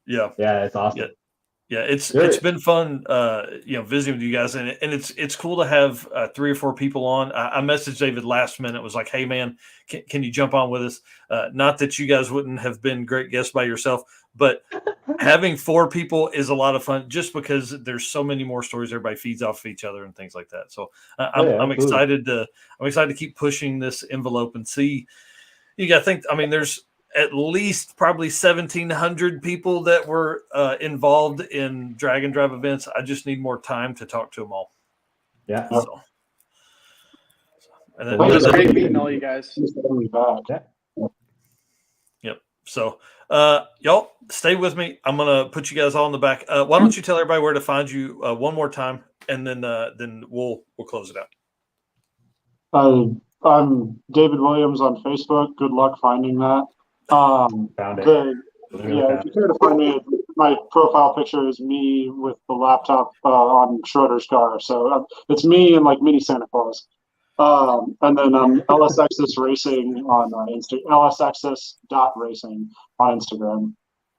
yeah, it's awesome. Yeah. Yeah, it's been fun, visiting with you guys, and it's cool to have 3 or 4 people on. I messaged David last minute, was like, "Hey man, can you jump on with us?" Not that you guys wouldn't have been great guests by yourself, but having 4 people is a lot of fun, just because there's so many more stories. Everybody feeds off of each other and things like that. So I'm excited to keep pushing this envelope and see. You got to think. I mean, there's at least probably 1,700 people that were involved in drag and drive events. I just need more time to talk to them all. Yeah. So, and then, Well, it was great meeting all you guys. Yep. So, y'all stay with me. I'm going to put you guys all in the back. Why don't you tell everybody where to find you one more time, and then we'll close it out. I'm David Williams on Facebook. Good luck finding that. Found it. If you care to find me, my profile picture is me with the laptop on Schroeder's car. So it's me and like mini Santa Claus. And then LSXS Racing on LSXS.racing on Instagram.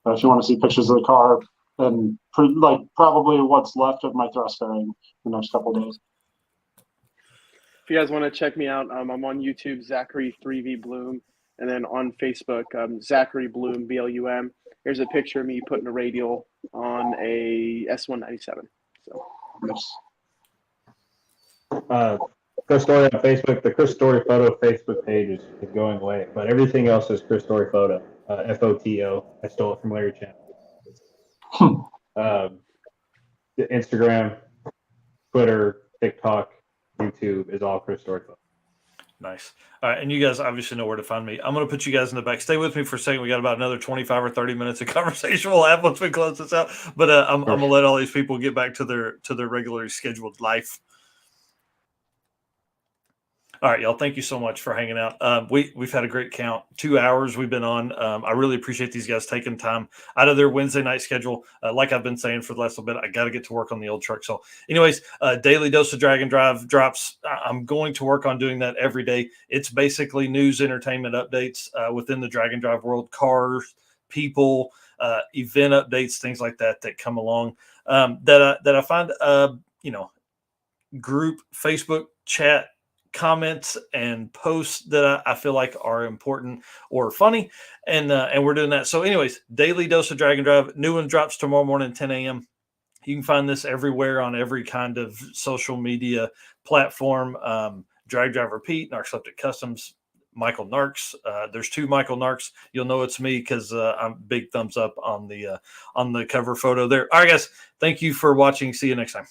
If you want to see pictures of the car and probably what's left of my thrust fairing the next couple of days. If you guys want to check me out, I'm on YouTube, Zachary 3V Bloom, and then on Facebook, Zachary Bloom, BLUM. Here's a picture of me putting a radial on a S197. So, Chris Story on Facebook. The Chris Story Photo Facebook page is going away, but everything else is Chris Story Photo. FOTO. I stole it from Larry Chen. The Instagram, Twitter, TikTok, YouTube is all Chris Story Photo. Nice. All right, and you guys obviously know where to find me. I'm going to put you guys in the back. Stay with me for a second. We got about another 25 or 30 minutes of conversation we'll have once we close this out. But I'm going to let all these people get back to their regularly scheduled life. All right, y'all. Thank you so much for hanging out. We've had a great count. 2 hours we've been on. I really appreciate these guys taking time out of their Wednesday night schedule. Like I've been saying for the last little bit, I got to get to work on the old truck. So anyways, Daily Dose of Drag and Drive drops. I'm going to work on doing that every day. It's basically news, entertainment updates within the drag and drive world, cars, people, event updates, things like that come along that I find, group Facebook chat comments and posts that I feel like are important or funny, and we're doing that. So anyways, Daily Dose of Drag and Drive, new one drops tomorrow morning 10 a.m. You can find this everywhere on every kind of social media platform. Drag Driver Pete, Narcoleptic Customs, Michael Narks. There's 2 Michael Narks. You'll know it's me because I'm big thumbs up on the cover photo there. All right, guys, thank you for watching. See you next time.